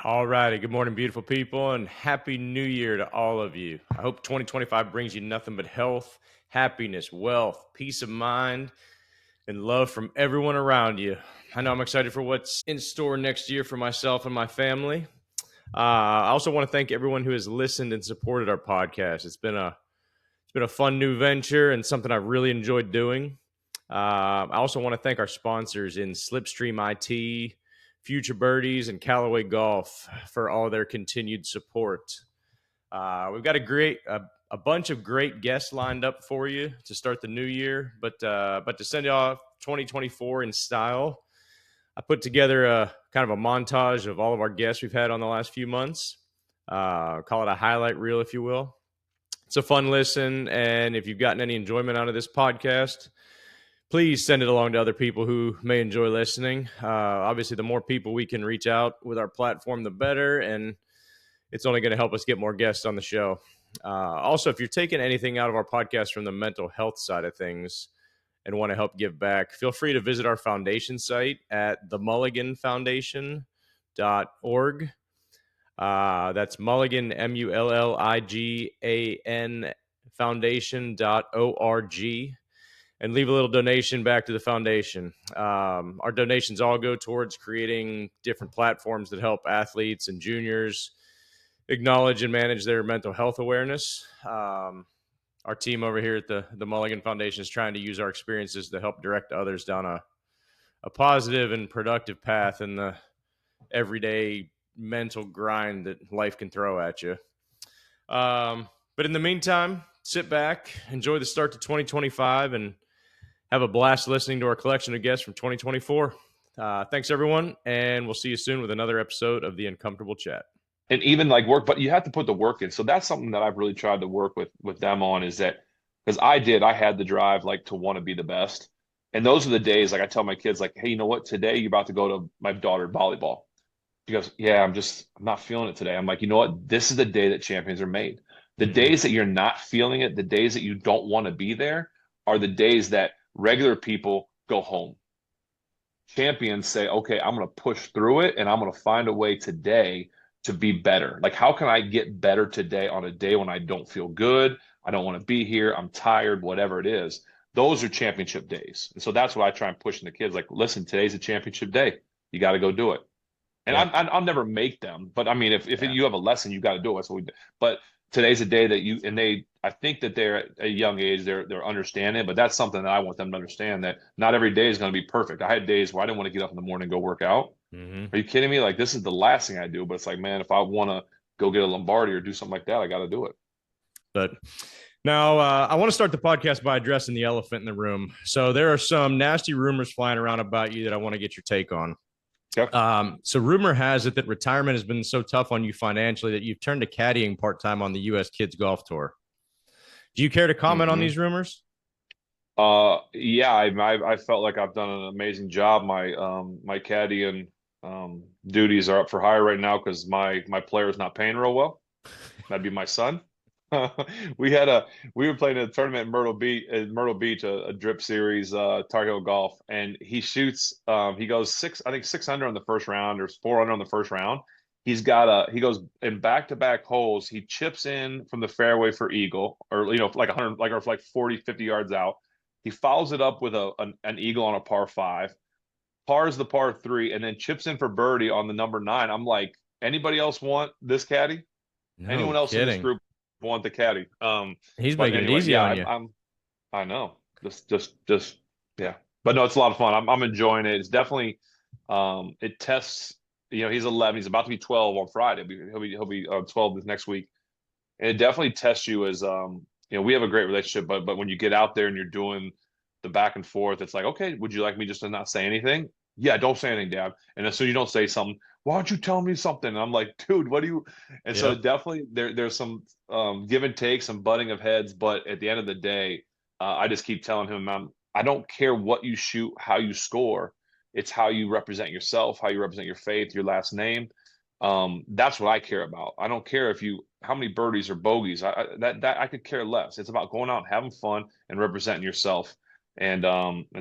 All righty. Good morning, beautiful people, and happy new year to all of you. I hope 2025 brings you nothing but health, happiness, wealth, peace of mind, and love from everyone around you. I know I'm excited for what's in store next year for myself and my family. I also want to thank everyone who has listened and supported our podcast. It's been a fun new venture and something I've really enjoyed doing. I also want to thank our sponsors in Slipstream IT, Future Birdies, and Callaway Golf for all their continued support. We've got a bunch of great guests lined up for you to start the new year, but to send you off 2024 in style, I put together a kind of a montage of all of our guests we've had on the last few months. Call it a highlight reel, if you will. It's a fun listen, and if you've gotten any enjoyment out of this podcast, please send it along to other people who may enjoy listening. Obviously, the more people we can reach out with our platform, the better, and it's only going to help us get more guests on the show. Also, if you're taking anything out of our podcast from the mental health side of things and want to help give back, feel free to visit our foundation site at themulliganfoundation.org. That's Mulligan, Mulligan foundation.org, and leave a little donation back to the foundation. Our donations all go towards creating different platforms that help athletes and juniors acknowledge and manage their mental health awareness. Our team over here at the Mulligan Foundation is trying to use our experiences to help direct others down a positive and productive path in the everyday mental grind that life can throw at you. But in the meantime, sit back, enjoy the start to 2025, and have a blast listening to our collection of guests from 2024. Thanks, everyone, and we'll see you soon with another episode of The Uncomfortable Chat. And even like work, but you have to put the work in. So that's something that I've really tried to work with them on, is that because I had the drive like to want to be the best. And those are the days, like I tell my kids, like, hey, you know what? Today you're about to go to my daughter volleyball. She goes, yeah, I'm not feeling it today. I'm like, you know what? This is the day that champions are made. The days that you're not feeling it, the days that you don't want to be there, are the days that regular people go home. Champions say, okay, I'm going to push through it, and I'm going to find a way today to be better. Like, how can I get better today on a day when I don't feel good? I don't want to be here. I'm tired, whatever it is. Those are championship days. And so that's what I try and push in the kids. Like, listen, today's a championship day. You got to go do it. And Yeah. I'll never make them, but I mean, if you have a lesson, you got to do it. That's what we do. But today's a day that I think that they're at a young age, they're understanding, but that's something that I want them to understand, that not every day is going to be perfect. I had days where I didn't want to get up in the morning and go work out. Mm-hmm. Are you kidding me? Like, this is the last thing I do, but it's like, man, if I want to go get a Lombardi or do something like that, I got to do it. But now I want to start the podcast by addressing the elephant in the room. So there are some nasty rumors flying around about you that I want to get your take on. Okay. So rumor has it that retirement has been so tough on you financially that you've turned to caddying part-time on the U.S. Kids Golf Tour. Do you care to comment on these rumors? Yeah, I felt like I've done an amazing job. My caddying duties are up for hire right now because my player is not paying real well. That'd be my son. We were playing a tournament in Myrtle Beach, a drip series, Tar Heel Golf, and he shoots. He goes 600 on the first round, or 400 on the first round. He goes in back-to-back holes. He chips in from the fairway for eagle, or like 100, like 40, 50 yards out. He follows it up with an eagle on a par 5, pars the par 3, and then chips in for birdie on the number 9. I'm like, anybody else want this caddy? No Anyone else in this kidding. group want the caddy? He's making it easy on you. I know. Just yeah. But no, it's a lot of fun. I'm enjoying it. It's definitely it tests. He's 11. He's about to be 12 on Friday. He'll be 12 this next week, and it definitely tests you as we have a great relationship. But when you get out there and you're doing the back and forth, it's like, okay, would you like me just to not say anything? Yeah, don't say anything, Dad. And as soon as you don't say something, why don't you tell me something? And I'm like, dude, what do you? And so definitely there's some give and take, some butting of heads. But at the end of the day, I just keep telling him, I don't care what you shoot, how you score. It's how you represent yourself, how you represent your faith, your last name. That's what I care about. I don't care how many birdies or bogeys. That I could care less. It's about going out and having fun and representing yourself. And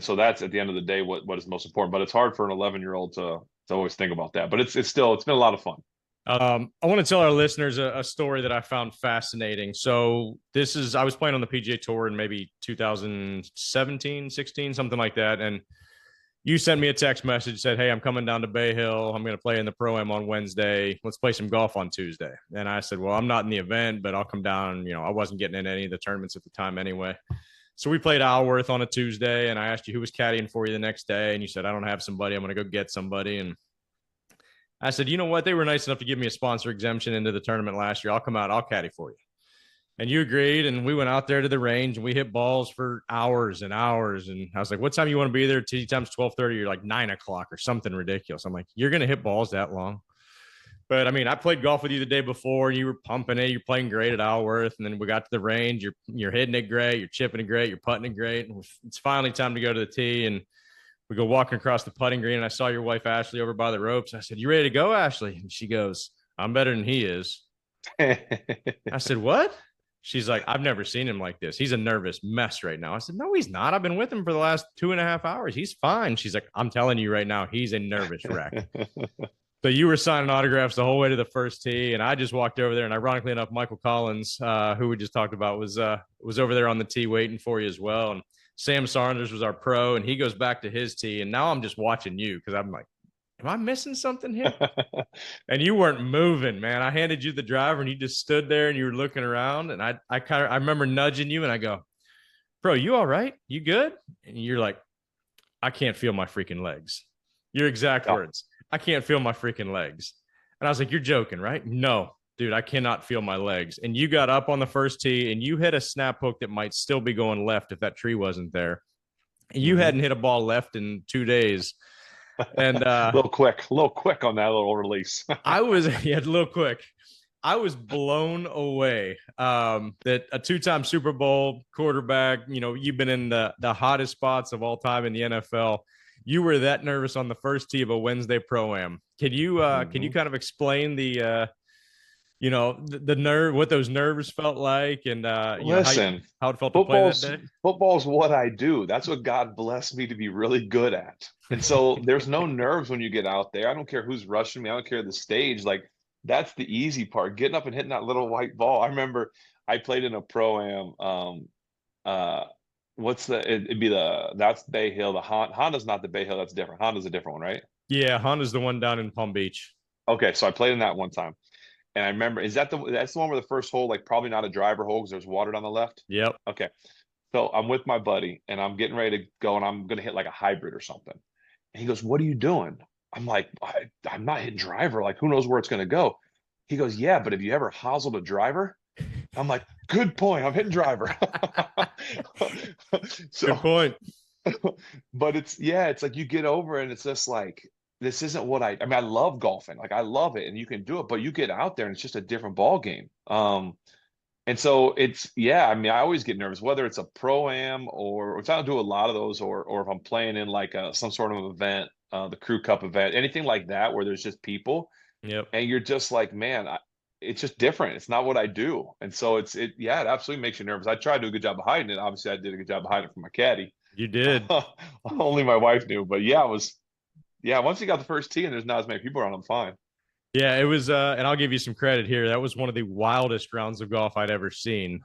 so that's at the end of the day what is most important. But it's hard for an 11-year-old to always think about that. But it's been a lot of fun. I want to tell our listeners a story that I found fascinating. So I was playing on the PGA Tour in maybe 2017, 16, something like that. And you sent me a text message, said, "Hey, I'm coming down to Bay Hill. I'm going to play in the Pro-Am on Wednesday. Let's play some golf on Tuesday." And I said, "Well, I'm not in the event, but I'll come down." I wasn't getting in any of the tournaments at the time anyway. So we played Alworth on a Tuesday, and I asked you who was caddying for you the next day. And you said, "I don't have somebody. I'm going to go get somebody." And I said, "You know what? They were nice enough to give me a sponsor exemption into the tournament last year. I'll come out. I'll caddy for you." And you agreed, and we went out there to the range and we hit balls for hours and hours. And I was like, "What time you want to be there?" Tee time's 12:30. You're like 9 o'clock or something ridiculous. I'm like, "You're gonna hit balls that long?" But I mean, I played golf with you the day before. You were pumping it. You're playing great at Alworth, and then we got to the range. You're hitting it great. You're chipping it great. You're putting it great. And it's finally time to go to the tee. And we go walking across the putting green, and I saw your wife Ashley over by the ropes. I said, "You ready to go, Ashley?" And she goes, "I'm better than he is." I said, "What?" She's like, "I've never seen him like this. He's a nervous mess right now." I said, "No, he's not. I've been with him for the last 2.5 hours. He's fine." She's like, "I'm telling you right now, he's a nervous wreck." So you were signing autographs the whole way to the first tee, and I just walked over there. And ironically enough, Michael Collins, who we just talked about, was over there on the tee waiting for you as well. And Sam Saunders was our pro, and he goes back to his tee. And now I'm just watching you because I'm like, "Am I missing something here?" And you weren't moving, man. I handed you the driver, and you just stood there and you were looking around. And I remember nudging you, and I go, "Bro, you all right? You good?" And you're like, "I can't feel my freaking legs." Your exact Yeah. words. "I can't feel my freaking legs." And I was like, "You're joking, right?" "No, dude, I cannot feel my legs." And you got up on the first tee and you hit a snap hook that might still be going left if that tree wasn't there. And you Hmm. hadn't hit a ball left in 2 days. And A little quick on that little release. I was, yeah, a little quick. I was blown away that a two-time Super Bowl quarterback, you've been in the hottest spots of all time in the NFL. You were that nervous on the first tee of a Wednesday Pro-Am. Can you Hmm. kind of explain the nerve, what those nerves felt like, and Listen, how it felt to play that football's day? football's what I do. That's what God blessed me to be really good at. And so there's no nerves when you get out there. I don't care who's rushing me. I don't care the stage. Like that's the easy part. Getting up and hitting that little white ball. I remember I played in a pro-am. Uh, it'd be that's Bay Hill. The Honda's not the Bay Hill. That's different. Honda's a different one, right? Yeah, Honda's the one down in Palm Beach. Okay, so I played in that one time. And I remember, that's the one where the first hole, like probably not a driver hole because there's water on the left? Yep. Okay. So I'm with my buddy and I'm getting ready to go and I'm going to hit like a hybrid or something. And he goes, "What are you doing?" I'm like, I'm not hitting driver. Like, who knows where it's going to go? He goes, "Yeah, but have you ever hoselled a driver?" I'm like, "Good point. I'm hitting driver." Good So, point. but it's like you get over and it's just like, this isn't what I mean, I love golfing. Like, I love it and you can do it, but you get out there and it's just a different ball game. And so yeah, I mean, I always get nervous, whether it's a pro-am or which I don't do a lot of those, or if I'm playing in like some sort of event, the crew cup event, anything like that, where there's just people Yep. and you're just like, man, it's just different. It's not what I do. And so yeah, it absolutely makes you nervous. I tried to do a good job of hiding it. Obviously I did a good job of hiding it from my caddy. You did. Only my wife knew, but yeah, yeah, once you got the first tee and there's not as many people around, I'm fine. Yeah, it was, and I'll give you some credit here. That was one of the wildest rounds of golf I'd ever seen.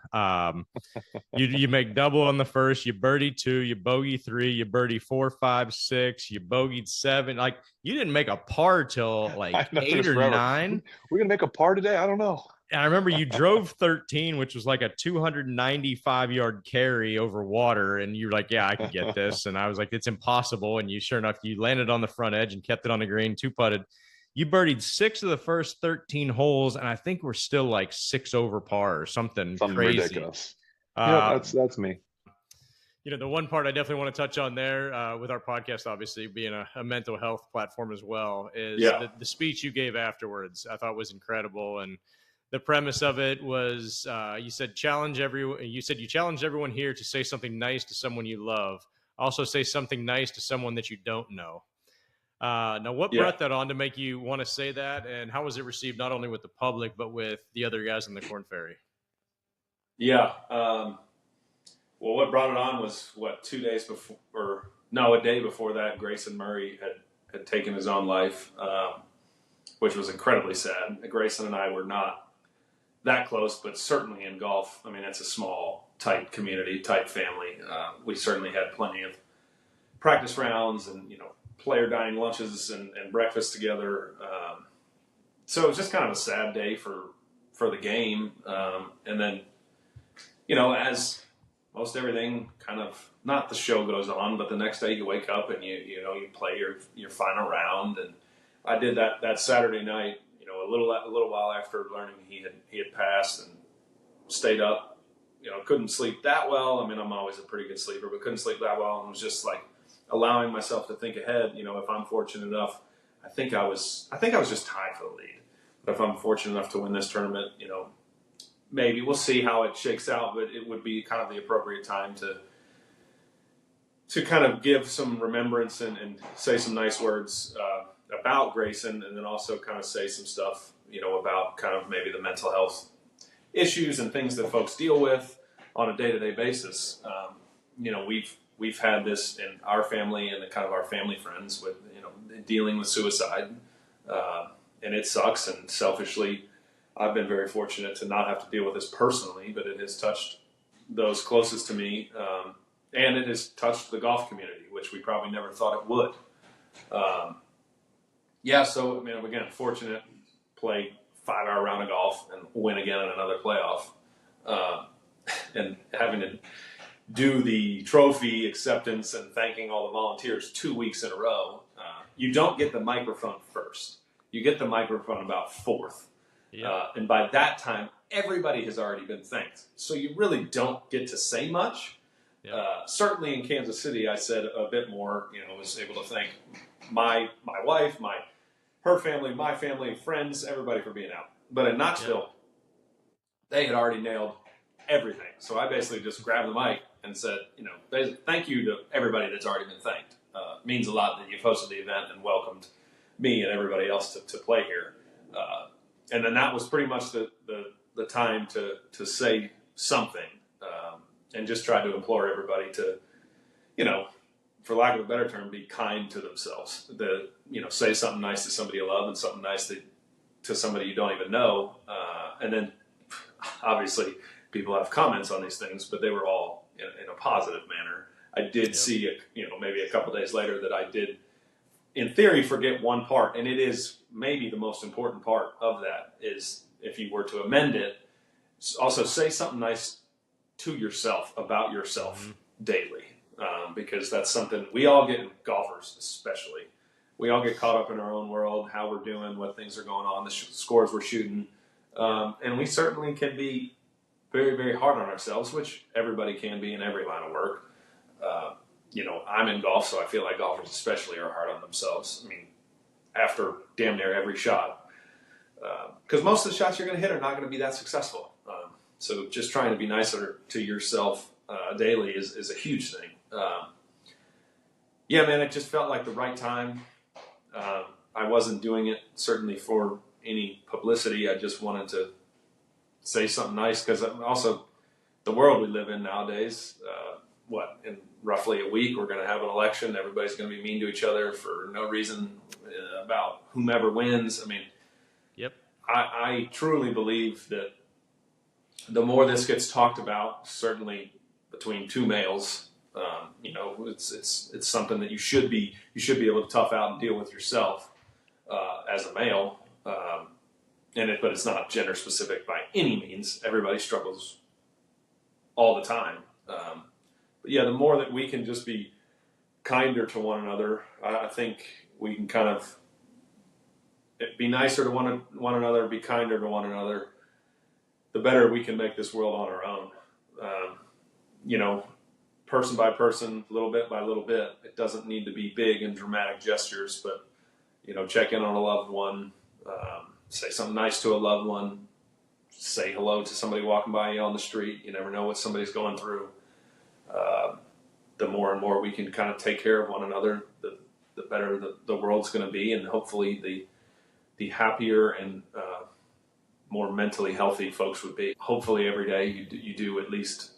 You make double on the first, you birdie two, you bogey three, you birdie four, five, six, you bogeyed seven. Like you didn't make a par till I like know it took eight us or forever. nine. We're gonna make a par today? I don't know. And I remember you drove 13, which was like a 295-yard carry over water. And you're like, "Yeah, I can get this." And I was like, "It's impossible." And you, sure enough, you landed on the front edge and kept it on the green, two putted. You birdied six of the first 13 holes. And I think we're still like six over par or something Something crazy. ridiculous. Yep, Uh, that's me. the one part I definitely want to touch on there with our podcast, obviously being a mental health platform as well, is Yeah. the speech you gave afterwards. I thought was incredible, and the premise of it was you said challenge everyone. You said you challenged everyone here to say something nice to someone you love. Also, say something nice to someone that you don't know. Now, what Yeah. brought that on to make you want to say that, and how was it received not only with the public but with the other guys in the Corn Ferry? Yeah. Well, what brought it on was what 2 days before, or no, a day before that, Grayson Murray had taken his own life. which was incredibly sad. Grayson and I were not that close, but certainly in golf, I mean, it's a small, tight community, tight family. We certainly had plenty of practice rounds and, player dining lunches and breakfast together. So it was just kind of a sad day for the game. And then, as most everything kind of, not the show goes on, but the next day you wake up and you play your final round. And I did that Saturday night, a little while after learning he had passed, and stayed up, couldn't sleep that well. I mean, I'm always a pretty good sleeper, but couldn't sleep that well, and was just like allowing myself to think ahead. If I'm fortunate enough, I think I was just tied for the lead. But if I'm fortunate enough to win this tournament, maybe we'll see how it shakes out. But it would be kind of the appropriate time to kind of give some remembrance and say some nice words about Grayson, and then also kind of say some stuff, about kind of maybe the mental health issues and things that folks deal with on a day-to-day basis. We've had this in our family and kind of our family friends with, dealing with suicide. And it sucks. And selfishly, I've been very fortunate to not have to deal with this personally, but it has touched those closest to me. And it has touched the golf community, which we probably never thought it would. So, I mean, again, fortunate, play 5-hour round of golf and win again in another playoff. And having to do the trophy acceptance and thanking all the volunteers 2 weeks in a row. You don't get the microphone first. You get the microphone about fourth. And by that time, everybody has already been thanked. So you really don't get to say much. Certainly in Kansas City, I said a bit more, was able to thank my wife, her family, my family, friends, everybody for being out. But in Knoxville, they had already nailed everything. So I basically just grabbed the mic and said, thank you to everybody that's already been thanked. It means a lot that you've hosted the event and welcomed me and everybody else to play here. And then that was pretty much the time to say something, and just try to implore everybody to, for lack of a better term, be kind to themselves. Say something nice to somebody you love and something nice to somebody you don't even know. And then obviously people have comments on these things, but they were all in a positive manner. I did see, maybe a couple days later that I did, in theory, forget one part, and it is maybe the most important part of that is, if you were to amend it, also say something nice to yourself, about yourself daily, because that's something we all get, golfers especially. We all get caught up in our own world, how we're doing, what things are going on, the scores we're shooting, and we certainly can be very, very hard on ourselves, which everybody can be in every line of work. I'm in golf, so I feel like golfers especially are hard on themselves. I mean, after damn near every shot, because most of the shots you're going to hit are not going to be that successful. So just trying to be nicer to yourself daily is a huge thing. It just felt like the right time. I wasn't doing it certainly for any publicity. I just wanted to say something nice, because also the world we live in nowadays, in roughly a week we're going to have an election. Everybody's going to be mean to each other for no reason about whomever wins. I mean, I truly believe that the more this gets talked about, certainly between two males, it's something that you should be able to tough out and deal with yourself as a male. But it's not gender specific by any means. Everybody struggles all the time. The more that we can just be kinder to one another, I think we can kind of be nicer to one another, be kinder to one another, the better we can make this world on our own. Person by person, little bit by little bit. It doesn't need to be big and dramatic gestures, but, check in on a loved one, say something nice to a loved one, say hello to somebody walking by you on the street. You never know what somebody's going through. The more and more we can kind of take care of one another, the better the world's going to be, and hopefully the happier and more mentally healthy folks would be. Hopefully every day you do at least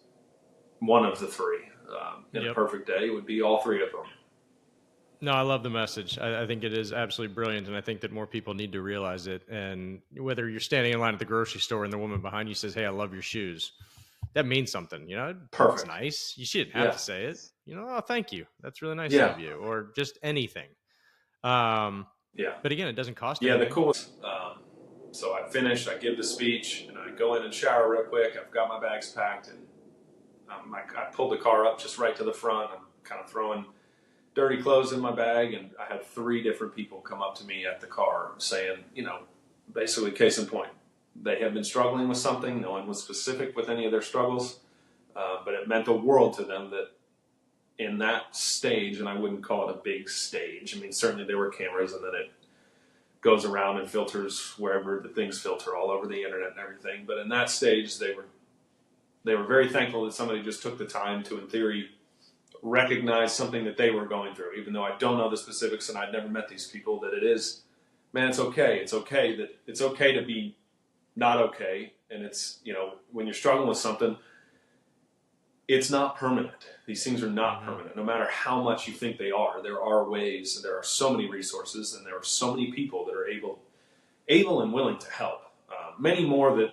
one of the three. In a perfect day, it would be all three of them. No, I love the message. I think it is absolutely brilliant, and I think that more people need to realize it. And whether you're standing in line at the grocery store and the woman behind you says, "Hey, I love your shoes," that means something. It's Perfect. nice. You shouldn't have Yeah. to say it. Oh, thank you. That's really nice Yeah. of you, or just anything. Um, Yeah. but again, it doesn't cost Yeah. The anything. coolest. So I finish, I give the speech, and I go in and shower real quick. I've got my bags packed, and I pulled the car up just right to the front. I'm kind of throwing dirty clothes in my bag, and I had 3 different people come up to me at the car saying, basically, case in point, they have been struggling with something. No one was specific with any of their struggles, but it meant the world to them that in that stage, and I wouldn't call it a big stage. I mean, certainly there were cameras, and then it goes around and filters wherever the things filter all over the internet and everything. But in that stage, they were very thankful that somebody just took the time to, in theory, recognize something that they were going through, even though I don't know the specifics and I'd never met these people. That it is, man, it's okay. It's okay to be not okay, and it's when you're struggling with something, it's not permanent. These things are not permanent. No matter how much you think they are, there are ways, and there are so many resources, and there are so many people that are able and willing to help. Many more that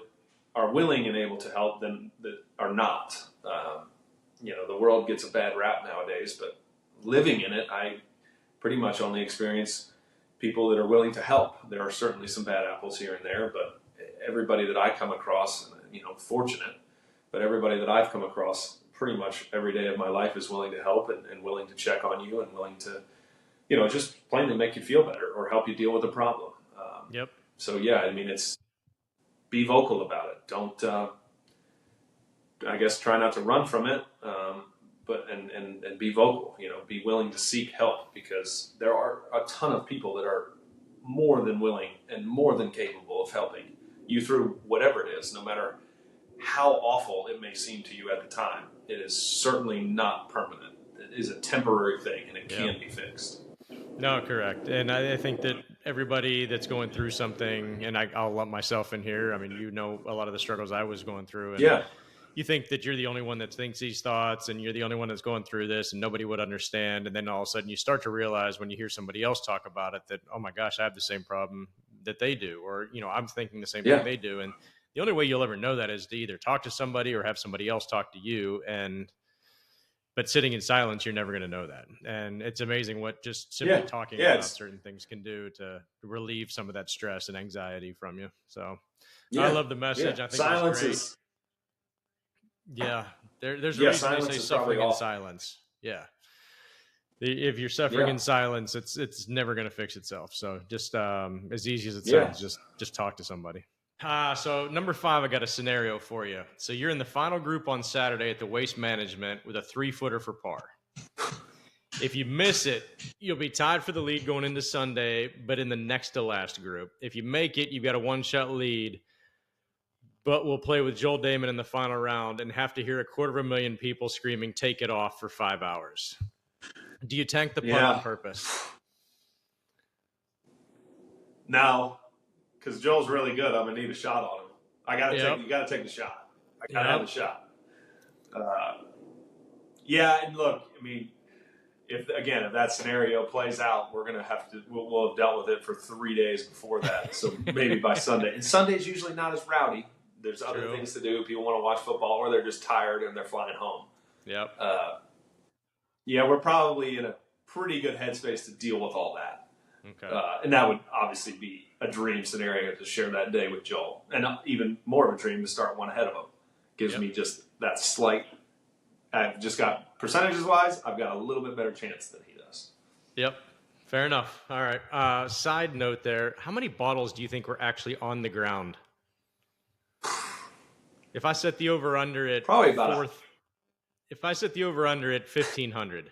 are willing and able to help than that are not. The world gets a bad rap nowadays, but living in it, I pretty much only experience people that are willing to help. There are certainly some bad apples here and there, but everybody that I come across, fortunate, but everybody that I've come across pretty much every day of my life is willing to help and willing to check on you and willing to, just plainly make you feel better or help you deal with a problem. Yep. So yeah, I mean, it's be vocal about it. Don't, I guess, try not to run from it, but and be vocal. Be willing to seek help, because there are a ton of people that are more than willing and more than capable of helping you through whatever it is, no matter how awful it may seem to you at the time. It is certainly not permanent. It is a temporary thing, and it can be fixed. No, correct. And I think that everybody that's going through something, and I'll lump myself in here. I mean, a lot of the struggles I was going through, and Yeah, you think that you're the only one that thinks these thoughts, and you're the only one that's going through this, and nobody would understand. And then all of a sudden you start to realize when you hear somebody else talk about it that, oh my gosh, I have the same problem that they do, or, I'm thinking the same thing yeah, they do. And the only way you'll ever know that is to either talk to somebody or have somebody else talk to you. But sitting in silence, you're never going to know that. And it's amazing what just simply yeah, talking yeah. about It's certain things can do to relieve some of that stress and anxiety from you. So I yeah, love the yeah. message. I think it was Silence great. is Yeah. There's a yeah. reason they Silence say is probably suffering in awful. silence. Yeah. If you're suffering Yeah, in silence, it's never going to fix itself. So just as easy as it yeah. sounds, just talk to somebody. So number 5, I got a scenario for you. So you're in the final group on Saturday at the Waste Management with a 3-footer for par. If you miss it, you'll be tied for the lead going into Sunday, but in the next to last group. If you make it, you've got a 1-shot lead, but we'll play with Joel Damon in the final round and have to hear 250,000 people screaming, "Take it off" for 5 hours. Do you tank the putt on Yeah. purpose? Now, because Joel's really good, I'm gonna need a shot on him. Yep. You gotta take the shot. I gotta have Yep. the shot. Yeah, and look, I mean, if that scenario plays out, we'll have dealt with it for 3 days before that. So maybe by Sunday. And Sunday's usually not as rowdy. There's other True. things to do. People want to watch football, or they're just tired and they're flying home. Yep. Yeah, we're probably in a pretty good headspace to deal with all that. Okay. And that would obviously be a dream scenario to share that day with Joel. And even more of a dream to start one ahead of him. Gives me just that slight. I've just got, percentages wise, I've got a little bit better chance than he does. Yep. Fair enough. All right. Side note there. How many bottles do you think were actually on the ground? If I set the over under at Probably about if I set the over under at 1,500.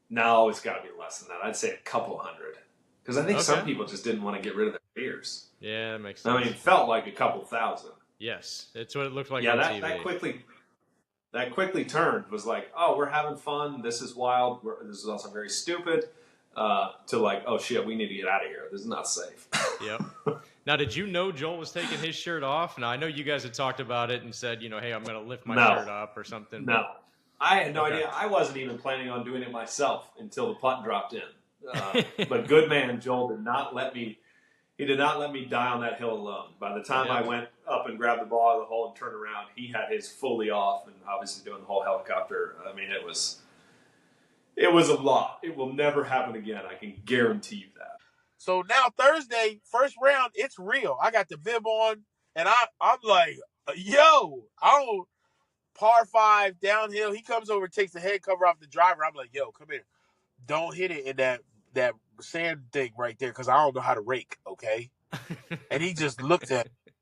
No, it's got to be less than that. I'd say a couple hundred. Because I think some people just didn't want to get rid of their beers. Yeah, that makes sense. I mean, it felt like a couple thousand. Yes, it's what it looked like Yeah, on that, TV. that quickly turned. Was like, oh, we're having fun. This is wild. This is also very stupid. To like, oh shit, we need to get out of here. This is not safe. Yep. Now, did you know Joel was taking his shirt off? Now, I know you guys had talked about it and said, hey, I'm going to lift my shirt up or something. No. I had no Okay. idea. I wasn't even planning on doing it myself until the putt dropped in. But good man Joel did not let me. He did not let me die on that hill alone. By the time I Yep. went up and grabbed the ball out of the hole and turned around, he had his fully off and obviously doing the whole helicopter. I mean, it was a lot. It will never happen again. I can guarantee you that. So now Thursday, first round, it's real. I got the bib on, and I'm like, yo, I don't par 5 downhill. He comes over, takes the head cover off the driver. I'm like, yo, come here. Don't hit it in that sand thing right there because I don't know how to rake, okay? And he just looked at me,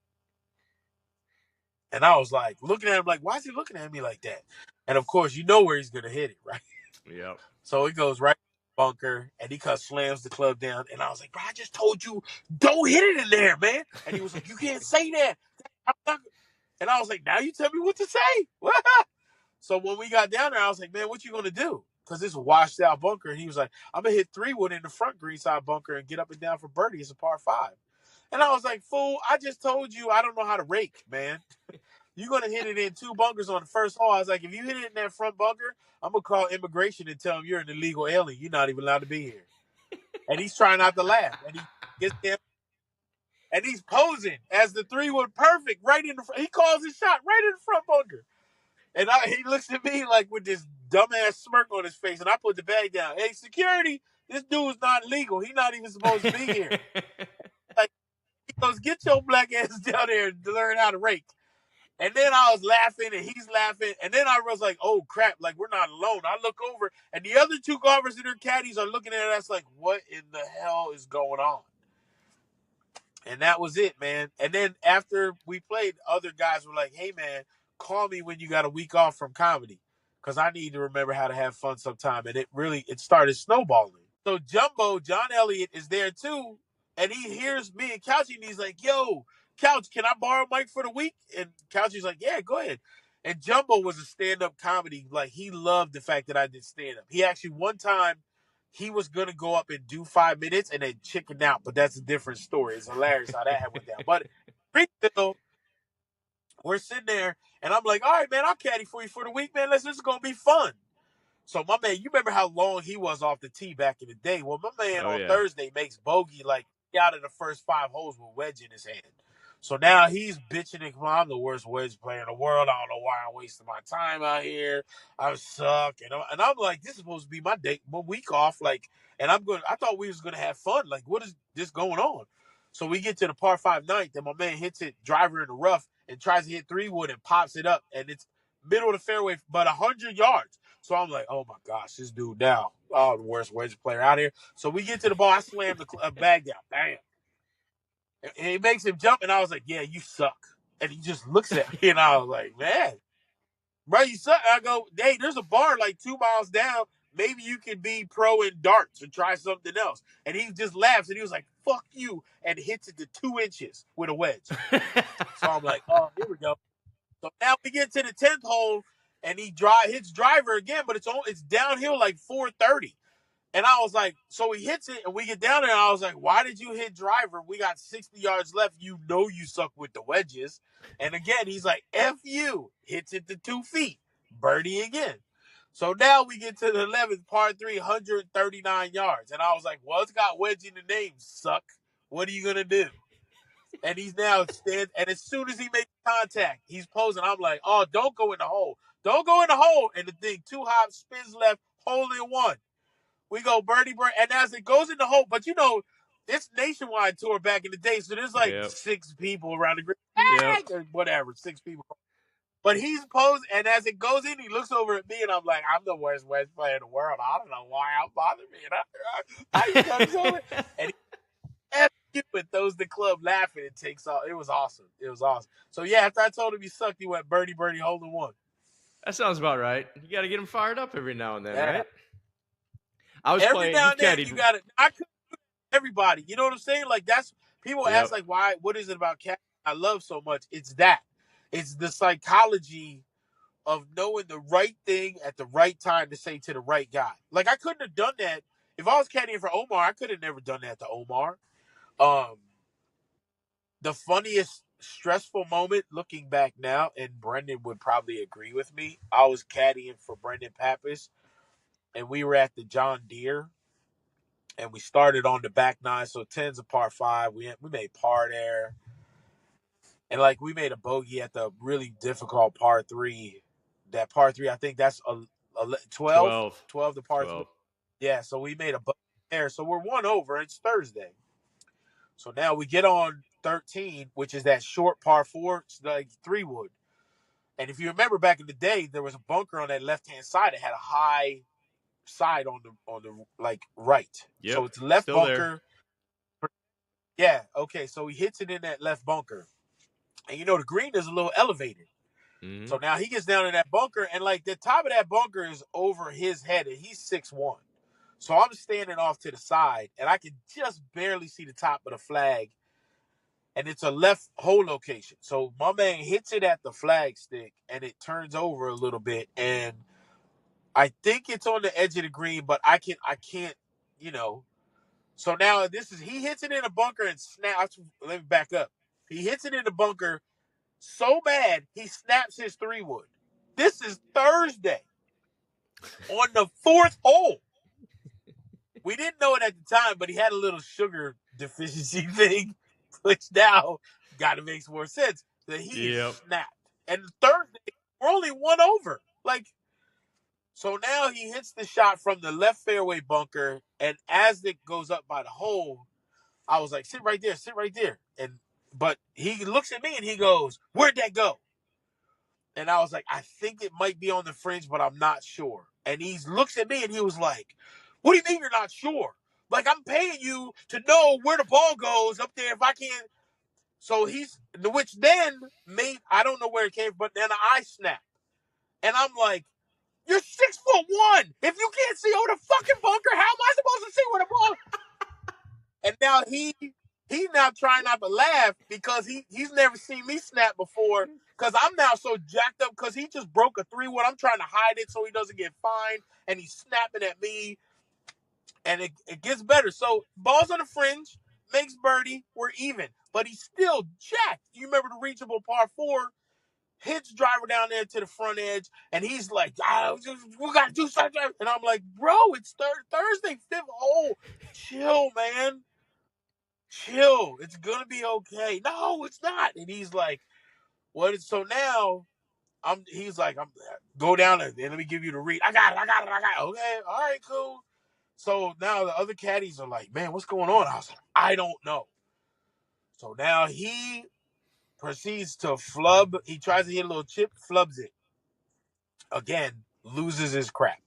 and I was like, looking at him like, why is he looking at me like that? And of course, you know where he's going to hit it, right? Yep. So it goes right in the bunker, and he slams the club down. And I was like, bro, I just told you, don't hit it in there, man. And he was like, you can't say that. And I was like, now you tell me what to say. So when we got down there, I was like, man, what you going to do? Because it's a washed out bunker. And he was like, I'm going to hit 3-wood in the front greenside bunker and get up and down for birdie. It's a par 5. And I was like, fool, I just told you I don't know how to rake, man. You're going to hit it in 2 bunkers on the first hole. I was like, if you hit it in that front bunker, I'm going to call immigration and tell them you're an illegal alien. You're not even allowed to be here. And he's trying not to laugh. And he gets there, and he's posing as the 3-wood perfect right in the front. He calls his shot right in the front bunker. And he looks at me like with this dumbass smirk on his face, and I put the bag down. Hey, security, this dude's not legal. He's not even supposed to be here. Like, he goes, get your black ass down there and learn how to rake. And then I was laughing, and he's laughing. And then I was like, oh, crap, like, we're not alone. I look over, and the other 2 golfers and their caddies are looking at us like, what in the hell is going on? And that was it, man. And then after we played, other guys were like, hey, man, call me when you got a week off from comedy because I need to remember how to have fun sometime. And it started snowballing. So Jumbo, John Elliott, is there too. And he hears me and Couchy, and he's like, yo, Couch, can I borrow Mike for the week? And Couchy's like, yeah, go ahead. And Jumbo was a stand-up comedy. Like, he loved the fact that I did stand-up. He actually, one time, he was going to go up and do 5 minutes and then chicken out, but that's a different story. It's hilarious how that went down. But Springfield, we're sitting there, and I'm like, all right, man, I'll caddy for you for the week, man. This is going to be fun. So my man, you remember how long he was off the tee back in the day? Well, my man Oh, on yeah. Thursday makes bogey like out of the first 5 holes with wedge in his hand. So now he's bitching and I'm the worst wedge player in the world. I don't know why I'm wasting my time out here. I suck. And I'm like, this is supposed to be my week off. Like, and I thought we was gonna have fun. Like, what is this going on? So we get to the par 5 ninth, and my man hits it driver in the rough and tries to hit 3-wood and pops it up, and it's middle of the fairway, but 100 yards. So I'm like, oh my gosh, this dude now, the worst wedge player out here. So we get to the ball, I slam the bag down, bam. And it makes him jump, and I was like, yeah, you suck. And he just looks at me, and I was like, man, bro, you suck. I go, hey, there's a bar like 2 miles down. Maybe you can be pro in darts or try something else. And he just laughs, and he was like, fuck you, and hits it to 2 inches with a wedge. So I'm like, oh, here we go. So now we get to the 10th hole, and he hits driver again, but it's downhill like 430. And I was like, so he hits it, and we get down there, and I was like, why did you hit driver? We got 60 yards left. You know you suck with the wedges. And again, he's like, F you. Hits it to 2 feet. Birdie again. So now we get to the 11th, par 3, 139 yards. And I was like, well, it's got wedge in the name, suck. What are you going to do? And he's now standing, and as soon as he makes contact, he's posing. I'm like, oh, don't go in the hole. Don't go in the hole. And the thing, 2 hops, spins left, hole in 1. We go birdie. And as it goes in the hole, but you know, it's nationwide tour back in the day, so there's like Yep. 6 people around the green. Yep. Or whatever, 6 people. But he's posing, and as it goes in, he looks over at me, and I'm like, I'm the worst wedge player in the world. I don't know why I'm bothering me. And I over, and he F you and throws the club laughing and takes off. It was awesome. It was awesome. So yeah, after I told him he sucked, he went birdie, hole in 1. That sounds about right. You got to get him fired up every now and then, Yeah. right? I was Every playing. now and then caddied. you got it. I couldn't do everybody. You know what I'm saying? Like that's people Yep. ask like, why? What is it about caddy I love so much? It's that. It's the psychology of knowing the right thing at the right time to say to the right guy. Like I couldn't have done that if I was caddying for Omar. I could have never done that to Omar. The funniest stressful moment looking back now, and Brendan would probably agree with me. I was caddying for Brendan Pappas, and we were at the John Deere, and we started on the back nine, so 10's a par 5. We made par there, and like we made a bogey at the really difficult par 3. That par 3, I think that's a 12, 12. 12 the par 3. 12. Yeah, so we made a bogey there, so we're 1 over. It's Thursday, so now we get on 13, which is that short par 4, it's like 3-wood. And if you remember back in the day, there was a bunker on that left hand side that had a high side on the like right. Yep. So it's left Still there. bunker. Yeah, okay. So he hits it in that left bunker. And you know the green is a little elevated. Mhm. So now he gets down in that bunker, and like the top of that bunker is over his head, and he's 6'1". So I'm standing off to the side, and I can just barely see the top of the flag. And it's a left hole location. So my man hits it at the flag stick, and it turns over a little bit, and I think it's on the edge of the green, but I can't, you know. So now he hits it in a bunker and snaps. Let me back up. He hits it in the bunker so bad he snaps his 3-wood. This is Thursday on the 4th hole. We didn't know it at the time, but he had a little sugar deficiency thing, which now got to make more sense that he is snapped. And Thursday, we're only 1 over. Like, so now he hits the shot from the left fairway bunker, and as it goes up by the hole, I was like, sit right there. But he looks at me and he goes, where'd that go? And I was like, I think it might be on the fringe, but I'm not sure. And he looks at me and he was like, what do you mean you're not sure? Like, I'm paying you to know where the ball goes up there if I can't. So which then made, I don't know where it came from, but then I snapped. And I'm like, you're 6'1". If you can't see over the fucking bunker, how am I supposed to see where the ball? And now he's now trying not to laugh because he's never seen me snap before. Because I'm now so jacked up because he just broke a 3-wood. I'm trying to hide it so he doesn't get fined, and he's snapping at me, and it gets better. So ball's on the fringe, makes birdie, we're even, but he's still jacked. You remember the reachable par 4? Hits driver down there to the front edge, and he's like, we got to do something. And I'm like, bro, it's Thursday, 5th hole. Chill, man. Chill. It's going to be okay. No, it's not. And he's like, what? So now, he's like, go down there, and let me give you the read. I got it. Okay, all right, cool. So now the other caddies are like, man, what's going on? I was like, I don't know. So now he proceeds to flub. He tries to hit a little chip, flubs it. Again, loses his crap.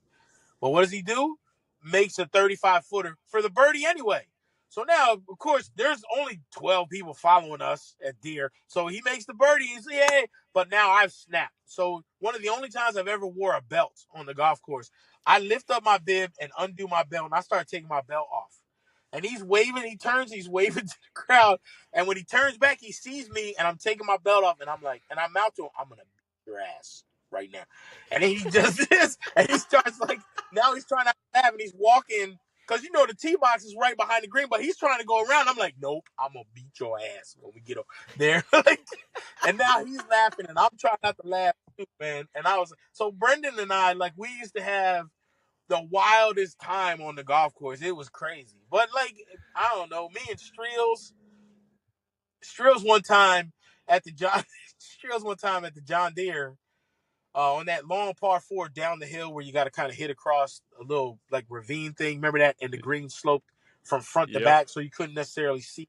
But what does he do? Makes a 35-footer for the birdie anyway. So now, of course, there's only 12 people following us at Deere. So he makes the birdie. He's yay. But now I've snapped. So one of the only times I've ever wore a belt on the golf course, I lift up my bib and undo my belt, and I start taking my belt off. And he's waving. He turns. He's waving to the crowd. And when he turns back, he sees me, and I'm taking my belt off. And I'm like, and I'm out to him. I'm going to beat your ass right now. And then he does this, and he starts like, now he's trying not to laugh, and he's walking, because you know the tee box is right behind the green, but he's trying to go around. I'm like, nope, I'm going to beat your ass when we get over there. And now he's laughing, and I'm trying not to laugh too, man. And so Brendan and I, like, we used to have the wildest time on the golf course. It was crazy. But, like, I don't know, me and Streels one time at the John Deere, on that long par 4 down the hill where you got to kind of hit across a little like ravine thing. Remember that? And the green sloped from front to back, so you couldn't necessarily see.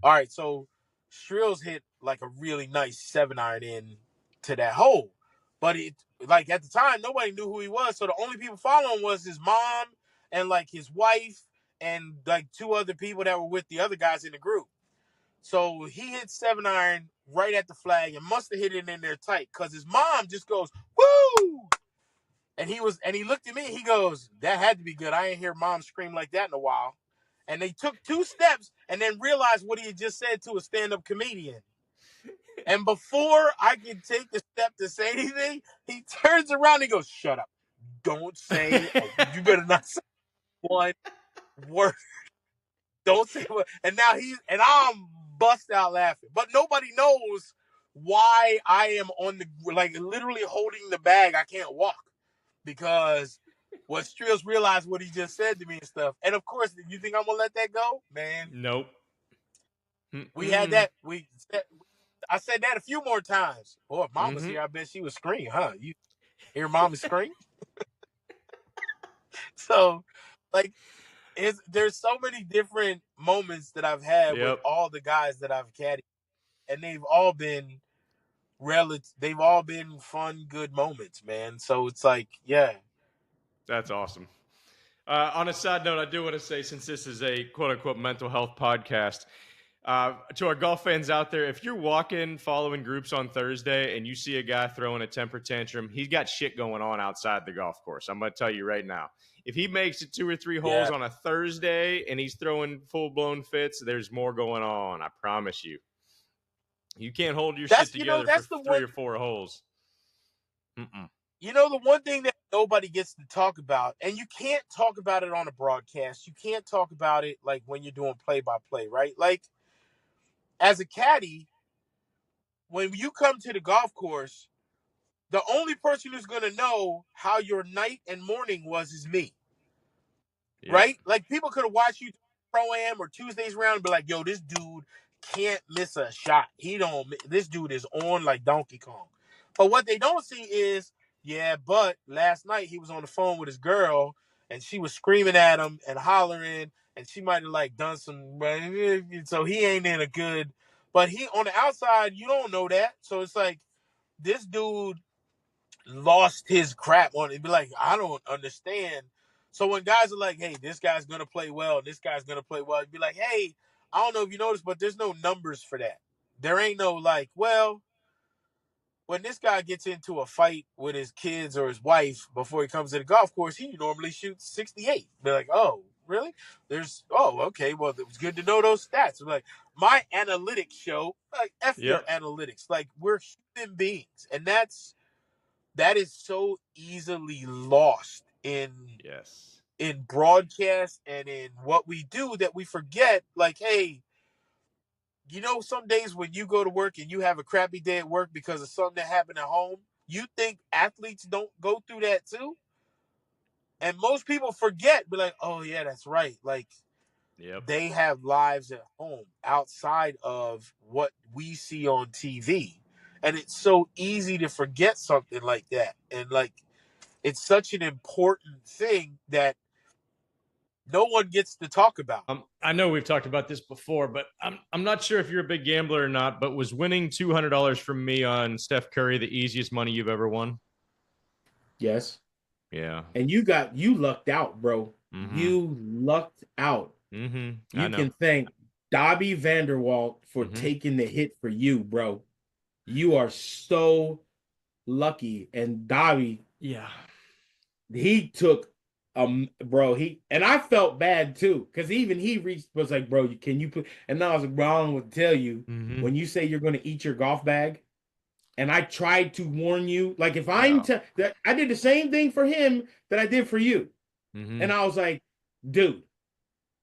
All right, so Streels hit like a really nice 7-iron in to that hole, but it like at the time nobody knew who he was, so the only people following was his mom and like his wife and like 2 other people that were with the other guys in the group. So he hit 7-iron right at the flag and must have hit it in there tight because his mom just goes, woo! And he looked at me, he goes, that had to be good. I ain't hear mom scream like that in a while. And they took 2 steps and then realized what he had just said to a stand-up comedian. And before I could take a step to say anything, he turns around and he goes, shut up. Don't say, you better not say one word. Don't say what. And now and I'm bust out laughing. But nobody knows why I am on the literally holding the bag. I can't walk because what Strills realized what he just said to me and stuff. And of course, you think I'm gonna let that go, man? Nope. We had that. I said that a few more times. Boy, if Mama's here, I bet she would scream, huh? You hear Mama scream? So, like, there's so many different moments that I've had with Yep. all the guys that I've caddied, and they've all been They've all been fun, good moments, man. So it's like, yeah, That's awesome. On a side note, I do want to say, since this is a quote unquote mental health podcast, to our golf fans out there, if you're walking, following groups on Thursday and you see a guy throwing a temper tantrum, he's got shit going on outside the golf course. I'm going to tell you right now. If he makes it 2 or 3 holes yeah. on a Thursday and he's throwing full blown fits, there's more going on. I promise you. You can't hold your shit together That's for the 3 one. or 4 holes. Mm-mm. The one thing that nobody gets to talk about, and you can't talk about it on a broadcast. You can't talk about it like when you're doing play by play, right? Like as a caddy, when you come to the golf course, the only person who's going to know how your night and morning was is me. Yep. Right? Like people could have watched you pro-am or Tuesday's round and be like, yo, this dude can't miss a shot. This dude is on like Donkey Kong. But what they don't see is, yeah, but last night he was on the phone with his girl and she was screaming at him and hollering and she might have like done some, so he ain't in a good, but he on the outside, you don't know that. So it's like this dude lost his crap on it. Be like, I don't understand. So when guys are like, hey, this guy's gonna play well, this guy's gonna play well, you'd be like, hey, I don't know if you noticed, but there's no numbers for that. There ain't no like, well, when this guy gets into a fight with his kids or his wife before he comes to the golf course, he normally shoots 68. Be like, oh, really? Okay, well, it was good to know those stats. I'm like, my analytics show, like, F your Yep. analytics. Like, we're human beings. And that is so easily lost in Yes. broadcast and in what we do that we forget, like, hey, some days when you go to work and you have a crappy day at work because of something that happened at home, you think athletes don't go through that too? And most people forget, be like, oh yeah, that's right. Like Yep. they have lives at home outside of what we see on TV. And it's so easy to forget something like that. And like it's such an important thing that no one gets to talk about. I know we've talked about this before, but I'm not sure if you're a big gambler or not. But was winning $200 from me on Steph Curry the easiest money you've ever won? Yes. Yeah. And you lucked out, bro. Mm-hmm. You lucked out. Mm-hmm. You can thank Dobby Vanderwalt for Mm-hmm. taking the hit for you, bro. You are so lucky. And Dobby, Yeah. he took bro, and I felt bad too, because even he was like, bro, can you put, and I was like, bro, I don't know what to tell you. Mm-hmm. When you say you're gonna eat your golf bag, and I tried to warn you, like if that I did the same thing for him that I did for you. Mm-hmm. And I was like, dude,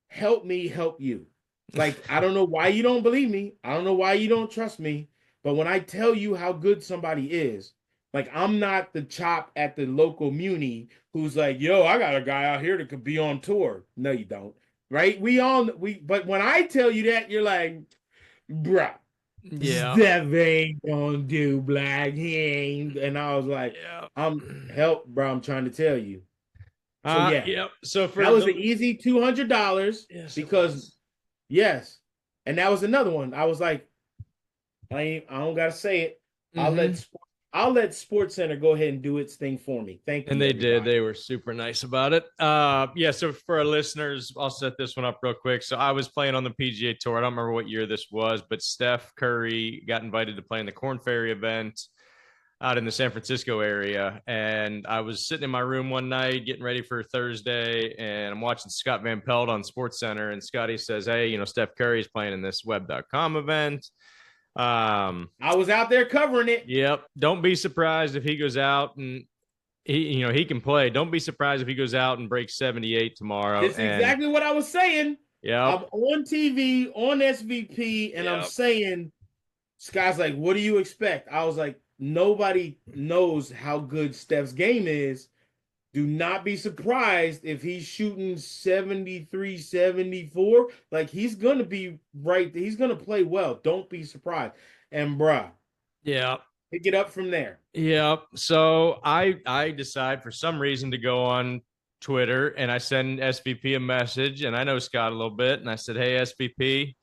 help me help you. Like, I don't know why you don't believe me. I don't know why you don't trust me. But when I tell you how good somebody is, like, I'm not the chop at the local muni who's like, yo, I got a guy out here that could be on tour. No, you don't. Right? But when I tell you that, you're like, bruh, Yeah. Steph ain't gonna do black. He ain't. And I was like, Yeah. Help, bro. I'm trying to tell you. So yeah. Yep. So for that was an easy $200 because yes. And that was another one. I was like, I don't gotta say it. Mm-hmm. I'll let Sports Center go ahead and do its thing for me. Thank you. And they everybody. did. They were super nice about it. Yeah. So for our listeners, I'll set this one up real quick. So I was playing on the PGA Tour. I don't remember what year this was, but Steph Curry got invited to play in the Corn Ferry event out in the San Francisco area. And I was sitting in my room one night getting ready for Thursday, and I'm watching Scott Van Pelt on Sports Center. And Scotty says, hey, Steph Curry's playing in this web.com event. I was out there covering it. Yep. Don't be surprised if he goes out and he can play. Don't be surprised if he goes out and breaks 78 tomorrow. That's exactly what I was saying. Yep. I'm on TV on SVP, and I'm Yep. saying, Scott's like, what do you expect? I was like, nobody knows how good Steph's game is. Do not be surprised if he's shooting 73, 74. Like, he's going to be right. He's going to play well. Don't be surprised. And, bruh, Yep. pick it up from there. Yep. So I decide for some reason to go on Twitter and I send SVP a message, and I know Scott a little bit, and I said, "Hey SVP,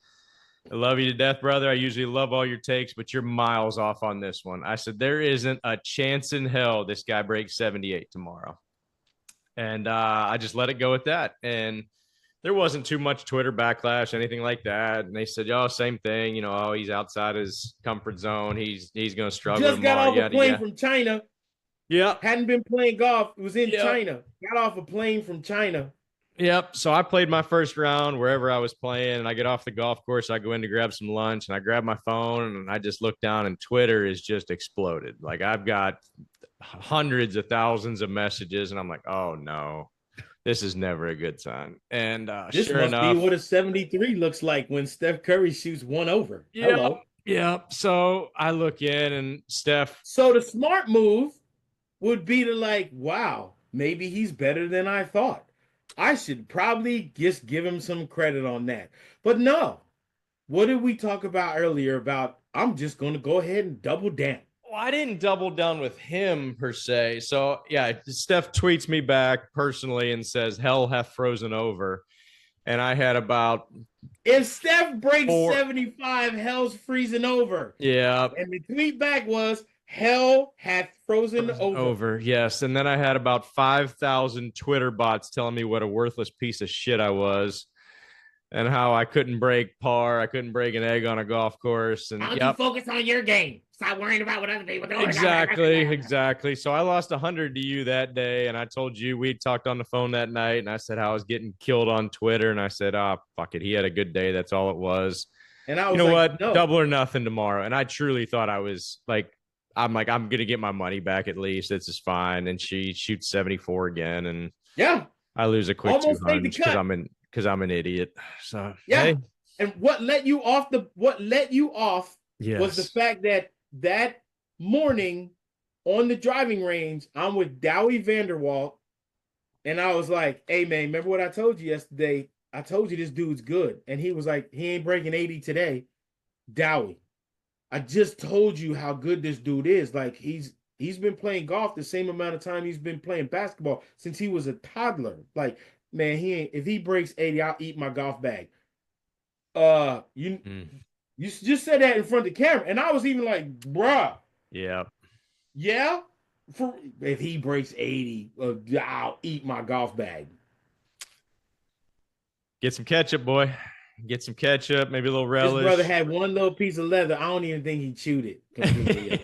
I love you to death, brother. I usually love all your takes, but you're miles off on this one." I said, "There isn't a chance in hell this guy breaks 78 tomorrow." And I just let it go at that. And there wasn't too much Twitter backlash, anything like that. And they said, "Oh, same thing. Oh, he's outside his comfort zone. He's going to struggle Just got tomorrow." off a Yada plane yada. from China. Yep. Hadn't been playing golf. It was in Yep. China. Got off a plane from China. Yep. So I played my first round wherever I was playing, and I get off the golf course. I go in to grab some lunch, and I grab my phone, and I just look down, and Twitter is just exploded. Like, I've got hundreds of thousands of messages, and I'm like, "Oh no, this is never a good sign." And This sure must be enough, what a 73 looks like when Steph Curry shoots one over. yep, Hello. yep. So I look in, and Steph, So the smart move would be to like, wow, maybe he's better than I thought. I should probably just give him some credit on that. But no, what did we talk about earlier about I'm just going to go ahead and double down? well, I didn't double down with him per se. So yeah, Steph tweets me back personally and says, "Hell hath frozen over." And I had about If Steph breaks four. 75, hell's freezing over. Yeah, And the tweet back was, hell hath frozen over. over. Yes. And then I had about 5,000 Twitter bots telling me what a worthless piece of shit I was and how I couldn't break par. I couldn't break an egg on a golf course. And How don't you yep, focus on your game? Stop worrying about what other people do. exactly. So I lost 100 to you that day. And I told you we talked on the phone that night. And I said how I was getting killed on Twitter. And I said, "Oh, fuck it. He had a good day. That's all it was." And I You was know like, what? no. Double or nothing tomorrow. And I truly thought I was like, I'm gonna get my money back at least. This is fine. And she shoots 74 again, and Yeah. I lose a quick Almost made the 200 cut. because I'm an idiot. So Yeah. hey, And what let you off was the yes, fact that that morning on the driving range, I'm with Dowie Vanderwalt, and I was like, hey man, remember what I told you yesterday? I told you this dude's good. And he was like, he ain't breaking 80 today. Dowie, I just told you how good this dude is. Like he's been playing golf the same amount of time he's been playing basketball since he was a toddler. Like, man, he ain't if he breaks 80, I'll eat my golf bag. You mm, you just said that in front of the camera, and I was even like, bruh, yeah, yeah. For if he breaks 80, I'll eat my golf bag. get some ketchup, boy. Get some ketchup, maybe a little This brother relish. had one little piece of leather. I don't even think he chewed it completely.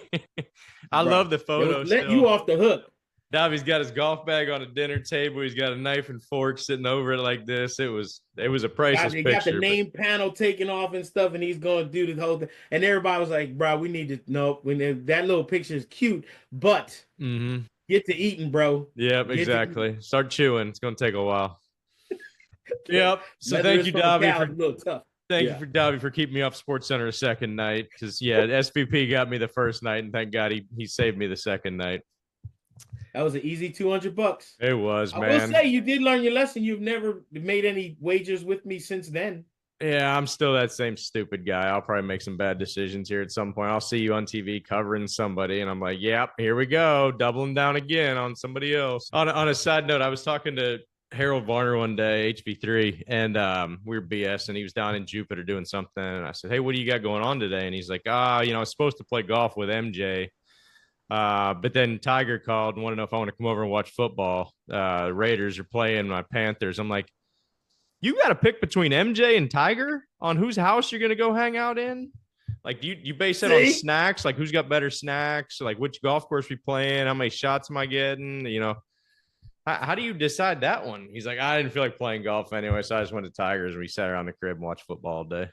I love Bruh, the it was photo let you still. off the hook. Davi's got his golf bag on a dinner table. He's got a knife and fork sitting over it like this. It was a priceless They got the picture. But name panel taken off and stuff, and he's going to do the whole thing. And everybody was like, bro, we need to know when that little picture is cute, but mm-hmm. get to eating, bro. Yep, exactly. Start chewing. It's gonna take a while. Yep. So thank Leathers you, from a Davi, cow for is a little tough. thank you Yeah. for Davi for keeping me off Sports Center a second night. Because yeah, SVP got me the first night, and thank God he saved me the second night. That was an easy $200. It was, I will man. say you did learn your lesson. You've never made any wagers with me since then. Yeah, I'm still that same stupid guy. I'll probably make some bad decisions here at some point. I'll see you on TV covering somebody, and I'm like, yep, here we go, doubling down again on somebody else. On a side note, I was talking to Harold Varner one day, HB3, and we were BS, and he was down in Jupiter doing something. And I said, hey, what do you got going on today? And he's like, I was supposed to play golf with MJ. But then Tiger called and wanted to know if I want to come over and watch football. The Raiders are playing my Panthers. I'm like, you got to pick between MJ and Tiger on whose house you're going to go hang out in. Like you base it on snacks, like who's got better snacks, like which golf course we playing, how many shots am I getting? How do you decide that one? He's like, I didn't feel like playing golf anyway, so I just went to Tigers and we sat around the crib and watched football all day.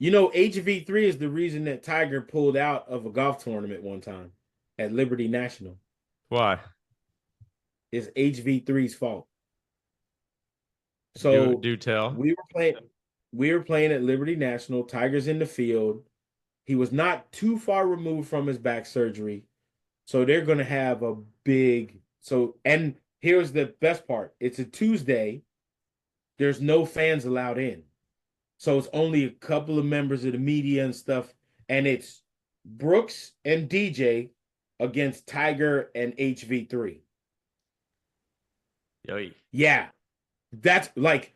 HV3 is the reason that Tiger pulled out of a golf tournament one time at Liberty National. Why? It's HV3's fault. So Do tell. we were playing at Liberty National. Tiger's in the field. He was not too far removed from his back surgery. So they're going to have a big and here's the best part. It's a Tuesday. There's no fans allowed in. So it's only a couple of members of the media and stuff, and it's Brooks and DJ against Tiger and HV3. Yo. Yeah, that's like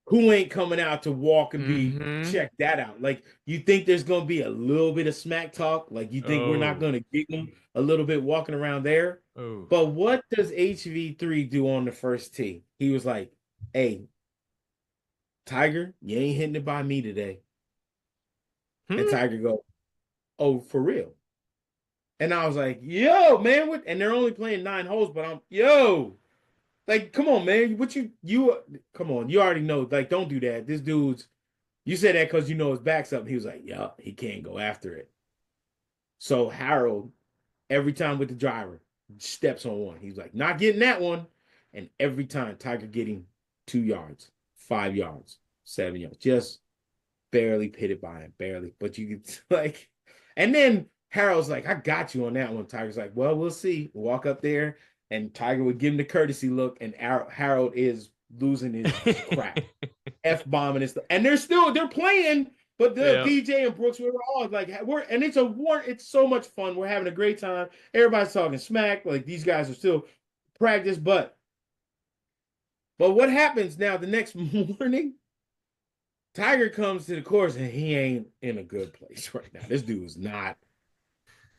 who ain't coming out to walk and be check that out. Like you think there's gonna be a little bit of smack talk, like you think we're not gonna get them a little bit walking around there. Oh. But what does HV3 do on the first tee? He was like, "Hey, Tiger, you ain't hitting it by me today." And Tiger go, "Oh, for real?" And I was like, "Yo, man, what?" And they're only playing 9 holes, but like, come on, man, come on, you already know, like, don't do that. This dude's, you said that because you know his back's up. And he was like, "Yeah, he can't go after it." So Harold, every time with the driver, steps on one. He's like, "Not getting that one," and every time Tiger getting 2 yards, 5 yards, 7 yards, just barely pitted by him, barely. But you could like, and then Harold's like, "I got you on that one." Tiger's like, "Well, we'll see." Walk up there, and Tiger would give him the courtesy look, and Harold is losing his crap, F-bombing and stuff. And they're playing, but the DJ and Brooks, we were all like, and it's so much fun. We're having a great time. Everybody's talking smack. Like these guys are still practice, but what happens now the next morning? Tiger comes to the course and he ain't in a good place right now. This dude is not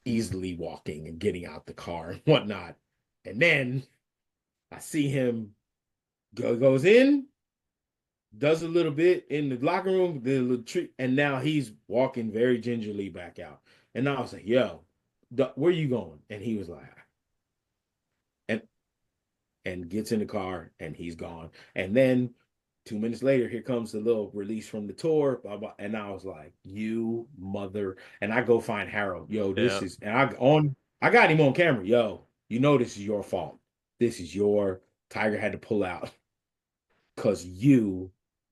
easily walking and getting out the car and whatnot. And then I see him goes in, does a little bit in the locker room, the little treat, and now he's walking very gingerly back out. And I was like, "Yo, where you going?" And he was like, and gets in the car and he's gone. And then 2 minutes later, here comes the little release from the tour, blah, blah. And I was like, "You mother!" And I go find Harold. Yo, this is, and I got him on camera. Yo, you know this is your fault. This is your Tiger had to pull out because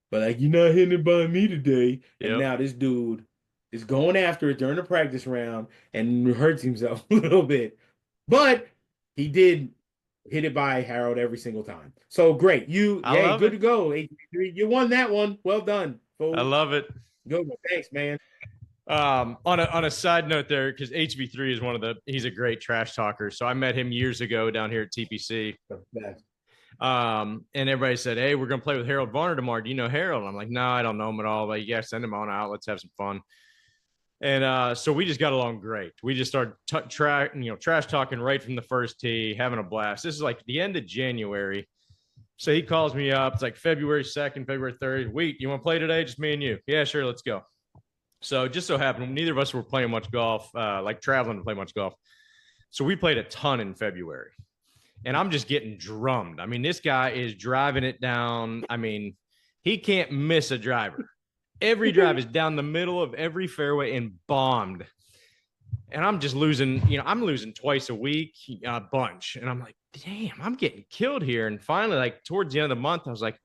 but like you're not hitting it by me today. And now this dude is going after it during the practice round and hurts himself a little bit. But he did hit it by Harold every single time. So great. Good to go. HB3. You won that one. Well done, folks. I love it. Good one. Thanks, man. On a side note there, because HV3 is he's a great trash talker. So I met him years ago down here at TPC. And everybody said, "Hey, we're gonna play with Harold Varner tomorrow. Do you know Harold?" And I'm like, "No, I don't know him at all." But yeah, send him on out. Let's have some fun. And so we just got along great. We just started trash talking right from the first tee, having a blast. This is like the end of January. So he calls me up. It's like February 2nd, February 3rd. "Wheat, you want to play today? Just me and you." "Yeah, sure. Let's go." So just so happened, neither of us were playing much golf, like traveling to play much golf. So we played a ton in February. And I'm just getting drummed. I mean, this guy is driving it down. I mean, he can't miss a driver. Every drive is down the middle of every fairway and bombed. And I'm just losing, I'm losing twice a week, a bunch. And I'm like, damn, I'm getting killed here. And finally, like towards the end of the month, I was like,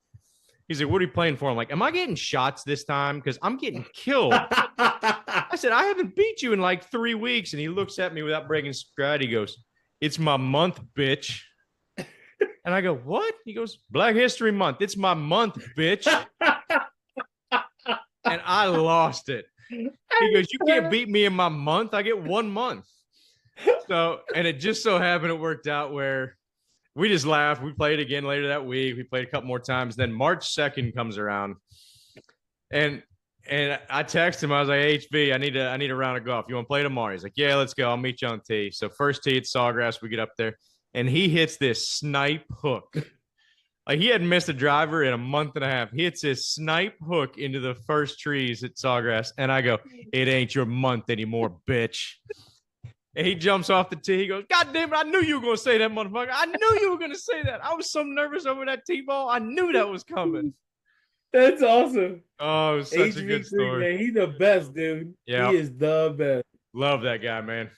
he's like, "What are you playing for?" I'm like, "Am I getting shots this time? Because I'm getting killed." I said, "I haven't beat you in like 3 weeks." And he looks at me without breaking stride. He goes, "It's my month, bitch." And I go, "What?" He goes, "Black History Month. It's my month, bitch." And I lost it. He goes, "You can't beat me in my month. I get 1 month." So, and it just so happened it worked out where we just laughed. We played again later that week. We played a couple more times. Then March 2nd comes around. And I text him. I was like, "HB, I need a round of golf. You want to play tomorrow?" He's like, "Yeah, let's go. I'll meet you on the tee." So first tee at Sawgrass, we get up there. And he hits this snipe hook. Like he hadn't missed a driver in a month and a half. He hits his snipe hook into the first trees at Sawgrass. And I go, "It ain't your month anymore, bitch." And he jumps off the tee. He goes, "God damn it, I knew you were going to say that, motherfucker. I knew you were going to say that. I was so nervous over that tee ball. I knew that was coming." That's awesome. Oh, it was such a good story. Man, he's the best, dude. Yeah. He is the best. Love that guy, man.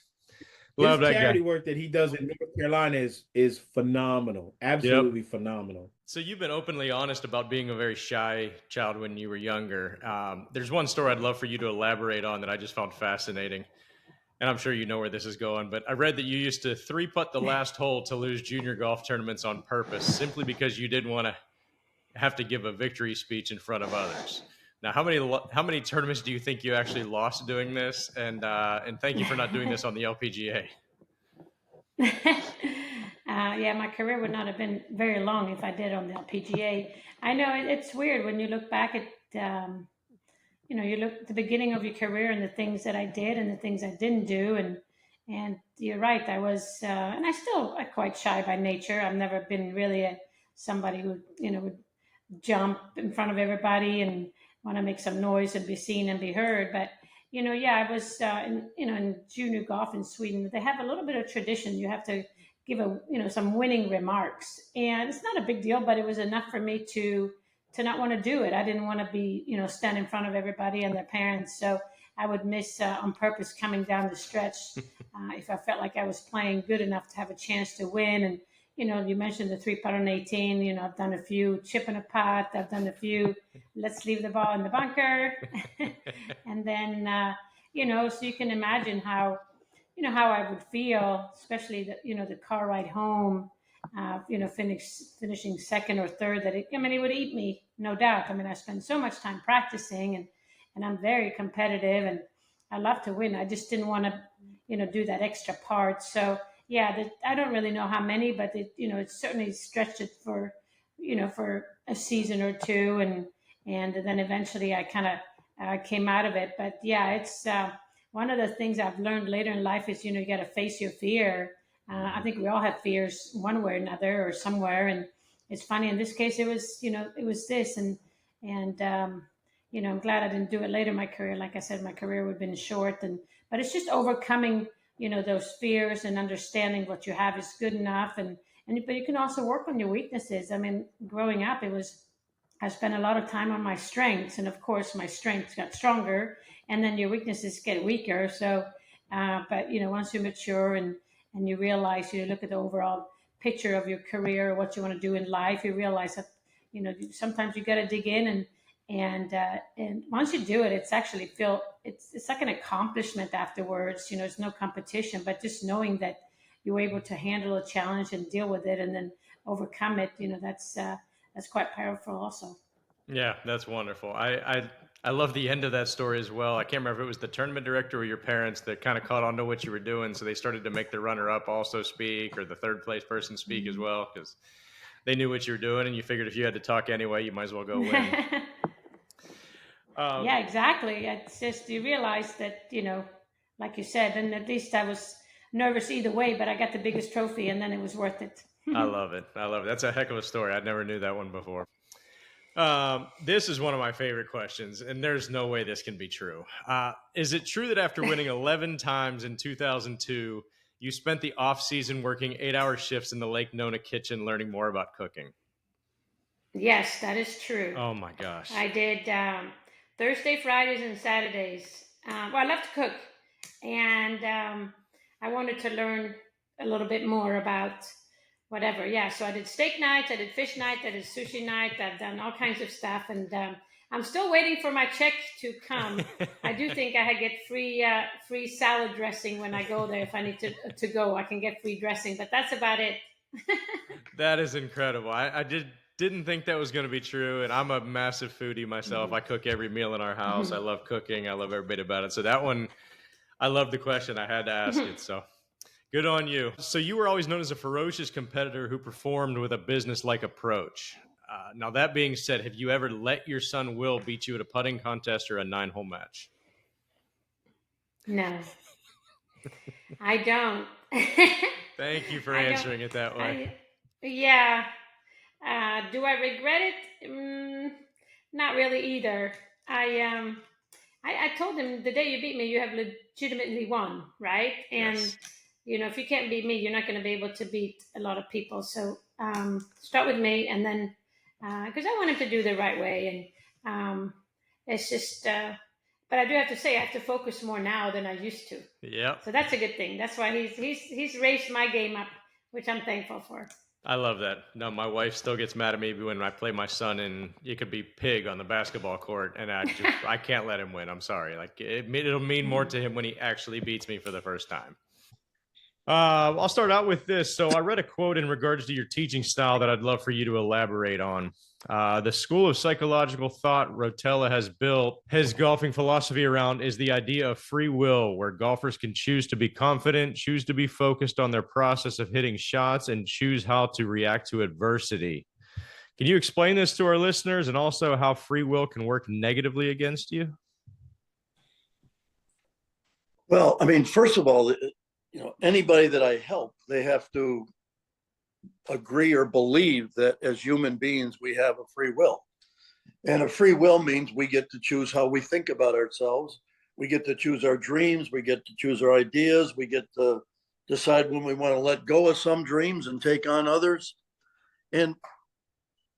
His Love that guy. charity work that he does in North Carolina is phenomenal. Yep. Absolutely phenomenal. So you've been openly honest about being a very shy child when you were younger. There's one story I'd love for you to elaborate on that I just found fascinating, and I'm sure you know where this is going. But I read that you used to three-putt the last hole to lose junior golf tournaments on purpose, simply because you didn't want to have to give a victory speech in front of others. Now, how many tournaments do you think you actually lost doing this? And thank you for not doing this on the LPGA. Yeah, my career would not have been very long if I did on the PGA. I know it's weird when you look back at, you look at the beginning of your career and the things that I did and the things I didn't do. And you're right, I was, and I still am quite shy by nature. I've never been really somebody who, would jump in front of everybody and want to make some noise and be seen and be heard. But yeah, I was in junior golf in Sweden. They have a little bit of tradition. You have to give some winning remarks, and it's not a big deal, but it was enough for me to not want to do it. I didn't want to be stand in front of everybody and their parents, so I would miss on purpose coming down the stretch if I felt like I was playing good enough to have a chance to win. And you mentioned the 3 putt on 18. I've done a few chip in a putt. I've done a few let's leave the ball in the bunker. And then, so you can imagine how I would feel, especially the car ride home, finishing second or third. It would eat me, no doubt. I spend so much time practicing, and I'm very competitive, and I love to win. I just didn't want to, do that extra part. So yeah, I don't really know how many, but it certainly stretched it for a season or two, and then eventually I kind of came out of it. But yeah, it's one of the things I've learned later in life is you got to face your fear. I think we all have fears one way or another or somewhere, and it's funny in this case it was this, and I'm glad I didn't do it later in my career. Like I said, my career would have been short, but it's just overcoming those fears and understanding what you have is good enough, but you can also work on your weaknesses. Growing up, I spent a lot of time on my strengths, and of course my strengths got stronger, and then your weaknesses get weaker. So, but once you mature and you realize, you look at the overall picture of your career, what you want to do in life, you realize that sometimes you got to dig in, and once you do it, it's actually it's like an accomplishment afterwards. It's no competition, but just knowing that you were able to handle a challenge and deal with it, and then overcome it. That's quite powerful also. Yeah, that's wonderful. I love the end of that story as well. I can't remember if it was the tournament director or your parents that kind of caught on to what you were doing, so they started to make the runner-up also speak, or the third place person speak as well, because they knew what you were doing, and you figured if you had to talk anyway, you might as well go win. Yeah, exactly. It's just you realize that like you said, and at least I was nervous either way, but I got the biggest trophy, and then it was worth it. I love it. I love it. That's a heck of a story. I never knew that one before. This is one of my favorite questions, and there's no way this can be true. Is it true that after winning 11 times in 2002, you spent the off season working 8-hour shifts in the Lake Nona kitchen learning more about cooking? Yes, that is true. Oh my gosh. I did Thursday, Fridays, and Saturdays. Well, I love to cook, and I wanted to learn a little bit more about whatever. Yeah, so I did steak nights, I did fish nights, I did sushi night. I've done all kinds of stuff, and I'm still waiting for my check to come. I do think I get free salad dressing when I go there. If I need to go, I can get free dressing, but that's about it. That is incredible. I didn't think that was going to be true, and I'm a massive foodie myself. Mm-hmm. I cook every meal in our house. I love cooking. I love every bit about it. So that one, I love the question. I had to ask it. So good on you. So you were always known as a ferocious competitor who performed with a business-like approach. Now, that being said, have you ever let your son Will beat you at a putting contest or a 9-hole match? No, I don't. Thank you for answering it that way. Yeah. Do I regret it? Not really either. I told him the day you beat me, you have legitimately won, right? And Yes. if you can't beat me, you're not going to be able to beat a lot of people. So start with me, and then because I want him to do the right way, and it's just. But I do have to say, I have to focus more now than I used to. Yep. So that's a good thing. That's why he's raised my game up, which I'm thankful for. I love that. No, my wife still gets mad at me when I play my son and it could be pig on the basketball court, and I can't let him win. I'm sorry. Like it'll mean more to him when he actually beats me for the first time. I'll start out with this. So I read a quote in regards to your teaching style that I'd love for you to elaborate on. The school of psychological thought Rotella has built his golfing philosophy around is the idea of free will, where golfers can choose to be confident, choose to be focused on their process of hitting shots, and choose how to react to adversity. Can you explain this to our listeners, and also how free will can work negatively against you? Well, I mean, first of all, anybody that I help, they have to agree or believe that as human beings, we have a free will. And a free will means we get to choose how we think about ourselves. We get to choose our dreams. We get to choose our ideas. We get to decide when we want to let go of some dreams and take on others. And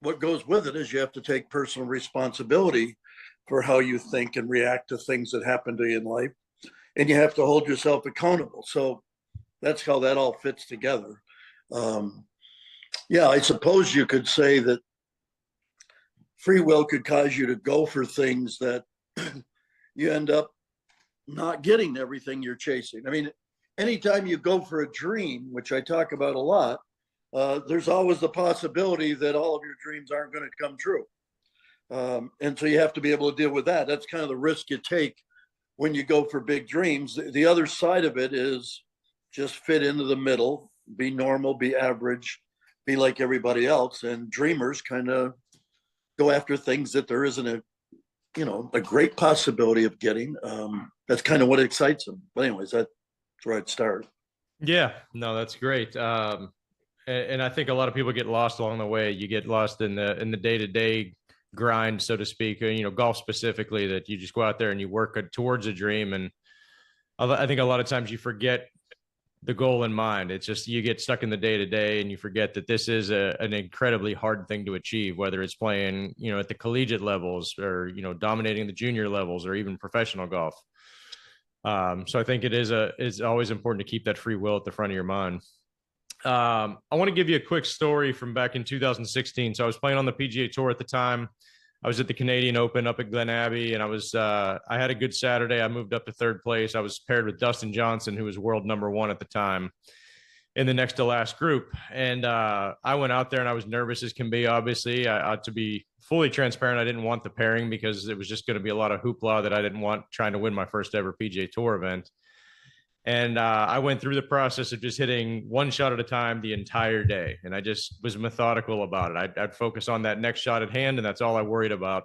what goes with it is you have to take personal responsibility for how you think and react to things that happen to you in life. And you have to hold yourself accountable. So that's how that all fits together. Yeah, I suppose you could say that free will could cause you to go for things that you end up not getting everything you're chasing. I mean, anytime you go for a dream, which I talk about a lot, there's always the possibility that all of your dreams aren't going to come true. And so you have to be able to deal with that. That's kind of the risk you take when you go for big dreams. The other side of it is just fit into the middle, be normal, be average, be like everybody else. And dreamers kind of go after things that there isn't a great possibility of getting. That's kind of what excites them. But anyways, that's where I'd start. Yeah, no, that's great. And I think a lot of people get lost along the way. You get lost in the day-to-day grind, so to speak, golf specifically, that you just go out there and you work towards a dream. And I think a lot of times you forget the goal in mind. It's just you get stuck in the day-to-day and you forget that this is an incredibly hard thing to achieve, whether it's playing, at the collegiate levels or, dominating the junior levels or even professional golf. So I think it's always important to keep that free will at the front of your mind. I want to give you a quick story from back in 2016. So I was playing on the PGA Tour at the time. I was at the Canadian Open up at Glen Abbey, and I had a good Saturday. I moved up to third place. I was paired with Dustin Johnson, who was world number one at the time, in the next to last group. And I went out there and I was nervous as can be, obviously. To be fully transparent, I didn't want the pairing because it was just going to be a lot of hoopla that I didn't want trying to win my first ever PGA Tour event. And I went through the process of just hitting one shot at a time the entire day. And I just was methodical about it. I'd focus on that next shot at hand, and that's all I worried about.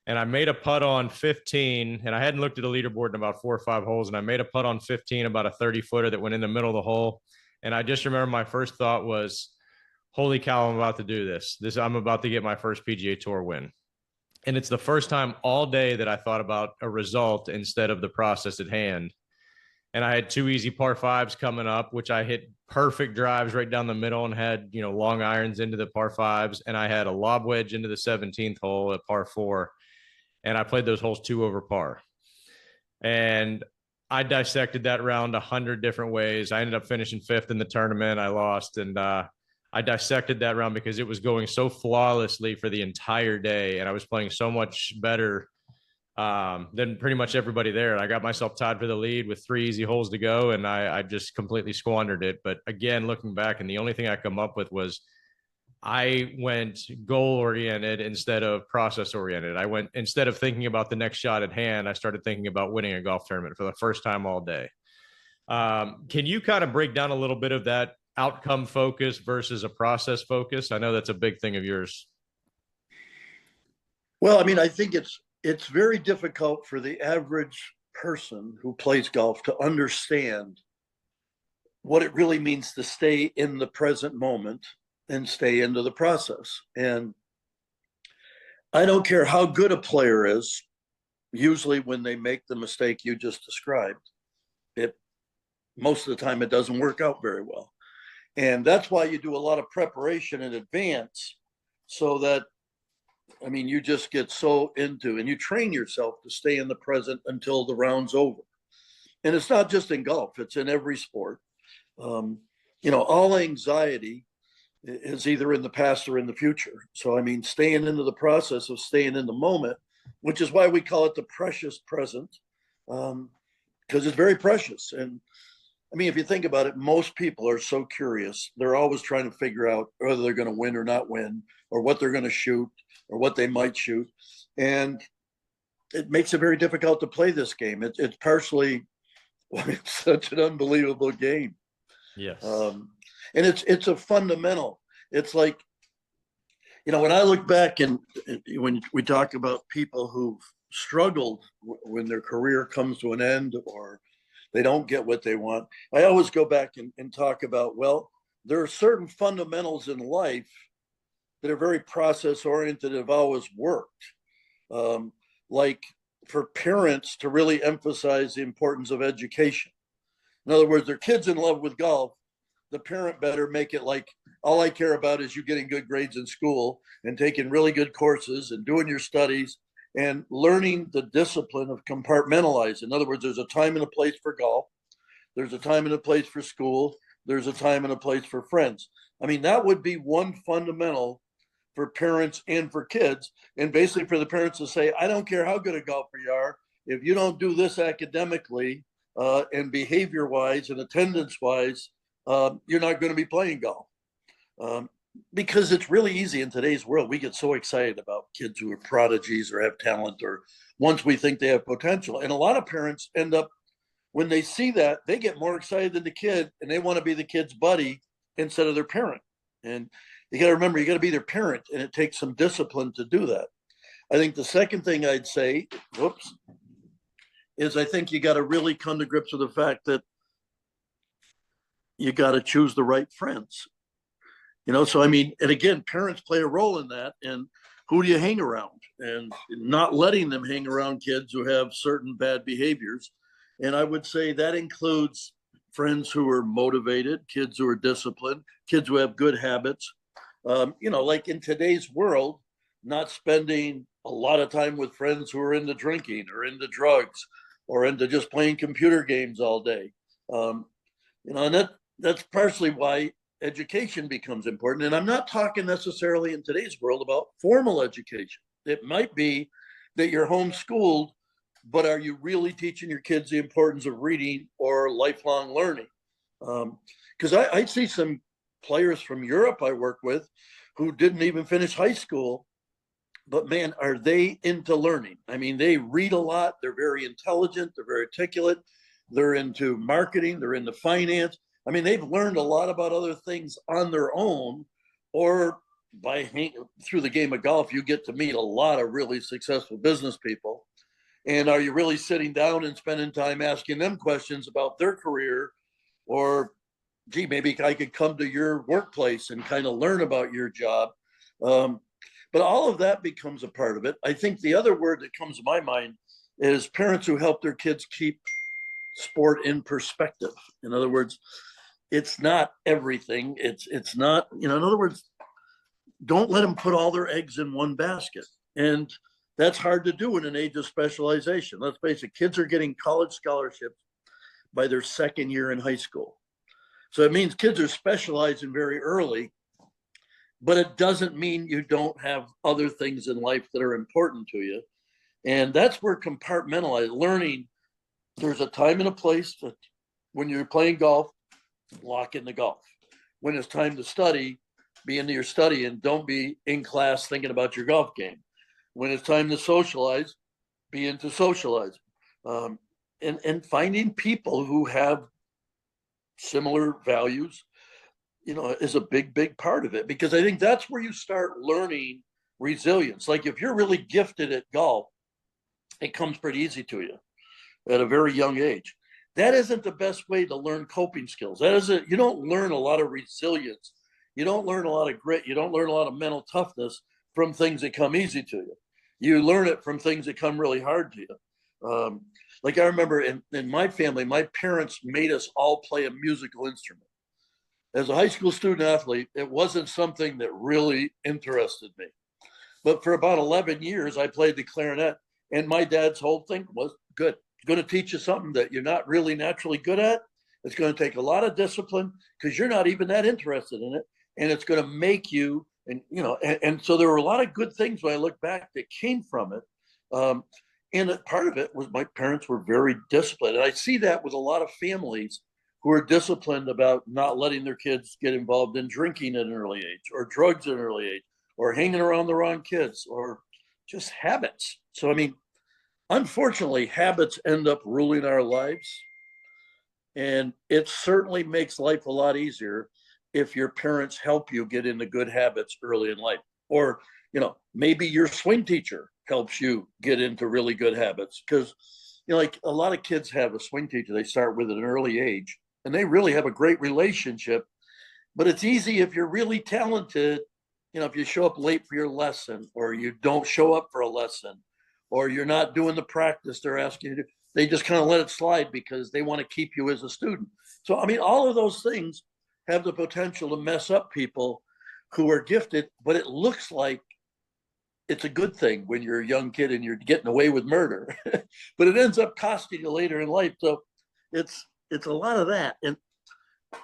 And I made a putt on 15, and I hadn't looked at a leaderboard in about 4 or 5 holes. And I made a putt on 15, about a 30-footer that went in the middle of the hole. And I just remember my first thought was, holy cow, I'm about to do this. I'm about to get my first PGA Tour win. And it's the first time all day that I thought about a result instead of the process at hand. And I had 2 easy par 5s coming up, which I hit perfect drives right down the middle and had, long irons into the par 5s. And I had a lob wedge into the 17th hole at par 4. And I played those holes 2 over par. And I dissected that round 100 different ways. I ended up finishing 5th in the tournament. I lost. And I dissected that round because it was going so flawlessly for the entire day. And I was playing so much better than pretty much everybody there. I got myself tied for the lead with 3 easy holes to go, and I just completely squandered it. But again, looking back, and the only thing I come up with was I went goal oriented instead of process oriented. Instead of thinking about the next shot at hand, I started thinking about winning a golf tournament for the first time all day. Can you kind of break down a little bit of that outcome focus versus a process focus? I know that's a big thing of yours. Well, I mean, I think it's very difficult for the average person who plays golf to understand what it really means to stay in the present moment and stay into the process. And I don't care how good a player is, usually when they make the mistake you just described, most of the time it doesn't work out very well. And that's why you do a lot of preparation in advance, so that I mean, you just get so into, and you train yourself to stay in the present until the round's over. And it's not just in golf, it's in every sport. Um, all anxiety is either in the past or in the future. So, I mean, staying into the process of staying in the moment, which is why we call it the precious present, because it's very precious. And I mean, if you think about it, most people are so curious. They're always trying to figure out whether they're going to win or not win, or what they're going to shoot, or what they might shoot. And it makes it very difficult to play this game. It's partially why it's such an unbelievable game. Yes. And it's a fundamental. It's like, when I look back and when we talk about people who've struggled when their career comes to an end or they don't get what they want, I always go back and talk about, well, there are certain fundamentals in life that are very process oriented, have always worked. Like for parents to really emphasize the importance of education. In other words, their kid's in love with golf. The parent better make it like, all I care about is you getting good grades in school and taking really good courses and doing your studies and learning the discipline of compartmentalizing. In other words, there's a time and a place for golf. There's a time and a place for school. There's a time and a place for friends. I mean, that would be one fundamental for parents and for kids. And basically for the parents to say, I don't care how good a golfer you are, if you don't do this academically and behavior wise and attendance wise, you're not going to be playing golf. Because it's really easy in today's world. We get so excited about kids who are prodigies or have talent, or once we think they have potential. And a lot of parents end up, when they see that, they get more excited than the kid and they want to be the kid's buddy instead of their parent. And you got to remember, you got to be their parent, and it takes some discipline to do that. I think the second thing I'd say, is I think you got to really come to grips with the fact that you got to choose the right friends. So I mean, and again, parents play a role in that. And who do you hang around? And not letting them hang around kids who have certain bad behaviors. And I would say that includes friends who are motivated, kids who are disciplined, kids who have good habits. Like in today's world, not spending a lot of time with friends who are into drinking or into drugs or into just playing computer games all day. And that's partially why education becomes important. And I'm not talking necessarily in today's world about formal education. It might be that you're homeschooled, but are you really teaching your kids the importance of reading or lifelong learning? Because I see some players from Europe I work with who didn't even finish high school, but man, are they into learning? I mean, they read a lot. They're very intelligent. They're very articulate. They're into marketing. They're into finance. I mean, they've learned a lot about other things on their own, or through the game of golf, you get to meet a lot of really successful business people. And are you really sitting down and spending time asking them questions about their career? Or, gee, maybe I could come to your workplace and kind of learn about your job. But all of that becomes a part of it. I think the other word that comes to my mind is parents who help their kids keep sport in perspective. In other words, it's not everything. It's not, in other words, don't let them put all their eggs in one basket. And that's hard to do in an age of specialization. Let's face it, kids are getting college scholarships by their second year in high school. So it means kids are specializing very early, but it doesn't mean you don't have other things in life that are important to you. And that's where compartmentalized learning, there's a time and a place that when you're playing golf, lock in the golf. When it's time to study, be into your study and don't be in class thinking about your golf game. When it's time to socialize, be into socializing. And finding people who have similar values, is a big part of it, because I think that's where you start learning resilience. Like if you're really gifted at golf, it comes pretty easy to you at a very young age. That isn't the best way to learn coping skills. You don't learn a lot of resilience. You don't learn a lot of grit. You don't learn a lot of mental toughness from things that come easy to you. You learn it from things that come really hard to you. Like I remember in my family, my parents made us all play a musical instrument. As a high school student athlete, it wasn't something that really interested me. But for about 11 years, I played the clarinet. And my dad's whole thing was good. It's going to teach you something that you're not really naturally good at. It's going to take a lot of discipline because you're not even that interested in it. And it's going to make you, and so there were a lot of good things when I look back that came from it. And part of it was my parents were very disciplined. And I see that with a lot of families who are disciplined about not letting their kids get involved in drinking at an early age or drugs at an early age or hanging around the wrong kids or just habits. So, I mean, unfortunately, habits end up ruling our lives. And it certainly makes life a lot easier if your parents help you get into good habits early in life. Or, maybe your swing teacher helps you get into really good habits. Because, like a lot of kids have a swing teacher, they start with at an early age and they really have a great relationship. But it's easy if you're really talented, if you show up late for your lesson or you don't show up for a lesson or you're not doing the practice they're asking you to do, they just kind of let it slide because they want to keep you as a student. So, I mean, all of those things have the potential to mess up people who are gifted, but it looks like it's a good thing when you're a young kid and you're getting away with murder, but it ends up costing you later in life. So it's a lot of that. And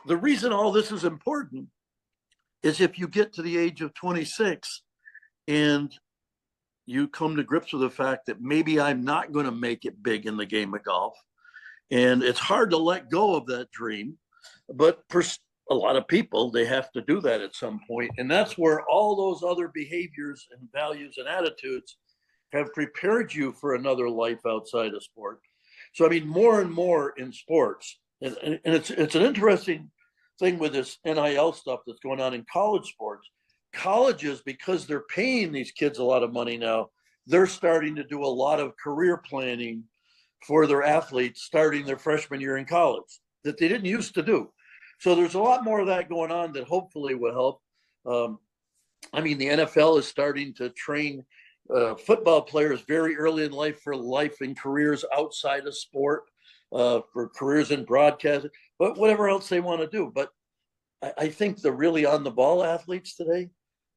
the reason all this is important is if you get to the age of 26 and you come to grips with the fact that maybe I'm not going to make it big in the game of golf. And it's hard to let go of that dream. But for a lot of people, they have to do that at some point. And that's where all those other behaviors and values and attitudes have prepared you for another life outside of sport. So, I mean, more and more in sports, and it's an interesting thing with this NIL stuff that's going on in college sports. Colleges, because they're paying these kids a lot of money now, they're starting to do a lot of career planning for their athletes starting their freshman year in college that they didn't used to do. So there's a lot more of that going on that hopefully will help. I mean, the NFL is starting to train football players very early in life for life and careers outside of sport, for careers in broadcasting, but whatever else they want to do. But I think the really on the ball athletes today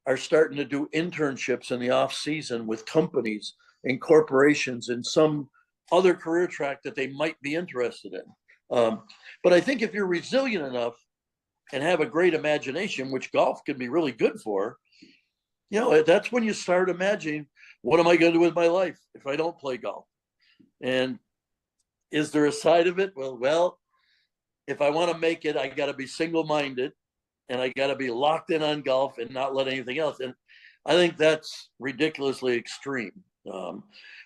are starting to do internships in the off season with companies and corporations and some other career track that they might be interested in. But I think if you're resilient enough and have a great imagination, which golf can be really good for, that's when you start imagining, what am I going to do with my life if I don't play golf? And is there a side of it? Well, if I want to make it, I got to be single-minded and I got to be locked in on golf and not let anything else. And I think that's ridiculously extreme.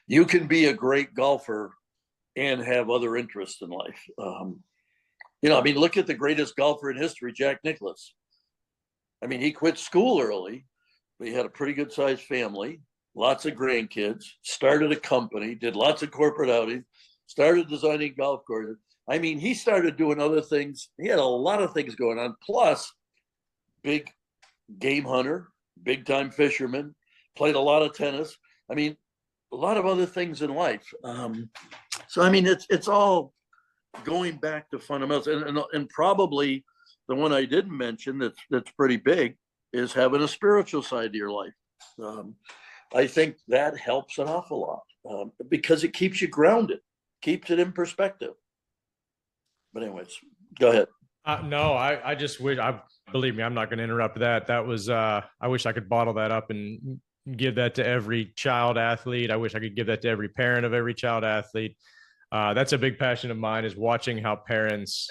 You can be a great golfer and have other interests in life. I mean, look at the greatest golfer in history, Jack Nicklaus. I mean, he quit school early, but he had a pretty good sized family, lots of grandkids, started a company, did lots of corporate outings, started designing golf courses. I mean, he started doing other things. He had a lot of things going on, plus big game hunter, big time fisherman, played a lot of tennis. I mean, a lot of other things in life. So, I mean, it's all going back to fundamentals. And probably the one I didn't mention that's pretty big is having a spiritual side to your life. I think that helps an awful lot because it keeps you grounded, keeps it in perspective. But anyways, go ahead. No, I just wish, believe me, I'm not going to interrupt that. That was, I wish I could bottle that up and give that to every child athlete. I wish I could give that to every parent of every child athlete. That's a big passion of mine, is watching how parents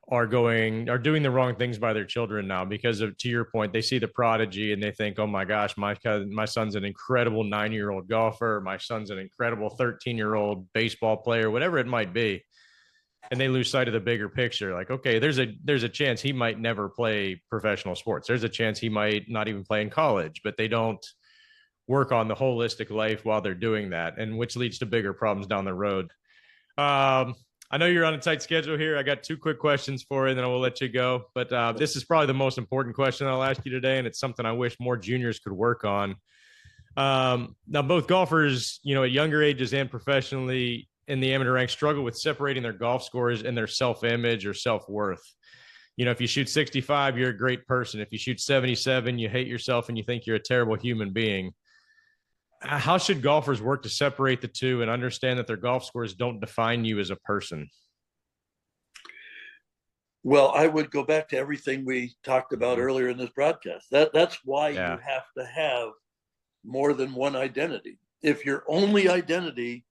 are doing the wrong things by their children now because of, to your point, they see the prodigy and they think, oh my gosh, my son's an incredible 9-year-old golfer. My son's an incredible 13-year-old baseball player, whatever it might be. And they lose sight of the bigger picture. Like, okay, there's a chance he might never play professional sports. There's a chance he might not even play in college, but they don't work on the holistic life while they're doing that, and which leads to bigger problems down the road. I know you're on a tight schedule here. I got 2 quick questions for you, and then I will let you go. But this is probably the most important question I'll ask you today, and it's something I wish more juniors could work on. Now, both golfers, at younger ages and professionally in the amateur ranks, struggle with separating their golf scores and their self-image or self-worth. If you shoot 65, you're a great person. If you shoot 77, you hate yourself and you think you're a terrible human being. How should golfers work to separate the two and understand that their golf scores don't define you as a person? Well, I would go back to everything we talked about earlier in this broadcast. That's why Yeah. you have to have more than one identity. If your only identity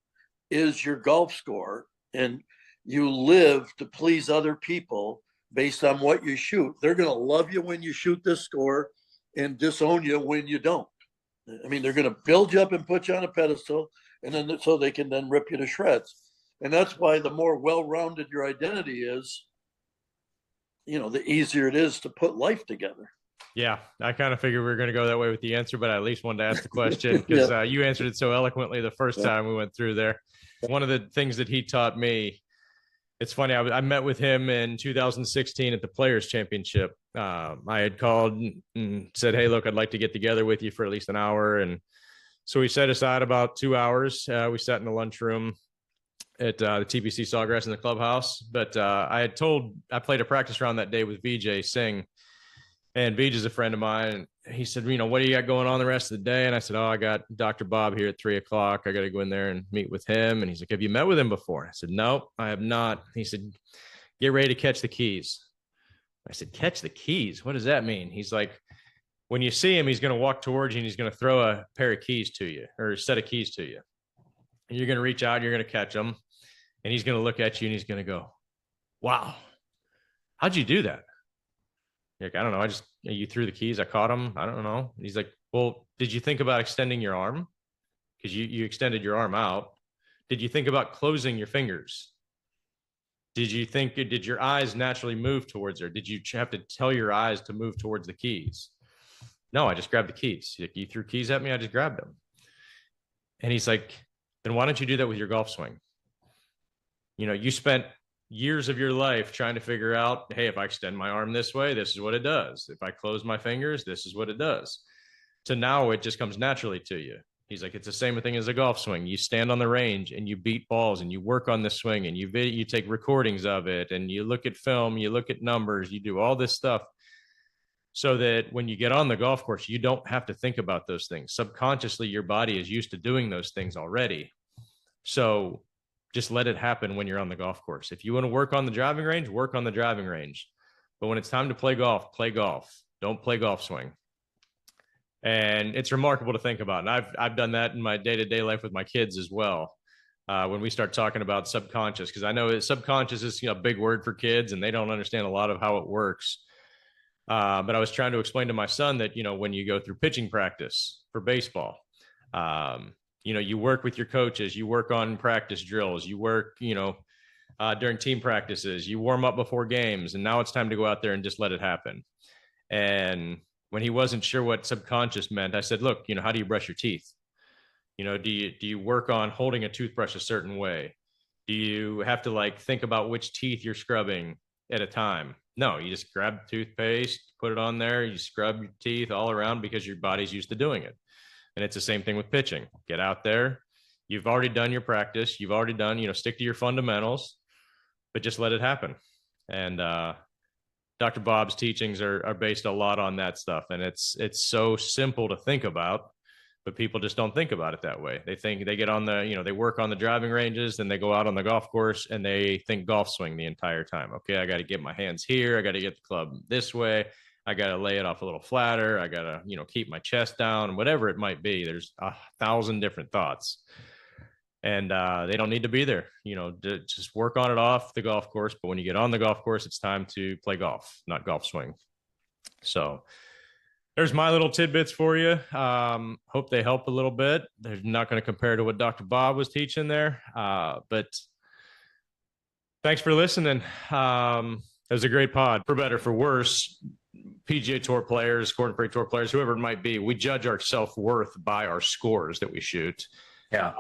is your golf score and you live to please other people based on what you shoot, they're going to love you when you shoot this score and disown you when you don't. I mean, they're going to build you up and put you on a pedestal, and then so they can then rip you to shreds. And that's why the more well-rounded your identity is, the easier it is to put life together. Yeah, I kind of figured we were going to go that way with the answer, but I at least wanted to ask the question because you answered it so eloquently the first time we went through there. One of the things that he taught me, it's funny, I met with him in 2016 at the Players Championship. I had called and said, hey, look, I'd like to get together with you for at least an hour. And so we set aside about 2 hours. We sat in the lunchroom at the TPC Sawgrass in the clubhouse. But I played a practice round that day with Vijay Singh. And Vijay's a friend of mine. He said, what do you got going on the rest of the day? And I said, I got Dr. Bob here at 3:00. I got to go in there and meet with him. And he's like, have you met with him before? I said, no, I have not. He said, get ready to catch the keys. I said, catch the keys? What does that mean? He's like, when you see him, he's going to walk towards you and he's going to throw a pair of keys to you or a set of keys to you. And you're going to reach out, you're going to catch them. And he's going to look at you and he's going to go, wow, how'd you do that? You're like, I don't know. You threw the keys. I caught them. I don't know. And he's like, well, did you think about extending your arm? Because you extended your arm out. Did you think about closing your fingers? Did your eyes naturally move towards her? Did you have to tell your eyes to move towards the keys? No, I just grabbed the keys. You threw keys at me. I just grabbed them. And he's like, then why don't you do that with your golf swing? You spent years of your life trying to figure out, hey, if I extend my arm this way, this is what it does. If I close my fingers, this is what it does. So now it just comes naturally to you. He's like, it's the same thing as a golf swing. You stand on the range and you beat balls and you work on the swing and you take recordings of it and you look at film, you look at numbers, you do all this stuff so that when you get on the golf course, you don't have to think about those things. Subconsciously, your body is used to doing those things already. So just let it happen when you're on the golf course. If you want to work on the driving range, work on the driving range. But when it's time to play golf, play golf. Don't play golf swing. And it's remarkable to think about. And I've done that in my day-to-day life with my kids as well. When we start talking about subconscious, because I know subconscious is a big word for kids and they don't understand a lot of how it works. But I was trying to explain to my son that, when you go through pitching practice for baseball, you work with your coaches, you work on practice drills, you work, during team practices, you warm up before games, and now it's time to go out there and just let it happen. And when he wasn't sure what subconscious meant, I said, look, how do you brush your teeth? Do you work on holding a toothbrush a certain way? Do you have to think about which teeth you're scrubbing at a time? No, you just grab toothpaste, put it on there, you scrub your teeth all around because your body's used to doing it. And it's the same thing with pitching. Get out there. You've already done your practice. You've already done, stick to your fundamentals, but just let it happen. And Dr. Bob's teachings are based a lot on that stuff. And it's so simple to think about, but people just don't think about it that way. They think they get on they work on the driving ranges, then they go out on the golf course and they think golf swing the entire time. Okay, I got to get my hands here. I got to get the club this way. I got to lay it off a little flatter. I got to, keep my chest down, whatever it might be. There's 1,000 different thoughts and they don't need to be there, just work on it off the golf course. But when you get on the golf course, it's time to play golf, not golf swing. So there's my little tidbits for you. Hope they help a little bit. They're not going to compare to what Dr. Bob was teaching there. But thanks for listening. It was a great pod. For better, for worse, PGA Tour players, Korn Ferry Tour players, whoever it might be, we judge our self-worth by our scores that we shoot. Yeah.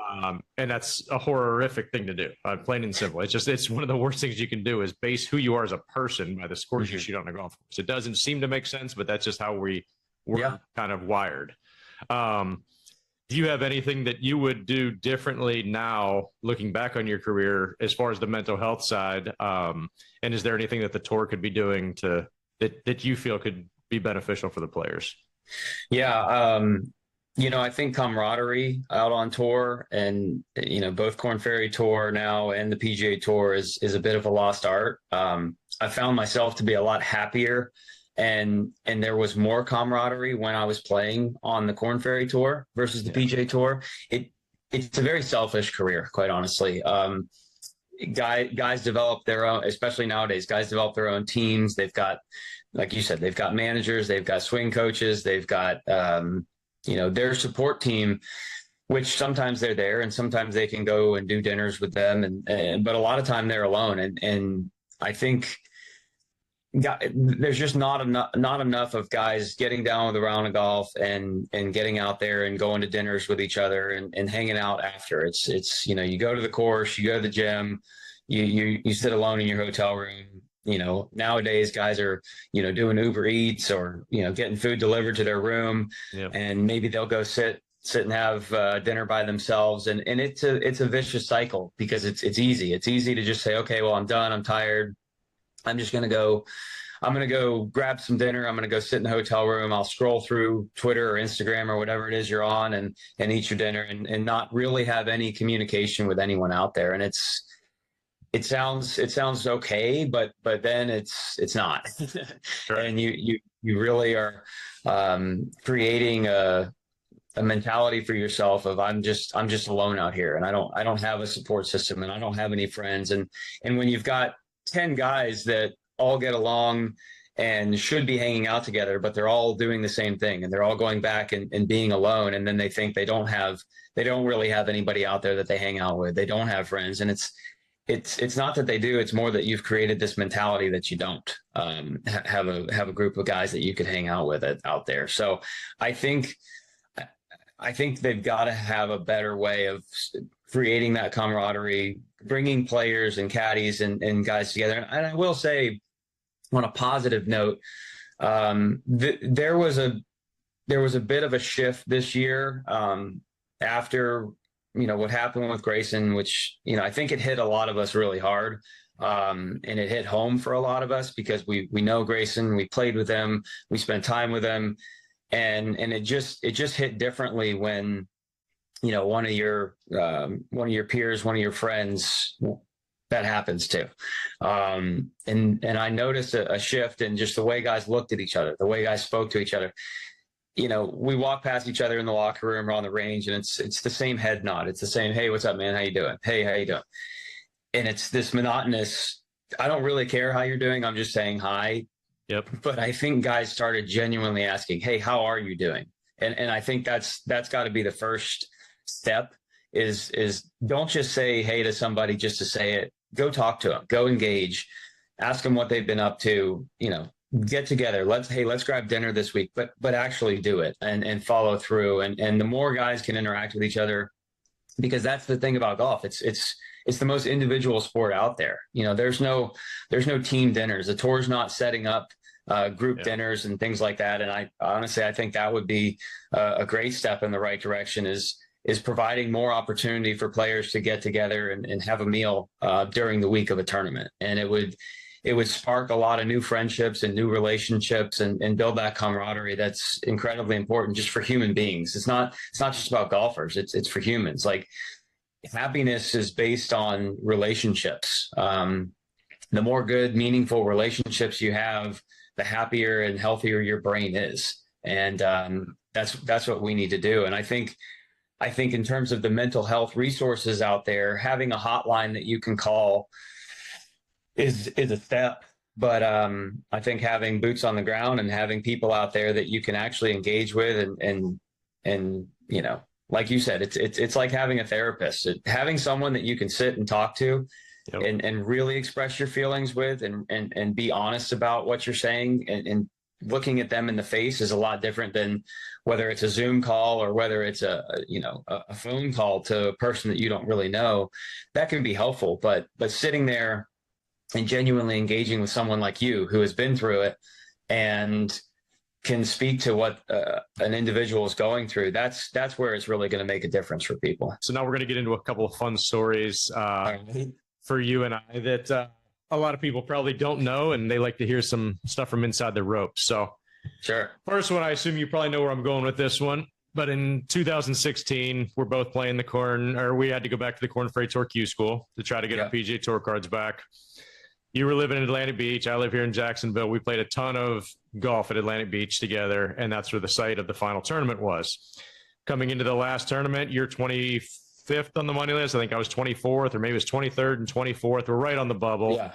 And that's a horrific thing to do. Plain and simple. It's one of the worst things you can do is base who you are as a person by the scores you shoot on a golf course. It doesn't seem to make sense, but that's just how we're kind of wired. Do you have anything that you would do differently now, looking back on your career, as far as the mental health side? And is there anything that the tour could be doing that you feel could be beneficial for the players? Yeah. I think camaraderie out on tour, and both Corn Ferry Tour now and the PGA Tour is a bit of a lost art. I found myself to be a lot happier, and there was more camaraderie when I was playing on the Corn Ferry Tour versus the PGA Tour. It's a very selfish career, quite honestly. Guys develop their own, especially nowadays. Guys develop their own teams. They've got, like you said, they've got managers, they've got swing coaches, they've got their support team, which sometimes they're there and sometimes they can go and do dinners with them, but a lot of time they're alone. And I think there's just not enough of guys getting down with a round of golf and getting out there and going to dinners with each other and hanging out after. It's you go to the course, you go to the gym, you sit alone in your hotel room. Nowadays guys are doing Uber Eats or getting food delivered to their room, and maybe they'll go sit and have dinner by themselves, and it's a vicious cycle because it's easy to just say, okay, well, I'm done, I'm tired, I'm going to go grab some dinner. I'm going to go sit in the hotel room. I'll scroll through Twitter or Instagram or whatever it is you're on and eat your dinner and not really have any communication with anyone out there. And it sounds okay, but then it's not. Sure. And you really are creating a mentality for yourself of I'm just alone out here, and I don't have a support system, and I don't have any friends. And when you've got 10 guys that all get along and should be hanging out together, but they're all doing the same thing and they're all going back and being alone. And then they think they don't really have anybody out there that they hang out with. They don't have friends. And it's not that they do, it's more that you've created this mentality that you don't have a group of guys that you could hang out with out there. So I think they've got to have a better way of creating that camaraderie, bringing players and caddies and guys together. And I will say, on a positive note, there was a bit of a shift this year after what happened with Grayson, which I think it hit a lot of us really hard. And it hit home for a lot of us because we know Grayson, we played with him, we spent time with him. And it just hit differently when one of your peers, one of your friends, that happens to. And I noticed a shift in just the way guys looked at each other, the way guys spoke to each other. We walk past each other in the locker room or on the range, and it's the same head nod. It's the same, hey, what's up, man? How you doing? Hey, how you doing? And it's this monotonous, I don't really care how you're doing, I'm just saying hi. Yep. But I think guys started genuinely asking, hey, how are you doing? And I think that's got to be the first step is don't just say hey to somebody just to say it. Go talk to them, go engage, ask them what they've been up to, get together. Let's grab dinner this week, but actually do it and follow through. And the more guys can interact with each other, because that's the thing about golf. It's the most individual sport out there. There's no team dinners. The tour's not setting up group dinners and things like that. And I think that would be a great step in the right direction is providing more opportunity for players to get together and have a meal during the week of a tournament. And it would spark a lot of new friendships and new relationships and build that camaraderie that's incredibly important just for human beings. It's not just about golfers. It's for humans. Like, happiness is based on relationships. The more good, meaningful relationships you have, the happier and healthier your brain is. And that's what we need to do. And I think in terms of the mental health resources out there, having a hotline that you can call is a step. But I think having boots on the ground and having people out there that you can actually engage with and like you said, it's like having a therapist, having someone that you can sit and talk to. Yep. And really express your feelings with and be honest about what you're saying and looking at them in the face is a lot different than whether it's a Zoom call or whether it's a phone call to a person that you don't really know. That can be helpful, but sitting there and genuinely engaging with someone like you who has been through it and can speak to what an individual is going through, that's where it's really going to make a difference for people. So now we're going to get into a couple of fun stories for you and I that a lot of people probably don't know, and they like to hear some stuff from inside the ropes. So sure. First one, I assume you probably know where I'm going with this one. But in 2016, we're both playing the Corn, or we had to go back to the Corn Ferry Tour Q School to try to get our PGA Tour cards back. You were living in Atlantic Beach. I live here in Jacksonville. We played a ton of golf at Atlantic Beach together, and that's where the site of the final tournament was. Coming into the last tournament, you're 25th on the money list. I think I was 24th, or maybe it was 23rd and 24th. We're right on the bubble. Yeah.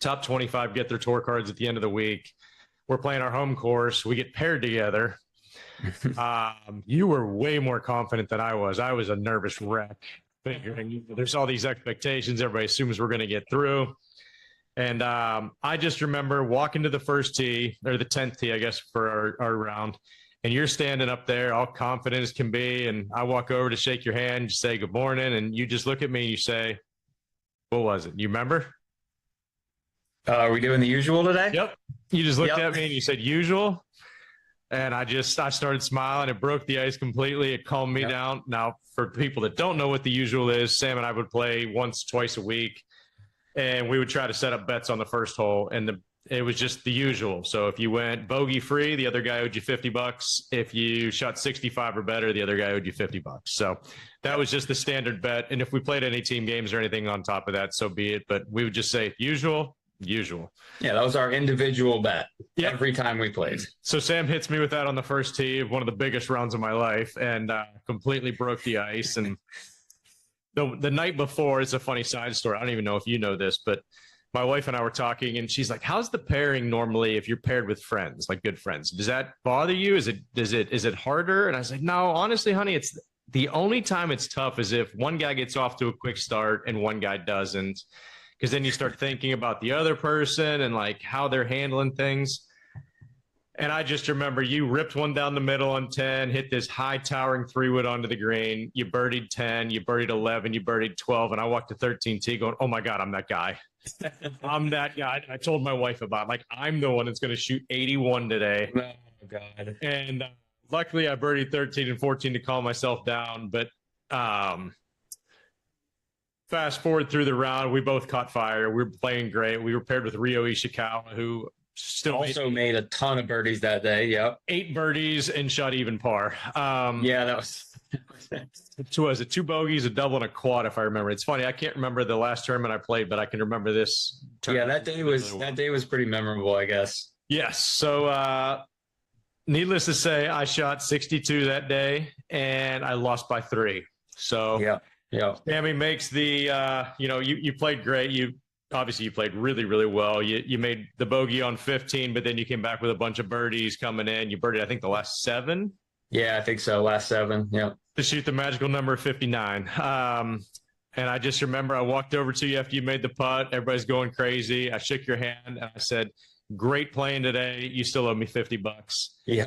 Top 25 get their tour cards at the end of the week. We're playing our home course. We get paired together. You were way more confident than I was. I was a nervous wreck, figuring there's all these expectations. Everybody assumes we're going to get through. And I just remember walking to the first tee, or the 10th tee, I guess, for our round. And you're standing up there all confident as can be. And I walk over to shake your hand, you say good morning. And you just look at me and you say, what was it? You remember? Are we doing the usual today? Yep. You just looked at me and you said usual. And I started smiling. It broke the ice completely. It calmed me down. Now, for people that don't know what the usual is, Sam and I would play once, twice a week. And we would try to set up bets on the first hole. And it was just the usual. So if you went bogey free, the other guy owed you $50. If you shot 65 or better, the other guy owed you $50. So that was just the standard bet. And if we played any team games or anything on top of that, so be it. But we would just say usual. Yeah, that was our individual bet every time we played. So Sam hits me with that on the first tee of one of the biggest rounds of my life, and completely broke the ice. And the night before, it's a funny side story. I don't even know if you know this, but my wife and I were talking, and she's like, how's the pairing normally if you're paired with friends, like good friends? Does that bother you? Is it harder? And I was like, no, honestly, honey, it's the only time it's tough is if one guy gets off to a quick start and one guy doesn't. Because then you start thinking about the other person and like how they're handling things. And I just remember you ripped one down the middle on 10, hit this high towering 3-wood onto the green. You birdied 10, you birdied 11, you birdied 12. And I walked to 13 tee going, oh my God, I'm that guy. I'm that guy. I told my wife about it. Like, I'm the one that's going to shoot 81 today. Oh God. And luckily I birdied 13 and 14 to calm myself down. But fast forward through the round, we both caught fire. We were playing great. We were paired with Ryo Ishikawa, who still also made a ton of birdies that day. Yep. 8 birdies and shot even par. Yeah, that was. Two bogeys, a double, and a quad, if I remember. It's funny. I can't remember the last tournament I played, but I can remember this. Yeah, that day was pretty memorable, I guess. Yes. So, needless to say, I shot 62 that day, and I lost by 3. So, yeah. Sammy makes the, you played great. You played really, really well. You made the bogey on 15, but then you came back with a bunch of birdies coming in. You birdied, I think, the last 7. Yeah, I think so. Last 7. Yeah. To shoot the magical number of 59. And I just remember I walked over to you after you made the putt. Everybody's going crazy. I shook your hand and I said, great playing today. You still owe me $50. Yeah.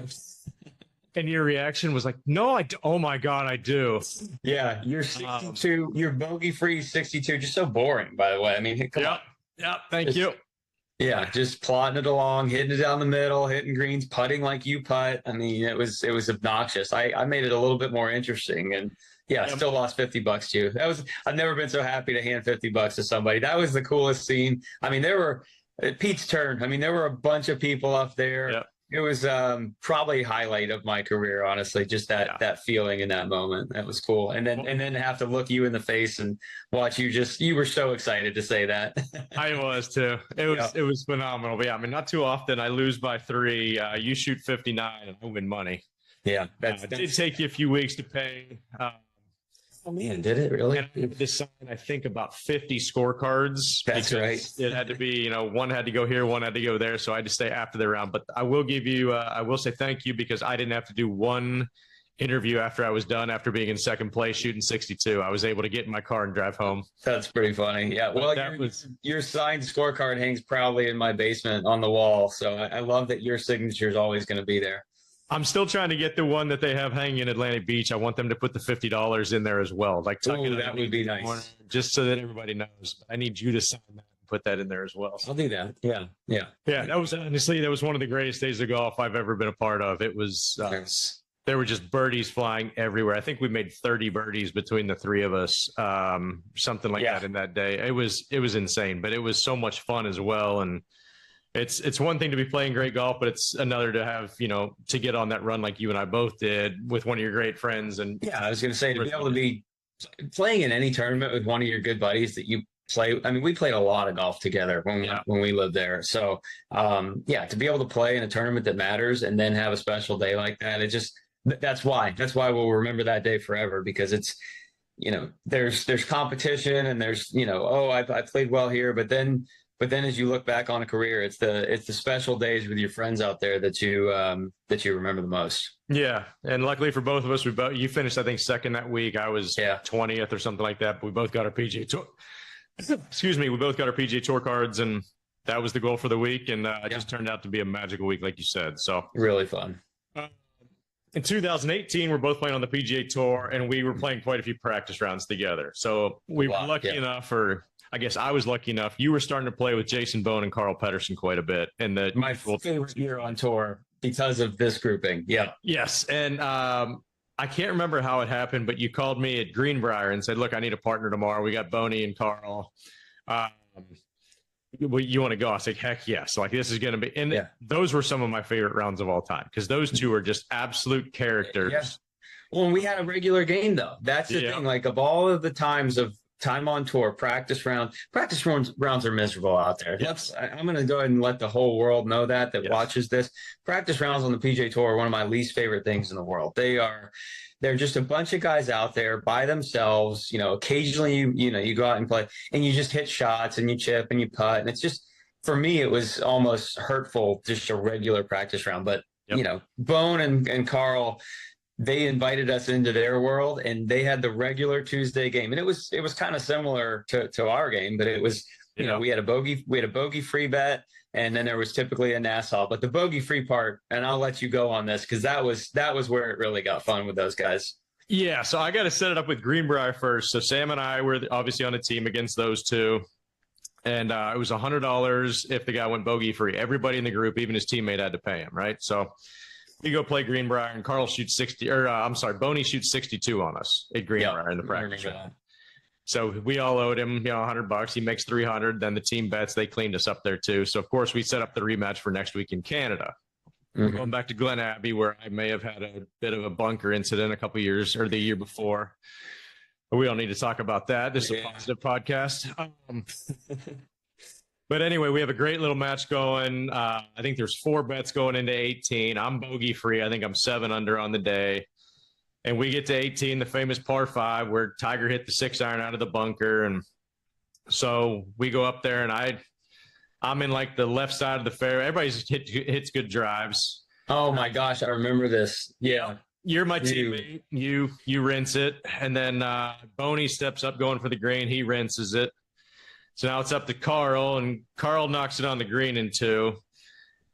And your reaction was like, no, oh my God, I do. Yeah. You're 62. You're bogey free 62. Just so boring, by the way. I mean, come on. Yeah. Thank you. Yeah. Just plotting it along, hitting it down the middle, hitting greens, putting like you putt. I mean, it was obnoxious. I made it a little bit more interesting, and still lost $50 too. I've never been so happy to hand $50 to somebody. That was the coolest scene. I mean, Pete's turn. I mean, there were a bunch of people up there. Yep. It was probably a highlight of my career, honestly. Just that feeling in that moment. That was cool. And then have to look you in the face and watch you were so excited to say that. I was too. It was phenomenal. But yeah, I mean, not too often I lose by 3. You shoot 59 and I win money. Yeah. It did take you a few weeks to pay. Oh man, did it really? And I had to sign, I think, about 50 scorecards. That's right. It had to be, one had to go here, one had to go there. So I had to stay after the round. But I will give you, I will say thank you, because I didn't have to do one interview after I was done, after being in second place shooting 62. I was able to get in my car and drive home. That's pretty funny. Yeah. Well, your signed scorecard hangs proudly in my basement on the wall. So I love that your signature is always going to be there. I'm still trying to get the one that they have hanging in Atlantic Beach. I want them to put the $50 in there as well. Like, that would be nice. Corner, just so that everybody knows. I need you to sign that and put that in there as well. I'll do that. Yeah. That was one of the greatest days of golf I've ever been a part of. It was, there were just birdies flying everywhere. I think we made 30 birdies between the 3 of us, something like that in that day. It was insane, but it was so much fun as well. And It's one thing to be playing great golf, but it's another to have, to get on that run like you and I both did with one of your great friends. And Yeah, I was going to say, to be able to be playing in any tournament with one of your good buddies that you play. I mean, we played a lot of golf together when we lived there. So, to be able to play in a tournament that matters and then have a special day like that, that's why we'll remember that day forever, because it's, there's competition and there's, I played well here, but then as you look back on a career, it's the special days with your friends out there that you remember the most. Yeah, and luckily for both of us, you finished, I think, second that week. I was 20th or something like that. But we both got our PGA Tour. Excuse me, we both got our PGA Tour cards, and that was the goal for the week. And it just turned out to be a magical week, like you said. So really fun. In 2018, we're both playing on the PGA Tour, and we were playing quite a few practice rounds together. So we were lucky enough, or I guess I was lucky enough. You were starting to play with Jason Bone and Carl Pedersen quite a bit. And my favorite year on tour because of this grouping. Yeah. Yes. And I can't remember how it happened, but you called me at Greenbrier and said, look, I need a partner tomorrow. We got Boney and Carl. You want to go? I was like, heck yes. Like, this is going to be. And those were some of my favorite rounds of all time, because those two are just absolute characters. Yeah. Well, and we had a regular game, though. That's the thing. Like, of all of the times of time on tour, practice rounds are miserable out there. I'm going to go ahead and let the whole world know that watches this. Practice rounds on the PGA Tour are one of my least favorite things in the world. They're just a bunch of guys out there by themselves. Occasionally you go out and play and you just hit shots and you chip and you putt. And it's just, for me, it was almost hurtful, just a regular practice round. But, Bone and Carl, they invited us into their world, and they had the regular Tuesday game. And it was kind of similar to our game, but it was, we had a bogey free bet. And then there was typically a Nassau, but the bogey free part, and I'll let you go on this, because that was where it really got fun with those guys. Yeah. So I got to set it up with Greenbrier first. So Sam and I were obviously on a team against those two. And it was $100 if the guy went bogey free. Everybody in the group, even his teammate, had to pay him. Right. So we go play Greenbrier, and Carl shoots Boney shoots 62 on us at Greenbrier in the practice round. So we all owed him, $100. He makes 300. Then the team bets, they cleaned us up there too. So of course we set up the rematch for next week in Canada. Mm-hmm. Going back to Glen Abbey, where I may have had a bit of a bunker incident a couple of years, or the year before. But we don't need to talk about that. This is a positive podcast. But anyway, we have a great little match going. I think there's 4 bets going into 18. I'm bogey free. I think I'm 7 under on the day. And we get to 18, the famous par 5, where Tiger hit the 6-iron out of the bunker. And so we go up there, and I'm in like the left side of the fairway. Everybody's hits good drives. Oh my gosh, I remember this. Yeah. You're my teammate. You rinse it. And then Boney steps up going for the green. He rinses it. So now it's up to Carl, and Carl knocks it on the green in 2.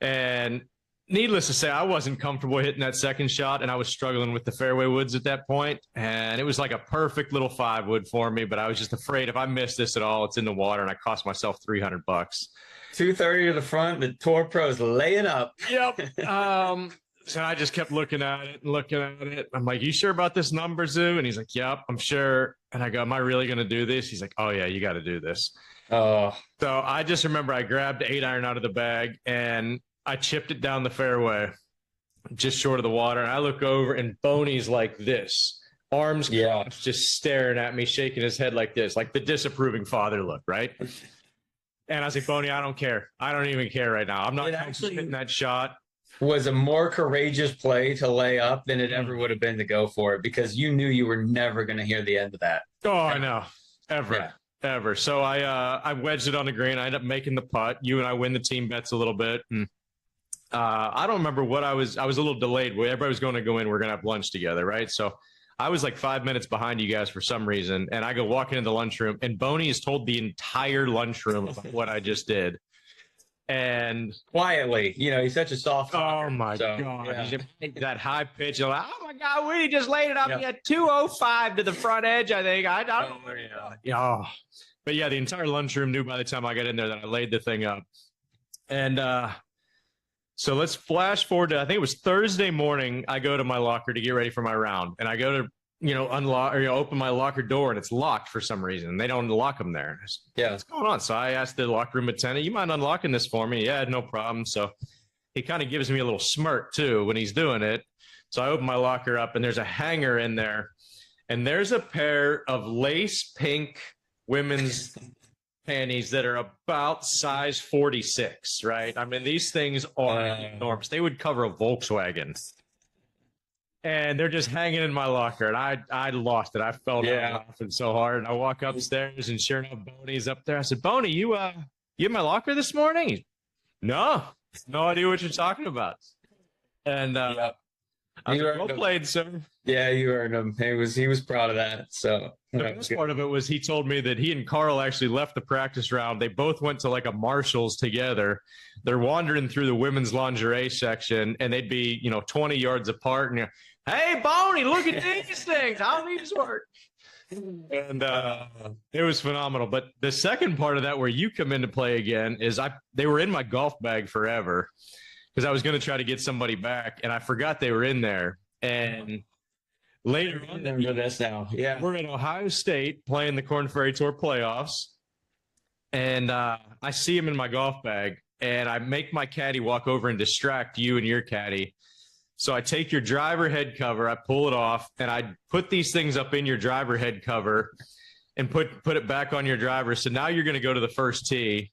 And needless to say, I wasn't comfortable hitting that second shot, and I was struggling with the fairway woods at that point. And it was like a perfect little 5-wood for me, but I was just afraid if I miss this at all, it's in the water, and I cost myself $300. 230 to the front, the Tour Pro's laying up. Yep. So I just kept looking at it. I'm like, you sure about this number, Zoo? And he's like, yep, I'm sure. And I go, am I really going to do this? He's like, oh, yeah, you got to do this. So I just remember I grabbed the 8-iron out of the bag, and I chipped it down the fairway just short of the water. And I look over, and Boney's like this, arms crossed, just staring at me, shaking his head like this, like the disapproving father look, right? And I was like, Boney, I don't care. I don't even care right now. I'm not actually hitting that shot. Was a more courageous play to lay up than it ever would have been to go for it, because you knew you were never going to hear the end of that. Oh, I know. Ever. So I wedged it on the green. I ended up making the putt. You and I win the team bets a little bit. And I don't remember what I was a little delayed. Everybody was going to go in. We're going to have lunch together, right? So I was like 5 minutes behind you guys for some reason. And I go walking into the lunchroom, and Boney has told the entire lunchroom about what I just did. And quietly, he's such a soft talker. Oh my God. Yeah. That high pitch. Like, oh my God, we just laid it up. He had 205 to the front edge, I think. I don't know. But yeah, the entire lunchroom knew by the time I got in there that I laid the thing up. And so let's flash forward to, I think it was Thursday morning. I go to my locker to get ready for my round. And I go to unlock or open my locker door and it's locked for some reason. They don't lock them there. Yeah. What's going on? So I asked the locker room attendant, "You mind unlocking this for me?" "Yeah, no problem." So he kind of gives me a little smirk too when he's doing it. So I open my locker up and there's a hanger in there, and there's a pair of lace pink women's panties that are about size 46, right? I mean, these things are enormous. They would cover a Volkswagen. And they're just hanging in my locker, and I lost it. I fell down laughing so hard. And I walk upstairs, and sure enough, Boney's up there. I said, "Boney, you in my locker this morning?" He's, "No, no idea what you're talking about." And I was like, "Well played, sir." Yeah, you earned him. He was proud of that. So the best part of it was he told me that he and Carl actually left the practice round. They both went to like a Marshall's together. They're wandering through the women's lingerie section, and they'd be 20 yards apart. And "Hey, Boney, look at these things. How these work?" And it was phenomenal. But the second part of that, where you come into play again, is they were in my golf bag forever because I was going to try to get somebody back, and I forgot they were in there. And later on, this now. Yeah, we're in Ohio State playing the Corn Ferry Tour playoffs, and I see him in my golf bag, and I make my caddy walk over and distract you and your caddy. So I take your driver head cover, I pull it off, and I put these things up in your driver head cover and put it back on your driver. So now you're going to go to the first tee,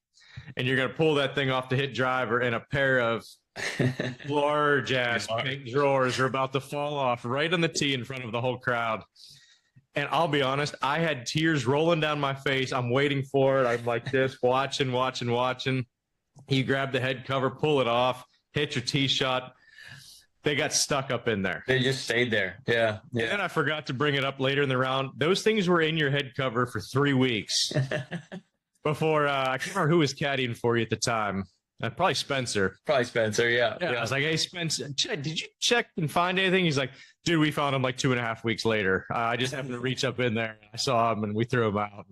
and you're going to pull that thing off the hit driver, and a pair of large ass pink drawers are about to fall off right on the tee in front of the whole crowd. And I'll be honest, I had tears rolling down my face. I'm waiting for it. I'm like this, watching. You grab the head cover, pull it off, hit your tee shot. They got stuck up in there. They just stayed there. Yeah. And I forgot to bring it up later in the round. Those things were in your head cover for 3 weeks before I can't remember who was caddying for you at the time. Probably Spencer. Yeah. I was like, "Hey, Spencer, did you check and find anything?" He's like, "Dude, we found him like 2.5 weeks later. I just happened to reach up in there. I saw him and we threw him out."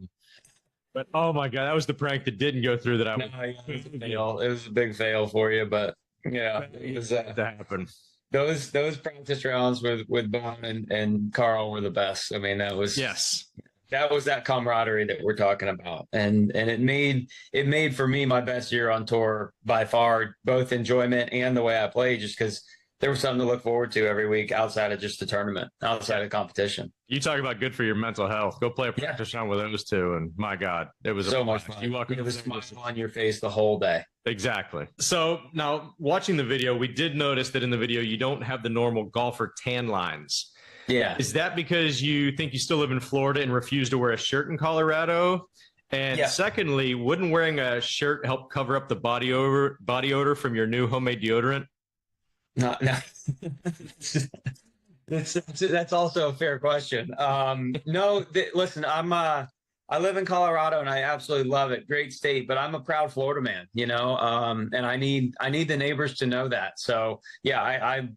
But oh my God, that was the prank that didn't go through It was a big fail for you, but yeah, it was that happened. Those practice rounds with Bone and Carl were the best. I mean, that was that camaraderie that we're talking about, and it made for me my best year on tour by far, both enjoyment and the way I played, just because there was something to look forward to every week outside of just the tournament, outside of competition. You talk about good for your mental health. Go play a practice round with those two, and my God, it was so much fun. You walk with a smile on your face the whole day. Exactly. So now, watching the video, we did notice that in the video you don't have the normal golfer tan lines. Yeah. Is that because you think you still live in Florida and refuse to wear a shirt in Colorado? And secondly, wouldn't wearing a shirt help cover up the body odor from your new homemade deodorant? No. That's also a fair question. No, listen, I live in Colorado and I absolutely love it. Great state, but I'm a proud Florida man, and I need the neighbors to know that. So yeah,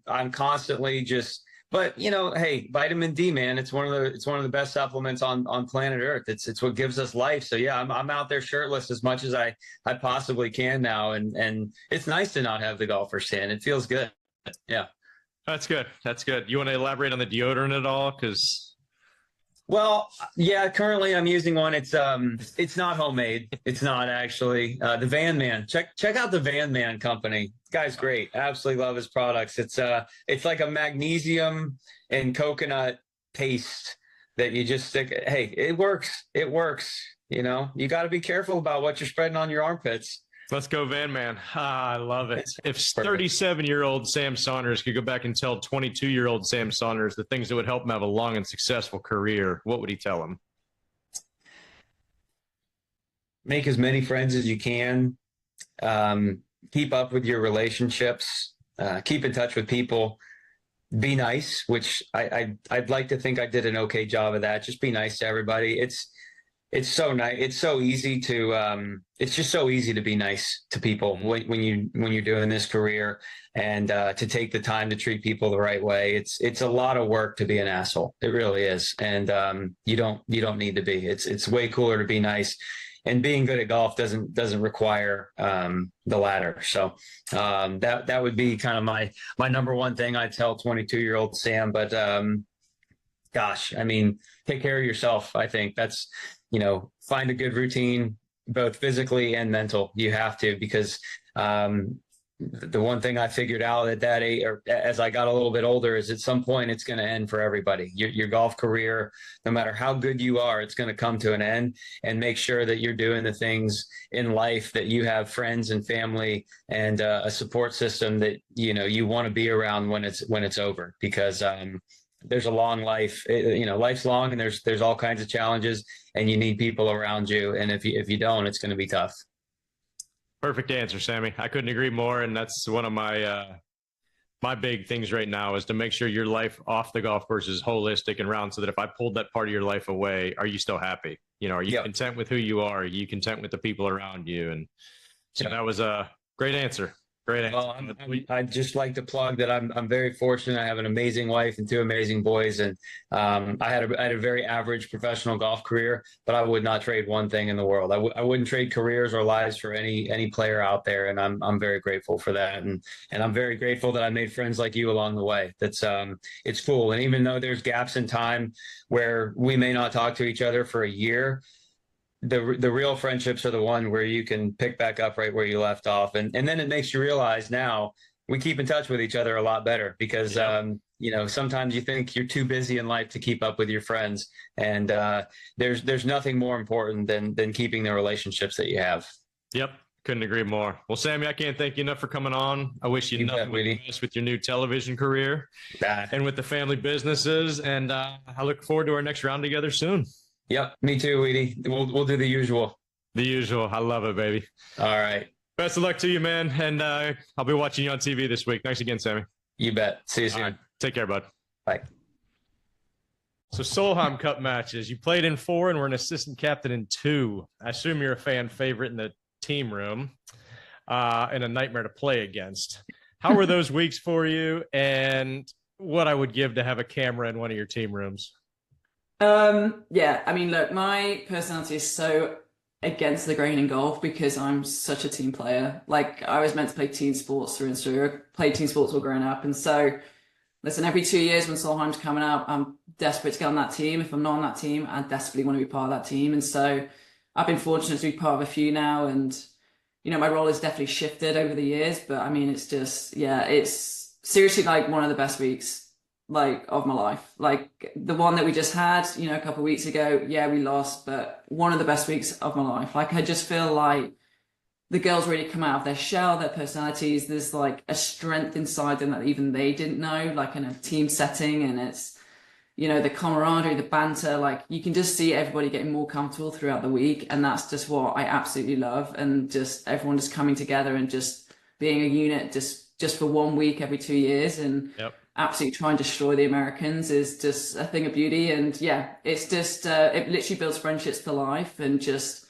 I'm constantly just, but hey, vitamin D, man, it's one of the best supplements on planet Earth. It's what gives us life. So yeah, I'm out there shirtless as much as I possibly can now. And it's nice to not have the golfer's tan. It feels good. Yeah. That's good. You want to elaborate on the deodorant at all? Well, yeah, currently I'm using one. It's not homemade. It's not actually the Van Man. Check out the Van Man company. Guy's great. Absolutely love his products. It's like a magnesium and coconut paste that you just stick. Hey, it works. You got to be careful about what you're spreading on your armpits. Let's go, Van Man. I love it. If 37-year-old Sam Saunders could go back and tell 22-year-old Sam Saunders the things that would help him have a long and successful career, what would he tell him? Make as many friends as you can. Keep up with your relationships. Keep in touch with people. Be nice, which I'd like to think I did an okay job of that. Just be nice to everybody. It's so nice. It's so easy to it's just so easy to be nice to people when you're doing this career, and to take the time to treat people the right way. It's a lot of work to be an asshole. It really is. And you don't need to be. It's way cooler to be nice, and being good at golf doesn't require the latter. So that would be kind of my number one thing I'd tell 22-year-old Sam. But gosh, I mean, take care of yourself. I think that's, find a good routine, both physically and mental. You have to, because the one thing I figured out at that age, or as I got a little bit older, is at some point it's going to end for everybody. Your golf career, no matter how good you are, it's going to come to an end. And make sure that you're doing the things in life, that you have friends and family and a support system that you want to be around when it's over, because there's a long life. Life's long, and there's all kinds of challenges, and you need people around you. And if you don't, it's going to be tough. Perfect answer, Sammy. I couldn't agree more. And that's one of my big things right now, is to make sure your life off the golf course is holistic and round, so that if I pulled that part of your life away, are you still happy? Are you content with who you are? Are you content with the people around you? And so that was a great answer. Great answer. Well, I'd just like to plug that I'm very fortunate. I have an amazing wife and two amazing boys, and I had a very average professional golf career, but I would not trade one thing in the world. I wouldn't trade careers or lives for any player out there, and I'm very grateful for that, and I'm very grateful that I made friends like you along the way. That's it's cool, and even though there's gaps in time where we may not talk to each other for a year, the real friendships are the one where you can pick back up right where you left off, and then it makes you realize now we keep in touch with each other a lot better, because sometimes you think you're too busy in life to keep up with your friends, and there's nothing more important than keeping the relationships that you have. Yep. Couldn't agree more. Well, Sammy, I can't thank you enough for coming on. I wish you nothing but the best with your new television career and with the family businesses, and I look forward to our next round together soon. Yep, me too, Weedy. We'll do the usual. The usual. I love it, baby. All right. Best of luck to you, man. And I'll be watching you on TV this week. Thanks again, Sammy. You bet. See you soon. Right. Take care, bud. Bye. So Solheim Cup matches. You played in 4 and were an assistant captain in 2. I assume you're a fan favorite in the team room and a nightmare to play against. How were those weeks for you? And what I would give to have a camera in one of your team rooms? Yeah, I mean, look, my personality is so against the grain in golf because I'm such a team player. Like, I was meant to play team sports through and through. I played team sports all growing up. And so, listen, every 2 years when Solheim's coming up, I'm desperate to get on that team. If I'm not on that team, I desperately want to be part of that team. And so I've been fortunate to be part of a few now. And, my role has definitely shifted over the years. But I mean, it's just, yeah, it's seriously like one of the best weeks of my life. Like the one that we just had, a couple of weeks ago, yeah, we lost, but one of the best weeks of my life. Like, I just feel like the girls really come out of their shell, their personalities. There's like a strength inside them that even they didn't know, like in a team setting. And it's, the camaraderie, the banter, like you can just see everybody getting more comfortable throughout the week. And that's just what I absolutely love. And just everyone just coming together and just being a unit just for 1 week every 2 years. And absolutely try and destroy the Americans is just a thing of beauty. And yeah, it's just, it literally builds friendships for life, and just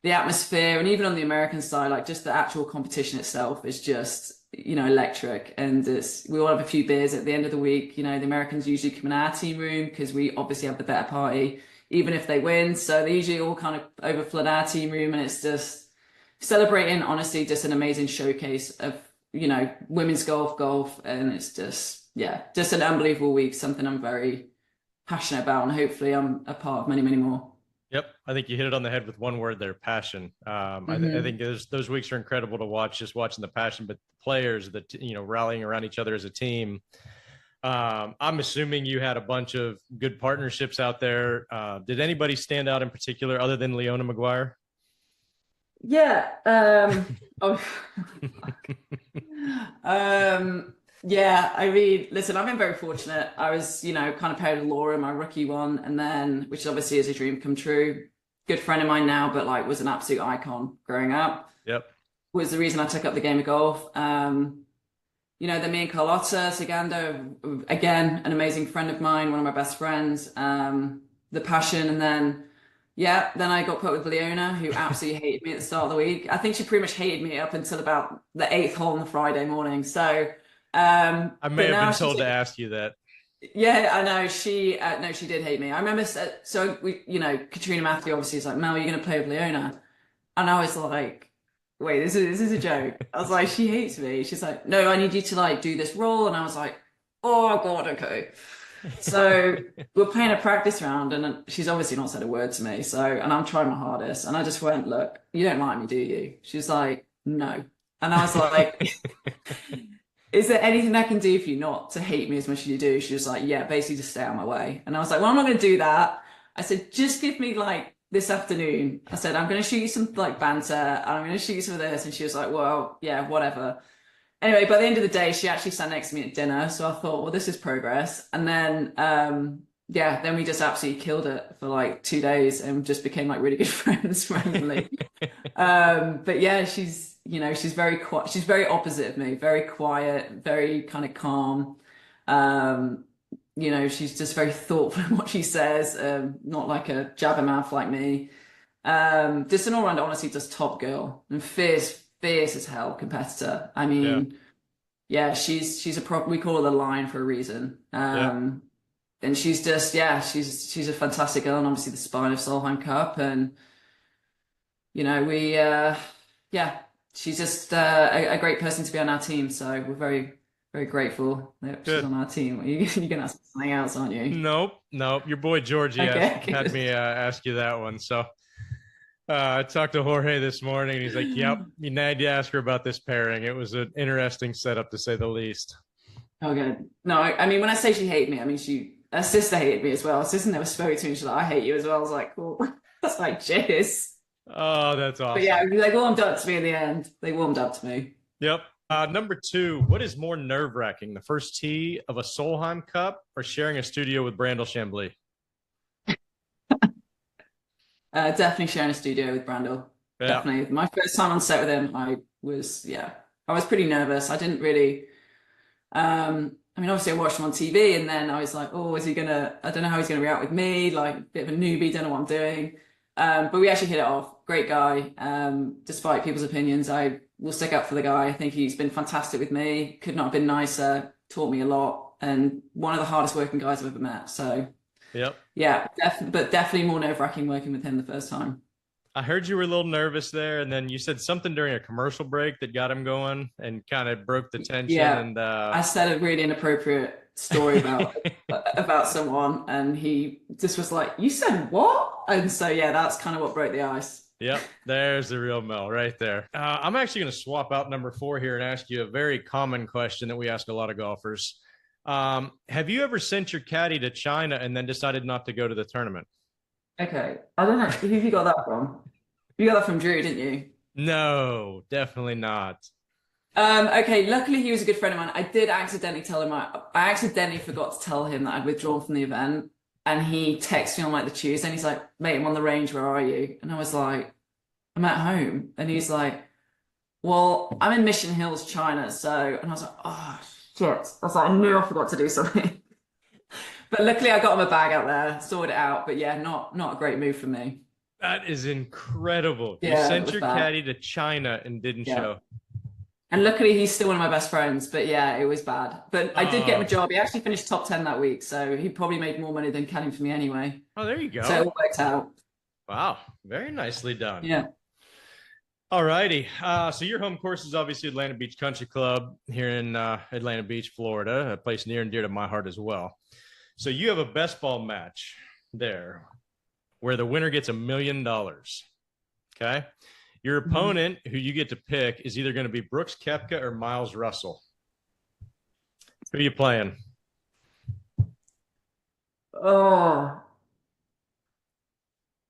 the atmosphere. And even on the American side, like just the actual competition itself is just, electric. And we all have a few beers at the end of the week. The Americans usually come in our team room because we obviously have the better party, even if they win. So they usually all kind of overflood our team room, and it's just celebrating, honestly, just an amazing showcase of, women's golf. And it's just, yeah, just an unbelievable week, something I'm very passionate about, and hopefully I'm a part of many, many more. Yep. I think you hit it on the head with one word there, passion. I think those weeks are incredible to watch, just watching the passion, but the players that, rallying around each other as a team. I'm assuming you had a bunch of good partnerships out there. Did anybody stand out in particular other than Leona McGuire? Yeah. Yeah, I mean, listen, I've been very fortunate. I was, kind of paired with Laura in my rookie one, and then, which obviously is a dream come true. Good friend of mine now, but was an absolute icon growing up. Yep. Was the reason I took up the game of golf. Then me and Carlotta Sagando, again, an amazing friend of mine, one of my best friends. The passion, and then I got put with Leona, who absolutely hated me at the start of the week. I think she pretty much hated me up until about the 8th hole on the Friday morning. So I may have been told to ask you that. Yeah, I know. She no, she did hate me. I remember. So we, Katrina Matthew obviously is like, Mel, you're going to play with Leona, and I was like, wait, this is a joke. I was like, she hates me. She's like, no, I need you to do this role, and I was like, oh God, okay. So we're playing a practice round, and she's obviously not said a word to me. So, and I'm trying my hardest, and I just went, "Look, you don't like me, do you?" She's like, "No," and I was like, "Is there anything I can do for you not to hate me as much as you do?" She was like, "Yeah, basically just stay out of my way." And I was like, "Well, I'm not going to do that." I said, "Just give me like this afternoon." I said, "I'm going to shoot you some like banter, and I'm going to shoot you some of this." And she was like, "Well, yeah, whatever." Anyway, by the end of the day, she actually sat next to me at dinner. So I thought, well, this is progress. And then, yeah, then we just absolutely killed it for like 2 days and just became like really good friends randomly. But yeah, she's, she's very quiet. She's very opposite of me, very quiet, very kind of calm. Um, she's just very thoughtful in what she says, not like a jabbermouth like me. Just an all-round, honestly, just top girl and fierce as hell competitor. I Yeah. mean, yeah, she's a prop. We call her the Lion for a reason. Yeah. And she's just, yeah, she's a fantastic girl, and obviously the spine of Solheim Cup, and yeah, she's just a great person to be on our team. So we're very, very grateful that she's Good. on our team. You're gonna ask something else, aren't you? Nope. Your boy Georgie Okay, had me ask you that one. So I talked to Jorge this morning, and he's like, "Yep, you need to ask her about this pairing. It was an interesting setup, to say the least." Oh, good. No, I mean, when I say she hated me, I mean, her sister hated me as well. Her sister never spoke to me. She's like, "I hate you as well." I was like, cool. That's like, cheers. Oh, that's But yeah, awesome. they warmed up to me in the end. They warmed up to me. Yep. Number two, what is more nerve-wracking, the first tee of a Solheim Cup or sharing a studio with Brandel Chambly? Definitely sharing a studio with Brandel. Yeah. Definitely. My first time on set with him, I was pretty nervous. I didn't really, I mean, obviously I watched him on TV, and then I was like, oh, I don't know how he's gonna react with me, like a bit of a newbie, don't know what I'm doing. But we actually hit it off. Great guy. Despite people's opinions, I will stick up for the guy. I think he's been fantastic with me. Could not have been nicer. Taught me a lot, and one of the hardest working guys I've ever met. So Yep. yeah, but definitely more nerve-wracking working with him the first time. I heard you were a little nervous there, and then you said something during a commercial break that got him going and kind of broke the tension. Yeah, And I said a really inappropriate story about someone, and he just was like, "You said what?" And so yeah, that's kind of what broke the ice. yep, there's the real Mel right there. I'm actually going to swap out number four here and ask you a very common question that we ask a lot of golfers. Have you ever sent your caddy to China and then decided not to go to the tournament? Okay, I don't know who you got that from. You got that from Drew, didn't you? No, definitely not. Okay, luckily he was a good friend of mine. I did accidentally tell him I accidentally forgot to tell him that I'd withdrawn from the event, and he texted me on like the Tuesday, and he's like, "Mate, I'm on the range. Where are you?" And I was like, "I'm at home." And he's like, "Well, I'm in Mission Hills, China." So, and I was like, "Oh shit!" I was like, "I knew I forgot to do something." But luckily, I got him a bag out there, sorted it out. But yeah, not a great move for me. That is incredible. You Yeah, it sent was your bad. caddy to China and didn't Yeah. show. And luckily, he's still one of my best friends. But yeah, it was bad. But I did get him a Oh, job. He actually finished top 10 that week. So he probably made more money than caddying for me anyway. oh, there you So it go. all worked out. Wow, very nicely done. Yeah. All righty. So your home course is obviously Atlantic Beach Country Club here in Atlanta Beach, Florida, a place near and dear to my heart as well. So you have a best ball match there where the winner gets $1 million. Okay. Your opponent, who you get to pick, is either going to be Brooks Koepka or Miles Russell. Who are you playing? Oh.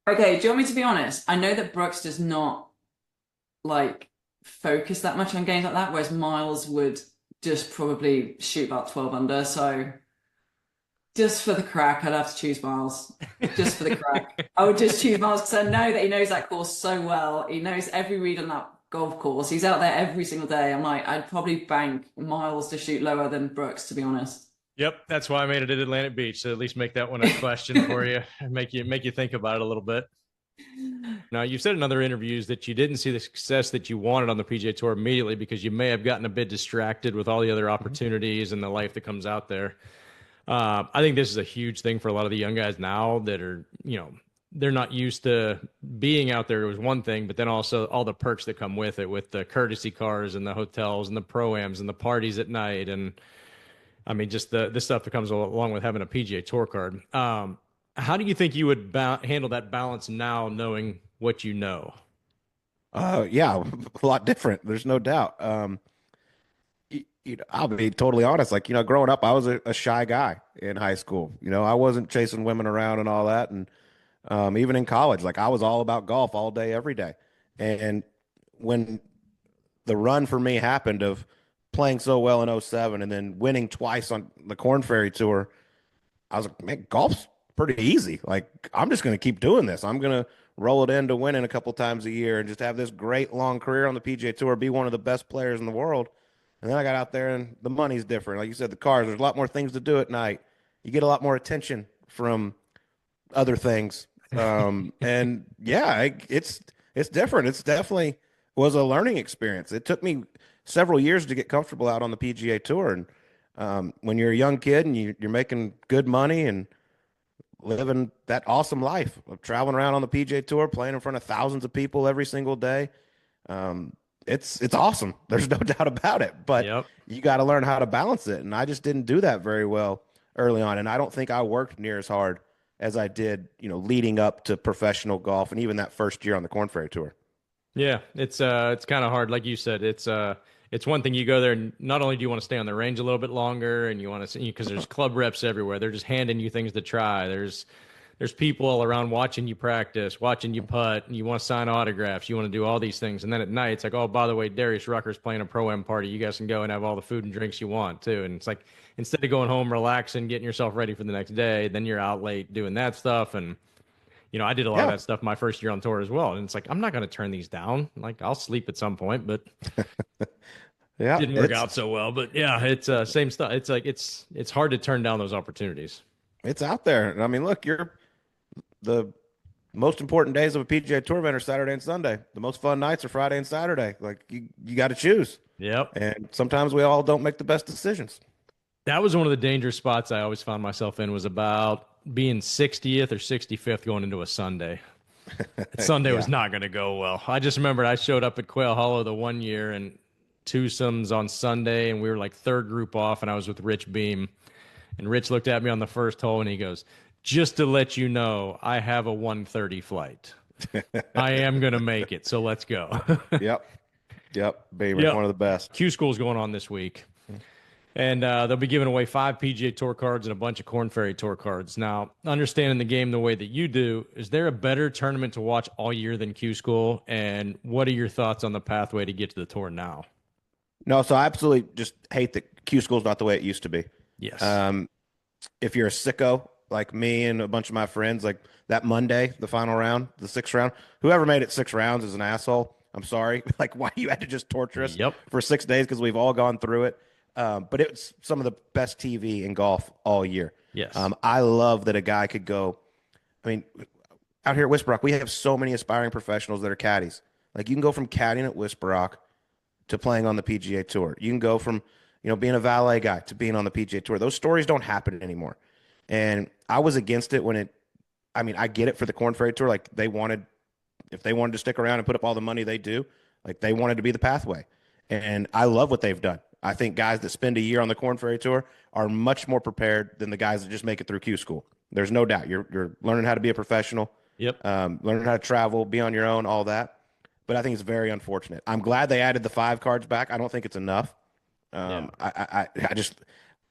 Okay. Do you want me to be honest? I know that Brooks does not like focus that much on games like that, whereas Miles would just probably shoot about 12 under. So just for the crack, I'd have to choose Miles. Just for the crack. I would just choose Miles because I know that he knows that course so well. He knows every read on that golf course. He's out there every single day. I'm like, I'd probably bank Miles to shoot lower than Brooks, to be honest. Yep, that's why I made it at Atlantic Beach. So at least make that one a question for you, and make you think about it a little bit. Now, you've said in other interviews that you didn't see the success that you wanted on the PGA Tour immediately because you may have gotten a bit distracted with all the other opportunities and the life that comes out there. I think this is a huge thing for a lot of the young guys now that are, they're not used to being out there. It was one thing, but then also all the perks that come with it, with the courtesy cars and the hotels and the pro-ams and the parties at night. And I mean, just the stuff that comes along with having a PGA Tour card. How do you think you would handle that balance now, knowing what you know? Yeah, a lot different. There's no doubt. I'll be totally honest. Like, growing up, I was a shy guy in high school. I wasn't chasing women around and all that. And even in college, like I was all about golf all day, every day. And when the run for me happened of playing so well in '07 and then winning twice on the Corn Ferry Tour, I was like, man, golf's pretty easy. Like, I'm just going to keep doing this. I'm going to roll it into winning a couple times a year and just have this great long career on the PGA Tour, be one of the best players in the world. And then I got out there and the money's different. Like you said, the cars, there's a lot more things to do at night. You get a lot more attention from other things. And yeah, it's different. It's definitely was a learning experience. It took me several years to get comfortable out on the PGA Tour. And when you're a young kid and you're making good money and living that awesome life of traveling around on the PGA Tour, playing in front of thousands of people every single day, um, it's awesome. There's no doubt about it. But Yep. you got to learn how to balance it. And I just didn't do that very well early on. And I don't think I worked near as hard as I did, leading up to professional golf and even that first year on the Corn Ferry Tour. Yeah, it's kind of hard, like you said. It's one thing you go there, and not only do you want to stay on the range a little bit longer, and you want to see because there's club reps everywhere. They're just handing you things to try. There's people all around watching you practice, watching you putt, and you want to sign autographs. You want to do all these things, and then at night it's like, oh, by the way, Darius Rucker's playing a pro-am party. You guys can go and have all the food and drinks you want too. And it's like instead of going home, relaxing, getting yourself ready for the next day, then you're out late doing that stuff. And I did a lot of Yeah. that stuff my first year on tour as well. And it's like, I'm not going to turn these down. Like, I'll sleep at some point, but Yeah. didn't work out so well. But yeah, it's same stuff. It's like, it's hard to turn down those opportunities. It's out there. And I mean, look, the most important days of a PGA Tour event are Saturday and Sunday. The most fun nights are Friday and Saturday. Like you got to choose. Yep. And sometimes we all don't make the best decisions. That was one of the dangerous spots I always found myself in, was about being 60th or 65th going into a Sunday. Sunday was not going to go well. I just remembered I showed up at Quail Hollow the one year and twosomes on Sunday, and we were like third group off, and I was with Rich Beam. And Rich looked at me on the first hole, and he goes, just to let you know, I have a 1:30 flight. I am going to make it, so let's go. Yep. Beamer, Yep. one of the best. Q School's going on this week. And they'll be giving away 5 PGA Tour cards and a bunch of Corn Ferry Tour cards. Now, understanding the game the way that you do, is there a better tournament to watch all year than Q School? And what are your thoughts on the pathway to get to the tour now? No, so I absolutely just hate that Q School's not the way it used to be. Yes. If you're a sicko like me and a bunch of my friends, like that Monday, the final round, the 6th round, whoever made it 6 rounds is an asshole. I'm sorry. Like, why you had to just torture us for 6 days, because we've all gone through it. But it's some of the best TV in golf all year. Yes. I love that a guy could go. I mean, out here at Whisper Rock, we have so many aspiring professionals that are caddies. Like, you can go from caddying at Whisper Rock to playing on the PGA Tour. You can go from, being a valet guy to being on the PGA Tour. Those stories don't happen anymore. And I was against it when I get it for the Corn Ferry Tour. Like, if they wanted to stick around and put up all the money they do, like, they wanted to be the pathway. And I love what they've done. I think guys that spend a year on the Corn Ferry Tour are much more prepared than the guys that just make it through Q School. There's no doubt. You're learning how to be a professional. Yep. Learning how to travel, be on your own, all that. But I think it's very unfortunate. I'm glad they added the 5 cards back. I don't think it's enough. I just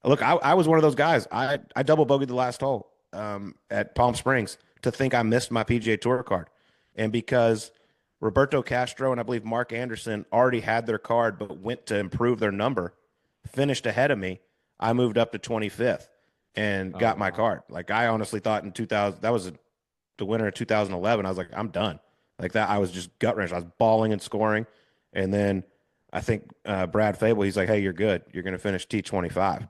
look. I was one of those guys. I double bogeyed the last hole at Palm Springs to think I missed my PGA Tour card, and because Roberto Castro and I believe Mark Anderson already had their card but went to improve their number, finished ahead of me, I moved up to 25th and got my card. Like, I honestly thought in 2000, that was the winter of 2011, I was like, I'm done. Like that, I was just gut wrench. I was balling and scoring. And then I think Brad Fable, he's like, hey, you're good. You're going to finish T25.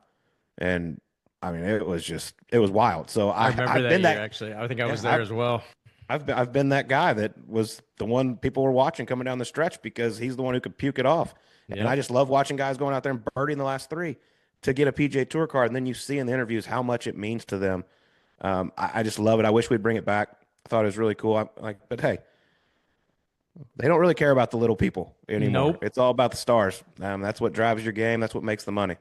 And I mean, it was wild. So I remember I've that been year, actually. I think I was there as well. I've been that guy that was the one people were watching coming down the stretch because he's the one who could puke it off. Yep. And I just love watching guys going out there and birdieing the last 3 to get a PGA Tour card. And then you see in the interviews how much it means to them. I just love it. I wish we'd bring it back. I thought it was really cool. But hey, they don't really care about the little people anymore. Nope. It's all about the stars. That's what drives your game. That's what makes the money.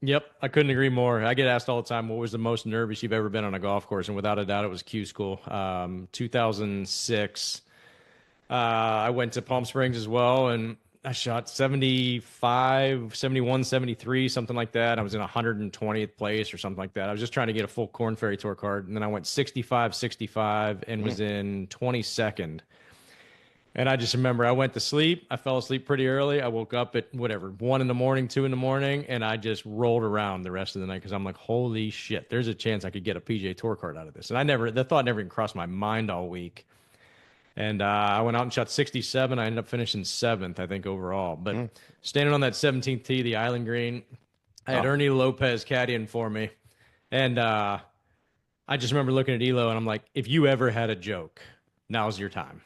Yep, I couldn't agree more. I get asked all the time, what was the most nervous you've ever been on a golf course? And without a doubt, it was Q School. 2006. I went to Palm Springs as well, and I shot 75, 71, 73, something like that. I was in 120th place or something like that. I was just trying to get a full Corn Ferry Tour card. And then I went 65, 65, and was in 22nd. And I just remember I went to sleep. I fell asleep pretty early. I woke up at whatever, 1 in the morning, 2 in the morning, and I just rolled around the rest of the night because I'm like, holy shit, there's a chance I could get a PGA Tour card out of this. And the thought never even crossed my mind all week. And I went out and shot 67. I ended up finishing seventh, I think, overall. But standing on that 17th tee, the island green, I had Ernie Lopez caddying for me. And I just remember looking at Elo, and I'm like, if you ever had a joke, now's your time.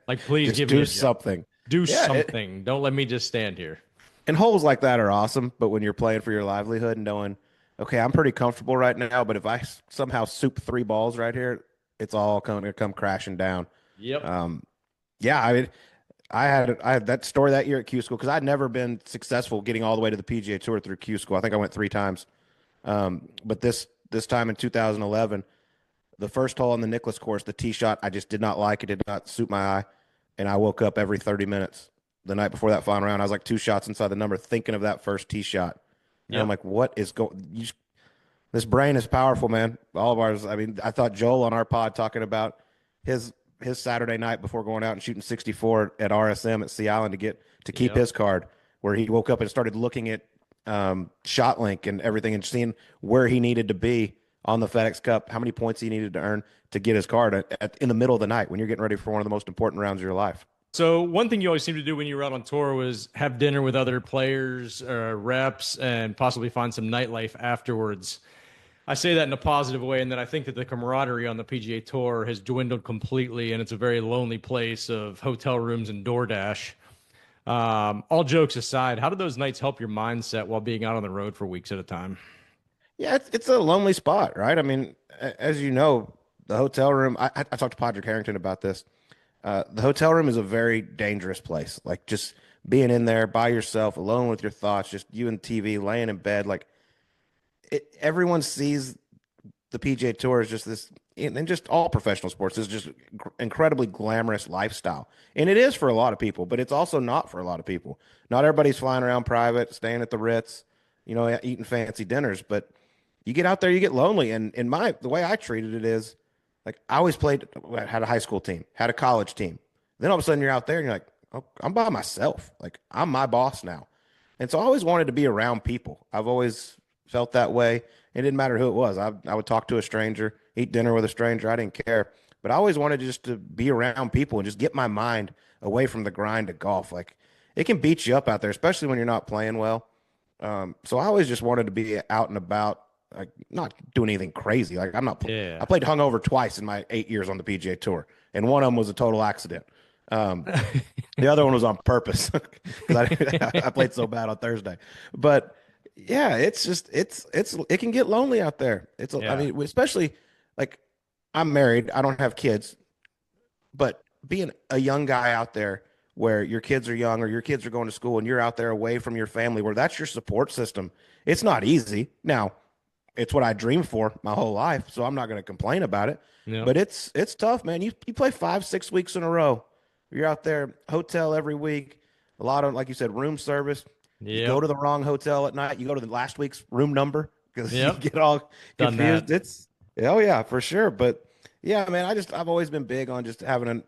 Like, please Just give me do a joke. something. Do Yeah, something. Don't let me just stand here. And holes like that are awesome, but when you're playing for your livelihood and knowing, okay, I'm pretty comfortable right now, but if I somehow soup 3 balls right here, it's all going to come crashing down. Yep. Yeah, I mean, I had that story that year at Q School because I'd never been successful getting all the way to the PGA Tour through Q School. I think I went 3 times. But this time in 2011, the first hole on the Nicklaus course, the tee shot, I just did not like it, did not suit my eye, and I woke up every 30 minutes the night before that final round. I was like 2 shots inside the number, thinking of that first tee shot. And I'm like, what is going? This brain is powerful, man. All of ours. I mean, I thought Joel on our pod talking about his Saturday night before going out and shooting 64 at RSM at Sea Island to keep his card, where he woke up and started looking at shot link and everything and seeing where he needed to be on the FedEx Cup, how many points he needed to earn to get his card in the middle of the night when you're getting ready for one of the most important rounds of your life. So one thing you always seem to do when you were out on tour was have dinner with other players, reps, and possibly find some nightlife afterwards. I say that in a positive way, and that I think that the camaraderie on the PGA Tour has dwindled completely, and it's a very lonely place of hotel rooms and DoorDash. All jokes aside, how do those nights help your mindset while being out on the road for weeks at a time? Yeah, it's a lonely spot, right? I mean, as you know, the hotel room. I talked to Podrick Harrington about this. The hotel room is a very dangerous place. Like just being in there by yourself, alone with your thoughts, just you and TV, laying in bed. Like everyone sees the PGA Tour as just this, and just all professional sports is just incredibly glamorous lifestyle, and it is for a lot of people, but it's also not for a lot of people. Not everybody's flying around private, staying at the Ritz, eating fancy dinners, but you get out there, you get lonely. And the way I treated it is like I always had a high school team, had a college team. Then all of a sudden you're out there and you're like, oh, I'm by myself. Like I'm my boss now. And so I always wanted to be around people. I've always felt that way. It didn't matter who it was. I would talk to a stranger, eat dinner with a stranger. I didn't care. But I always wanted just to be around people and just get my mind away from the grind of golf. Like it can beat you up out there, especially when you're not playing well. So I always just wanted to be out and about, like not doing anything crazy. Like I played hungover twice in my 8 years on the PGA Tour, and one of them was a total accident. The other one was on purpose because I played so bad on Thursday. But yeah, it can get lonely out there. I mean, especially like I'm married, I don't have kids, but being a young guy out there where your kids are young or your kids are going to school and you're out there away from your family, where that's your support system. It's not easy. Now, it's what I dreamed for my whole life, so I'm not going to complain about it. Yeah. But it's tough, man. You play 5-6 weeks in a row. You're out there, hotel every week, a lot of, like you said, room service. You go to the wrong hotel at night. You go to the last week's room number because you get all confused. Oh yeah, for sure. But yeah, man, I've always been big on just having a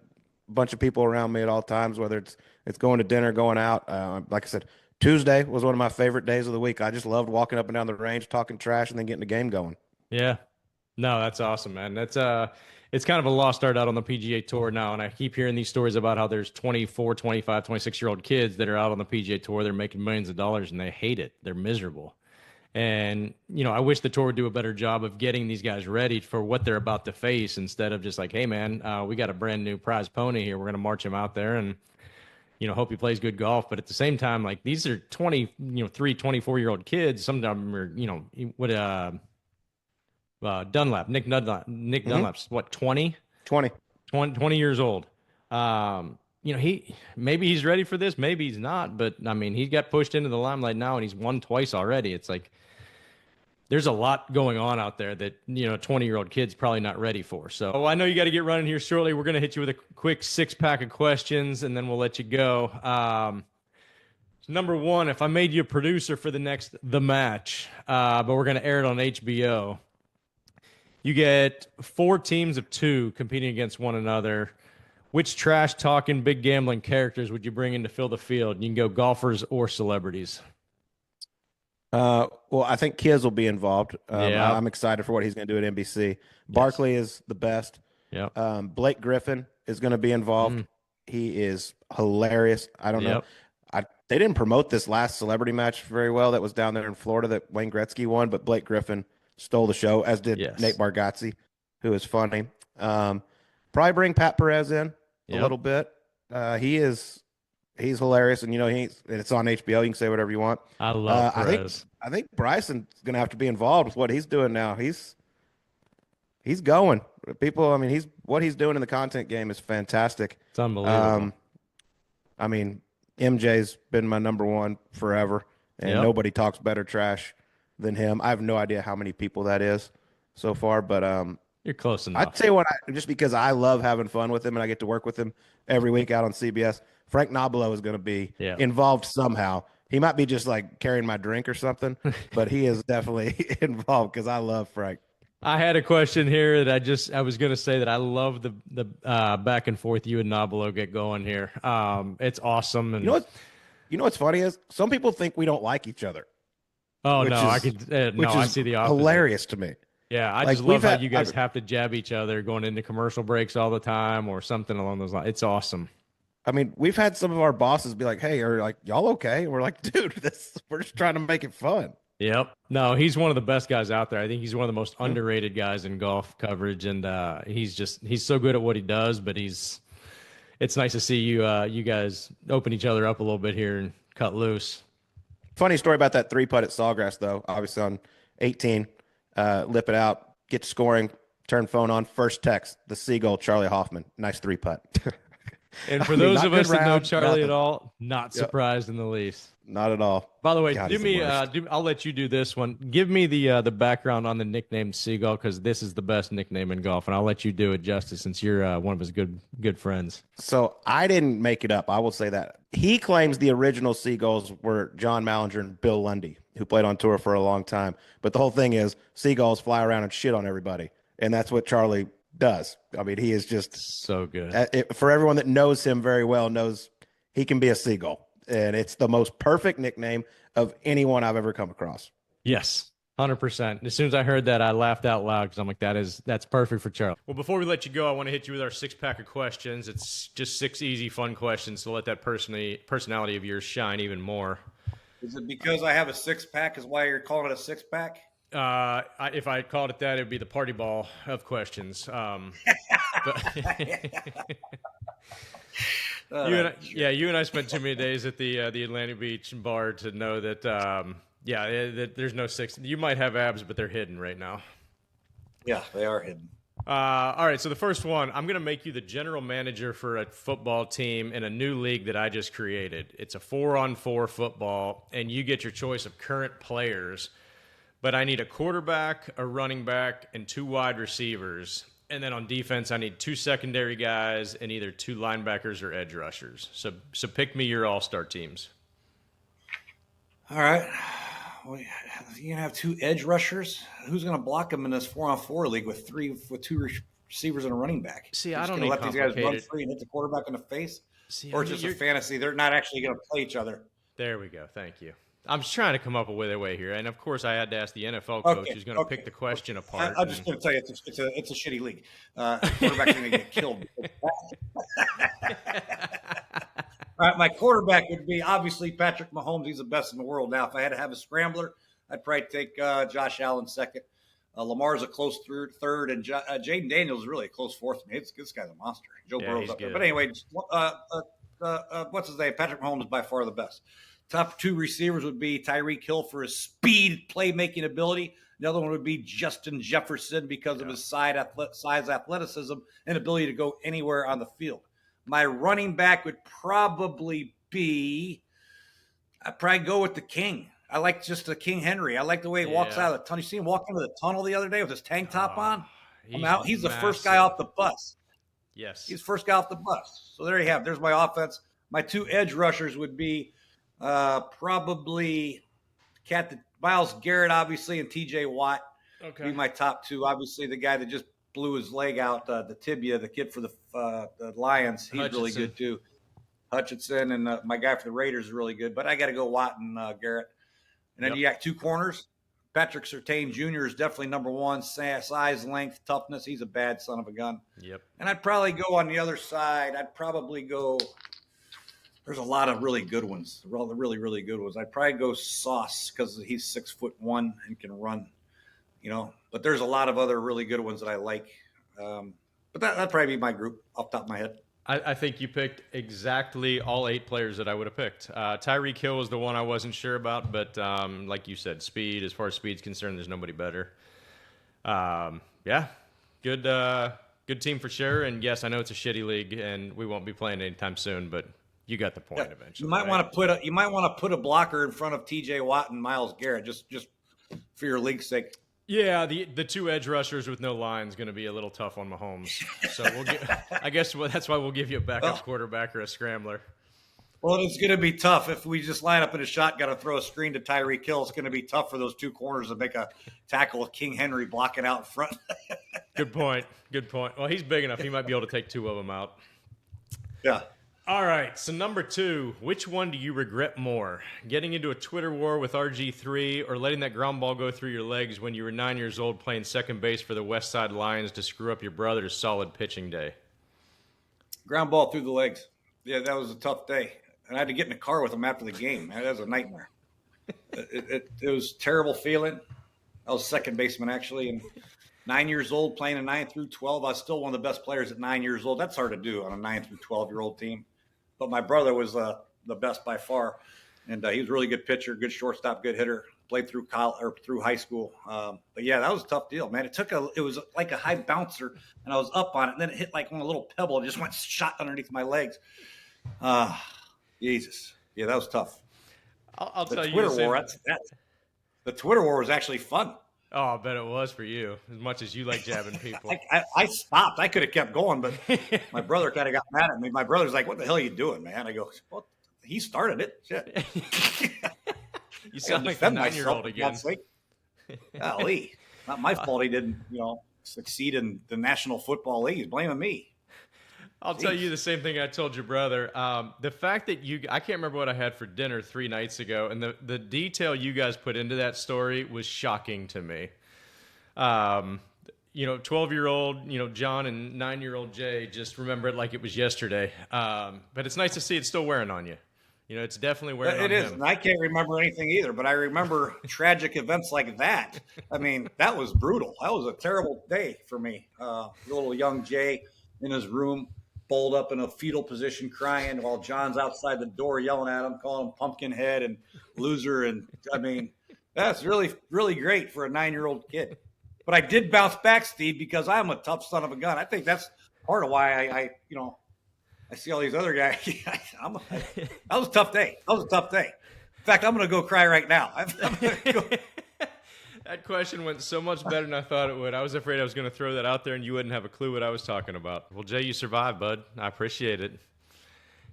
bunch of people around me at all times, whether it's going to dinner, going out. Like I said, Tuesday was one of my favorite days of the week. I just loved walking up and down the range, talking trash, and then getting the game going. Yeah. No, that's awesome, man. That's it's kind of a lost art out on the PGA Tour now, and I keep hearing these stories about how there's 24, 25, 26-year-old kids that are out on the PGA Tour. They're making millions of dollars, and they hate it. They're miserable. And, I wish the tour would do a better job of getting these guys ready for what they're about to face instead of just like, hey, man, we got a brand new prize pony here. We're going to march him out there and, hope he plays good golf. But at the same time, like these are 24-year-old kids. Some of them are, Dunlap, Nick Dunlap's what, 20? 20 years old. Maybe he's ready for this, maybe he's not, but I mean, he got pushed into the limelight now and he's won twice already. It's like, there's a lot going on out there that, 20-year-old kid's probably not ready for. So I know you got to get running here shortly. We're going to hit you with a quick 6-pack of questions, and then we'll let you go. Number one, if I made you a producer for The Match, but we're going to air it on HBO, you get 4 teams of 2 competing against one another. Which trash talking, big gambling characters would you bring in to fill the field? You can go golfers or celebrities. Well, I think Kiz will be involved. Yeah. I'm excited for what he's going to do at NBC. Barkley is the best. Yeah. Blake Griffin is going to be involved. He is hilarious. I don't know. They didn't promote this last celebrity match very well that was down there in Florida that Wayne Gretzky won, but Blake Griffin stole the show, as did Nate Bargatze, who is funny. Probably bring Pat Perez in a little bit. He's hilarious, and it's on HBO. You can say whatever you want. I love Perez. I think Bryson's going to have to be involved with what he's doing now. He's going. People, what he's doing in the content game is fantastic. It's unbelievable. MJ's been my number one forever, and nobody talks better trash than him. I have no idea how many people that is so far, but you're close enough. I'd say just because I love having fun with him and I get to work with him every week out on CBS, Frank Nobilo is going to be involved somehow. He might be just like carrying my drink or something, but he is definitely involved because I love Frank. I had a question here that I was going to say that I love the back and forth you and Nobilo get going here. It's awesome. And you know what's funny is some people think we don't like each other. Oh no, I see the opposite. Hilarious to me. Yeah, I just love how you guys have to jab each other going into commercial breaks all the time or something along those lines. It's awesome. We've had some of our bosses be like, "Hey, are y'all okay?" And we're like, "Dude, we're just trying to make it fun." Yep. No, he's one of the best guys out there. I think he's one of the most underrated guys in golf coverage, and he's so good at what he does. But it's nice to see you guys open each other up a little bit here and cut loose. Funny story about that 3-putt at Sawgrass, though. Obviously on 18, lip it out, get to scoring, turn phone on, first text, the Seagull, Charlie Hoffman, nice 3-putt. And for those of us that know Charlie at all, not surprised in the least. Not at all. By the way, I'll let you do this one. Give me the background on the nickname Seagull, because this is the best nickname in golf, and I'll let you do it justice since you're one of his good friends. So I didn't make it up. I will say that. He claims the original Seagulls were John Mallinger and Bill Lundy, who played on tour for a long time. But the whole thing is Seagulls fly around and shit on everybody, and that's what Charlie does. He is just so good. For everyone that knows him very well, knows he can be a Seagull. And it's the most perfect nickname of anyone I've ever come across. Yes, 100%. As soon as I heard that, I laughed out loud because I'm like, that's perfect for Charlie. Well, before we let you go, I want to hit you with our 6-pack of questions. It's just 6 easy, fun questions to let that personality of yours shine even more. Is it because I have a 6-pack is why you're calling it a 6-pack? If I called it that, it would be the party ball of questions. You and I spent too many days at the Atlantic Beach bar to know that that there's no 6. You might have abs, but they're hidden right now. Yeah, they are hidden. All right, so the first one, I'm going to make you the general manager for a football team in a new league that I just created. It's a 4-on-4 football, and you get your choice of current players. But I need a quarterback, a running back, and 2 wide receivers. And then on defense, I need 2 secondary guys and either 2 linebackers or edge rushers. So pick me your all-star teams. All right. Well, you're gonna have 2 edge rushers. Who's gonna block them in this 4-on-4 league with 2 receivers and a running back? See, I don't need let these guys run free and hit the quarterback in the face. Or just a fantasy? They're not actually gonna play each other. There we go. Thank you. I'm just trying to come up with a way here, and of course, I had to ask the NFL coach who's going to pick the question apart. I'm just going to tell you, it's a shitty league. Quarterback's going to get killed. All right, my quarterback would be obviously Patrick Mahomes. He's the best in the world. Now, if I had to have a scrambler, I'd probably take Josh Allen second. Lamar's a close third, and Jaden Daniels is really a close fourth. This guy's a monster. Joe Burrow's up there. But anyway, what's his name? Patrick Mahomes is by far the best. Top 2 receivers would be Tyreek Hill for his speed, playmaking ability. Another one would be Justin Jefferson because of his size, athleticism, and ability to go anywhere on the field. My running back would probably be, I'd probably go with the king. I like just the King Henry. I like the way he walks Yeah. out of the tunnel. You see him walk into the tunnel the other day with his tank top on. He's the first guy massive. off the bus. Yes. He's the first guy off the bus. So there you have. There's my offense. My two edge rushers would be probably Miles Garrett, obviously, and T.J. Watt. Okay. Be my top two. Obviously, the guy that just blew his leg out, the tibia, the kid for the Lions. He's really good too. Hutchinson and my guy for the Raiders is really good. But I got to go Watt and Garrett. And then you got two corners. Patrick Surtain Jr. is definitely number one. Size, length, toughness. He's a bad son of a gun. Yep. And I'd probably go on the other side. I'd probably go. There's a lot of really good ones. Really, really good ones. I'd probably go Sauce because he's 6'1" and can run. But there's a lot of other really good ones that I like. But that'd probably be my group off the top of my head. I think you picked exactly all 8 players that I would have picked. Tyreek Hill was the one I wasn't sure about, but like you said, speed. As far as speed's concerned, there's nobody better. Yeah, good team for sure. And yes, I know it's a shitty league, and we won't be playing anytime soon. But you got the point eventually. You might want to put a blocker in front of T.J. Watt and Miles Garrett just for your league's sake. Yeah, the two edge rushers with no line is going to be a little tough on Mahomes. So I guess that's why we'll give you a backup quarterback or a scrambler. Well, it's going to be tough if we just line up in a shotgun and throw a screen to Tyreek Hill. It's going to be tough for those two corners to make a tackle with King Henry blocking out in front. Good point. Well, he's big enough. He might be able to take 2 of them out. Yeah. All right, so number 2, which one do you regret more? Getting into a Twitter war with RG3 or letting that ground ball go through your legs when you were 9 years old playing second base for the West Side Lions to screw up your brother's solid pitching day? Ground ball through the legs. Yeah, that was a tough day. And I had to get in the car with him after the game. That was a nightmare. It was a terrible feeling. I was second baseman, actually, and 9 years old playing a 9 through 12. I was still one of the best players at 9 years old. That's hard to do on a 9 through 12-year-old team. But my brother was the best by far, and he was a really good pitcher, good shortstop, good hitter. Played through through high school. But yeah, that was a tough deal, man. It was like a high bouncer, and I was up on it, and then it hit like one little pebble and just went shot underneath my legs. Jesus, yeah, that was tough. I'll tell you, Twitter war. The Twitter war was actually fun. Oh, I bet it was for you, as much as you like jabbing people. I stopped. I could have kept going, but my brother kind of got mad at me. My brother's like, "What the hell are you doing, man?" I go, "Well, he started it." Shit. You sound like a 9-year-old again. Golly, not my fault. He didn't, succeed in the National Football League. He's blaming me. I'll tell you the same thing I told your brother. The fact that I can't remember what I had for dinner 3 nights ago, and the detail you guys put into that story was shocking to me. 12-year-old, John and 9-year-old Jay just remember it like it was yesterday. But it's nice to see it still wearing on you. It's definitely wearing on him. It is, and I can't remember anything either, but I remember tragic events like that. I mean, that was brutal. That was a terrible day for me. Little young Jay in his room, balled up in a fetal position crying while John's outside the door yelling at him, calling him pumpkinhead and loser. And I mean, that's really, really great for a 9-year-old kid. But I did bounce back, Steve, because I'm a tough son of a gun. I think that's part of why I see all these other guys. That was a tough day. That was a tough day. In fact, I'm going to go cry right now. That question went so much better than I thought it would. I was afraid I was going to throw that out there and you wouldn't have a clue what I was talking about. Well, Jay, you survived, bud. I appreciate it.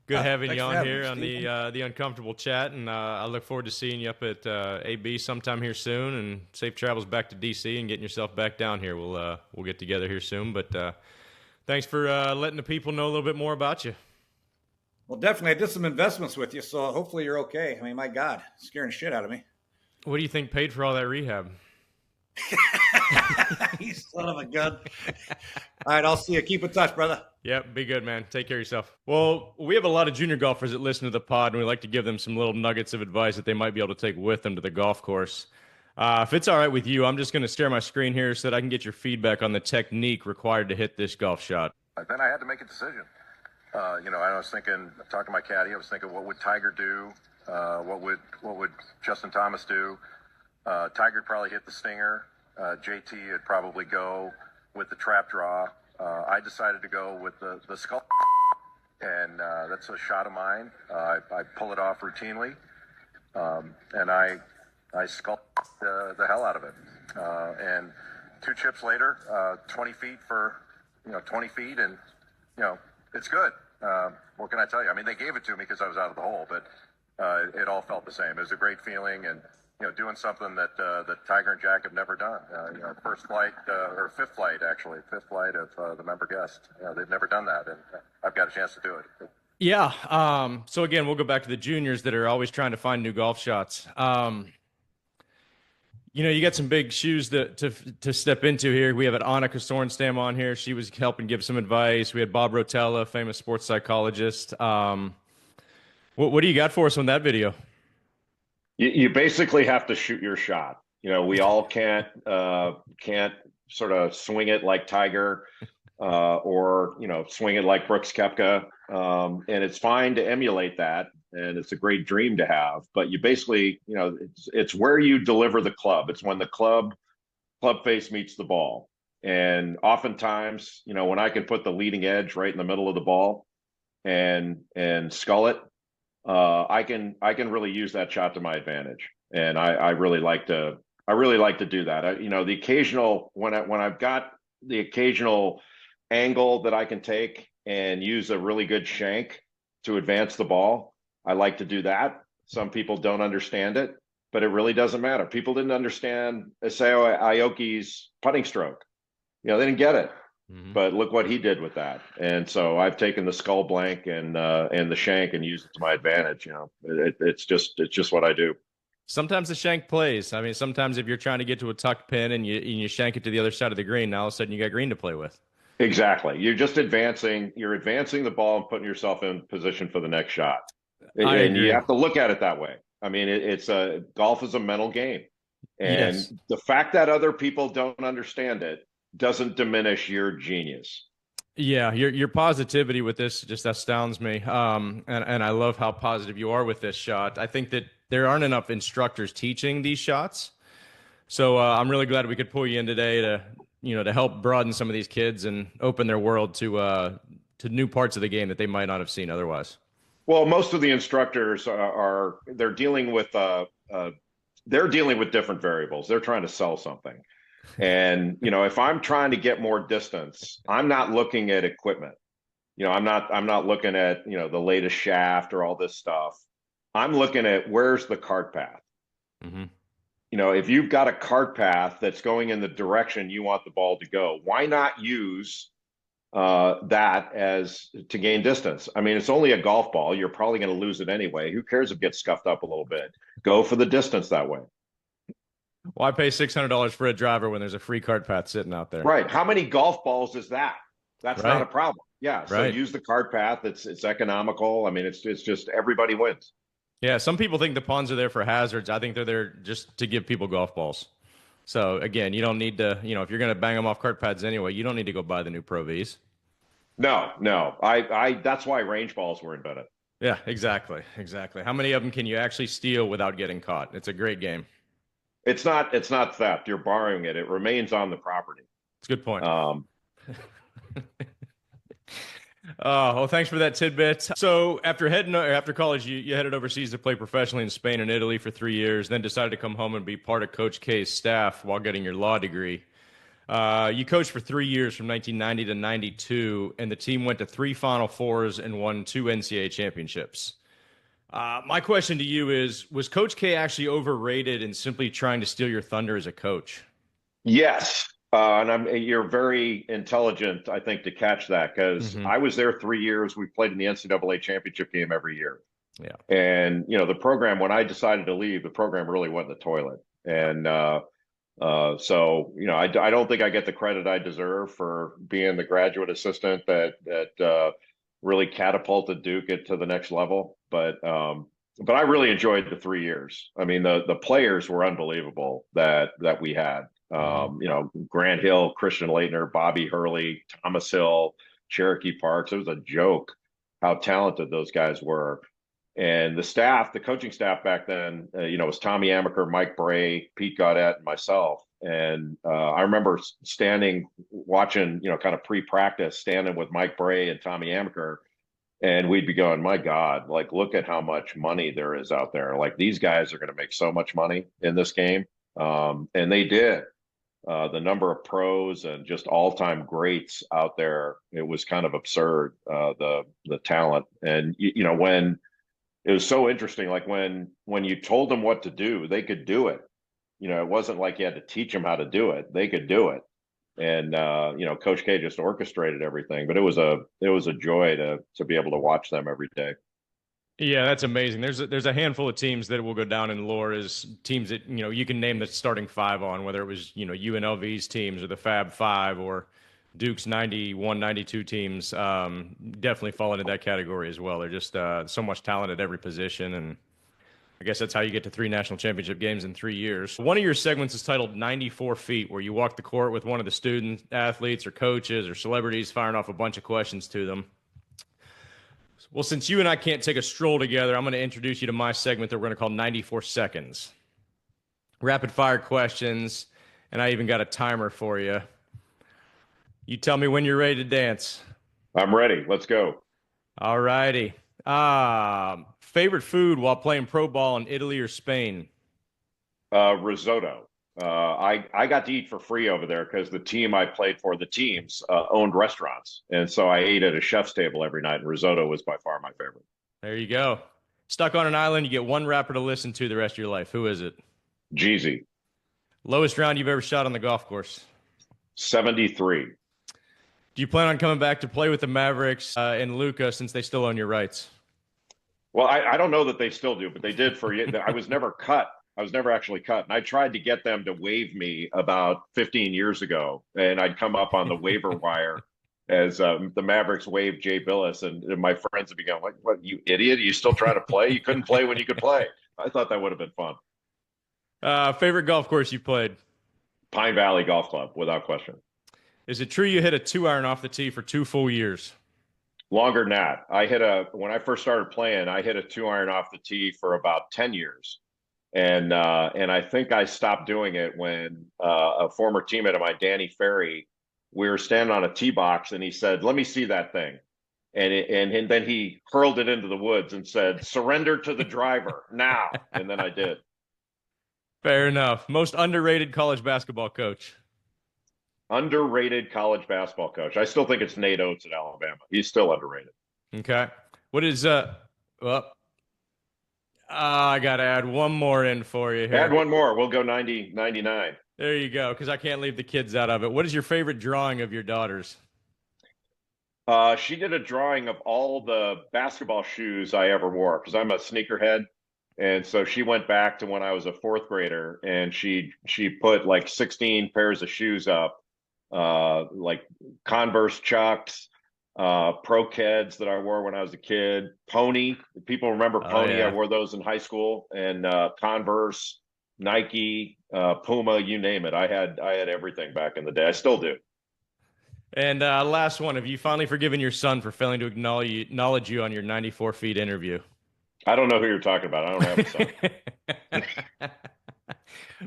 Good having you on here on the Uncomfortable Chat, and I look forward to seeing you up at AB sometime here soon. And safe travels back to DC and getting yourself back down here. We'll get together here soon. But thanks for letting the people know a little bit more about you. Well, definitely. I did some investments with you, so hopefully you're okay. I mean, my God, it's scaring the shit out of me. What do you think paid for all that rehab? You son of a gun. All right, I'll see you. Keep in touch, brother. Yep, be good, man. Take care of yourself. Well, we have a lot of junior golfers that listen to the pod, and we like to give them some little nuggets of advice that they might be able to take with them to the golf course. If it's all right with you, I'm just going to share my screen here so that I can get your feedback on the technique required to hit this golf shot. Then I had to make a decision. I was thinking, talking to my caddy, I was thinking, what would Tiger do? What would Justin Thomas do? Tiger'd probably hit the stinger. JT would probably go with the trap draw. I decided to go with the skull, and that's a shot of mine. I pull it off routinely, and I I sculpted the hell out of it. And 2 chips later, 20 feet for 20 feet, and it's good. What can I tell you? I mean, they gave it to me because I was out of the hole, but it all felt the same. It was a great feeling, and doing something that Tiger and Jack have never done. First flight or fifth flight of the member guest. They've never done that, and I've got a chance to do it. Yeah. So again, we'll go back to the juniors that are always trying to find new golf shots. You got some big shoes to step into here. We have an Annika Sorenstam on here. She was helping give some advice. We had Bob Rotella, famous sports psychologist. What do you got for us on that video? You basically have to shoot your shot. We all can't sort of swing it like Tiger, or swing it like Brooks Koepka. And it's fine to emulate that, and it's a great dream to have. But you basically, it's where you deliver the club. It's when the club face meets the ball. And oftentimes, when I can put the leading edge right in the middle of the ball and skull it, I can really use that shot to my advantage. And I really like to do that. The occasional when I've got the occasional angle that I can take and use a really good shank to advance the ball, I like to do that. Some people don't understand it, but it really doesn't matter. People didn't understand Isao Aoki's putting stroke. They didn't get it. Mm-hmm. But look what he did with that. And so I've taken the skull blank and the shank and used it to my advantage. It's just what I do. Sometimes the shank plays. I mean, sometimes if you're trying to get to a tuck pin and you shank it to the other side of the green, now all of a sudden you got green to play with. Exactly. You're just advancing. You're advancing the ball and putting yourself in position for the next shot. And you have to look at it that way. I mean, golf is a mental game, and yes, the fact that other people don't understand it doesn't diminish your genius. Yeah, your positivity with this just astounds me. And I love how positive you are with this shot. I think that there aren't enough instructors teaching these shots. So I'm really glad we could pull you in today to help broaden some of these kids and open their world to new parts of the game that they might not have seen otherwise. Well, most of the instructors they're dealing with different variables. They're trying to sell something. And, if I'm trying to get more distance, I'm not looking at equipment. I'm not looking at, the latest shaft or all this stuff. I'm looking at where's the cart path. Mm-hmm. If you've got a cart path that's going in the direction you want the ball to go, why not use that as to gain distance? I mean, it's only a golf ball. You're probably going to lose it anyway. Who cares if it gets scuffed up a little bit? Go for the distance that way. Why pay $600 for a driver when there's a free cart path sitting out there? Right. How many golf balls is that? That's right. Not a problem. Yeah. So use the cart path. It's economical. I mean, it's just everybody wins. Yeah. Some people think the ponds are there for hazards. I think they're there just to give people golf balls. So again, you don't need to, if you're going to bang them off cart pads anyway, you don't need to go buy the new Pro Vs. No. That's why range balls were invented. Yeah, exactly. How many of them can you actually steal without getting caught? It's a great game. It's not theft. You're borrowing it. It remains on the property. It's a good point. Well, thanks for that tidbit. So after college, you headed overseas to play professionally in Spain and Italy for 3 years, then decided to come home and be part of Coach K's staff while getting your law degree. You coached for 3 years from 1990 to 92, and the team went to 3 Final Fours and won 2 NCAA championships. My question to you is, was Coach K actually overrated and simply trying to steal your thunder as a coach? Yes. And you're very intelligent, I think, to catch that, because I was there 3 years. We played in the NCAA championship game every year. Yeah. And, the program, when I decided to leave, the program really went in the toilet. And so, I don't think I get the credit I deserve for being the graduate assistant that really catapulted Duke to the next level. But I really enjoyed the 3 years. I mean, the players were unbelievable that we had. Grant Hill, Christian Laettner, Bobby Hurley, Thomas Hill, Cherokee Parks. It was a joke how talented those guys were. And the coaching staff back then, was Tommy Amaker, Mike Bray, Pete Gaudette, and myself. And I remember watching, kind of pre-practice, standing with Mike Bray and Tommy Amaker And we'd be going, my God, like, look at how much money there is out there. Like, these guys are going to make so much money in this game. And they did. The number of pros and just all-time greats out there, it was kind of absurd, the talent. And, when it was so interesting, like when you told them what to do, they could do it. It wasn't like you had to teach them how to do it. They could do it. And Coach K just orchestrated everything. But it was a joy to be able to watch them every day. Yeah, that's amazing. There's a handful of teams that will go down in lore as teams that you can name the starting five on, whether it was UNLV's teams or the Fab Five or Duke's 91, 92 teams. Definitely fall into that category as well. They're just so much talent at every position, and I guess that's how you get to 3 national championship games in 3 years. One of your segments is titled 94 Feet, where you walk the court with one of the student athletes or coaches or celebrities, firing off a bunch of questions to them. Well, since you and I can't take a stroll together, I'm going to introduce you to my segment that we're going to call 94 Seconds. Rapid fire questions, and I even got a timer for you. You tell me when you're ready to dance. I'm ready. Let's go. All righty. Favorite food while playing pro ball in Italy or Spain? Risotto. I got to eat for free over there because the team I played for, the teams owned restaurants, and so I ate at a chef's table every night. And risotto was by far my favorite. There you go. Stuck on an island, you get one rapper to listen to the rest of your life. Who is it? Jeezy. Lowest round you've ever shot on the golf course? 73. Do you plan on coming back to play with the Mavericks and Luka since they still own your rights? Well, I don't know that they still do, but they did for you. I was never cut. I was never actually cut. And I tried to get them to waive me about 15 years ago. And I'd come up on the waiver wire as the Mavericks waived Jay Billis. And my friends would be going, what, you idiot? Are you still trying to play? You couldn't play when you could play. I thought that would have been fun. Favorite golf course you played? Pine Valley Golf Club, without question. Is it true you hit a 2-iron off the tee for 2 full years? Longer than that. When I first started playing, I hit a 2-iron off the tee for about 10 years. And I think I stopped doing it when a former teammate of mine, Danny Ferry, we were standing on a tee box and he said, let me see that thing. And then he hurled it into the woods and said, surrender to the driver now. And then I did. Fair enough. Most underrated college basketball coach? Underrated college basketball coach. I still think it's Nate Oates at Alabama. He's still underrated. Okay. What is I got to add one more in for you here. Add one more. We'll go 90, 99. There you go, because I can't leave the kids out of it. What is your favorite drawing of your daughters? She did a drawing of all the basketball shoes I ever wore because I'm a sneakerhead. And so she went back to when I was a 4th grader and she put like 16 pairs of shoes up, like Converse Chucks, Pro Keds that I wore when I was a kid, Pony. People remember Pony. Oh, yeah. I wore those in high school, and Converse, Nike, Puma, you name it. I had everything back in the day. I still do. And last one, have you finally forgiven your son for failing to acknowledge you on your 94 feet interview? I don't know who you're talking about. I don't have a son.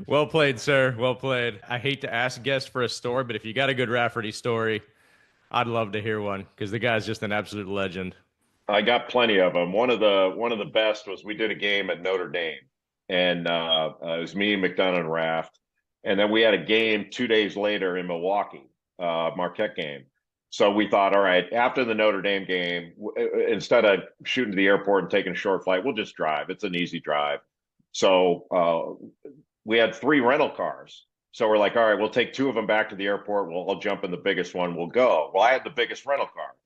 Well played, sir. Well played. I hate to ask guests for a story, but if you got a good Rafferty story, I'd love to hear one because the guy's just an absolute legend. I got plenty of them. One of the best was we did a game at Notre Dame, and it was me, McDonough, and Raft, and then we had a game 2 days later in Milwaukee, Marquette game. So we thought, all right, after the Notre Dame game, instead of shooting to the airport and taking a short flight, we'll just drive. It's an easy drive. So we had 3 rental cars. So we're like, all right, we'll take 2 of them back to the airport. We'll all jump in the biggest one. We'll go. Well, I had the biggest rental car.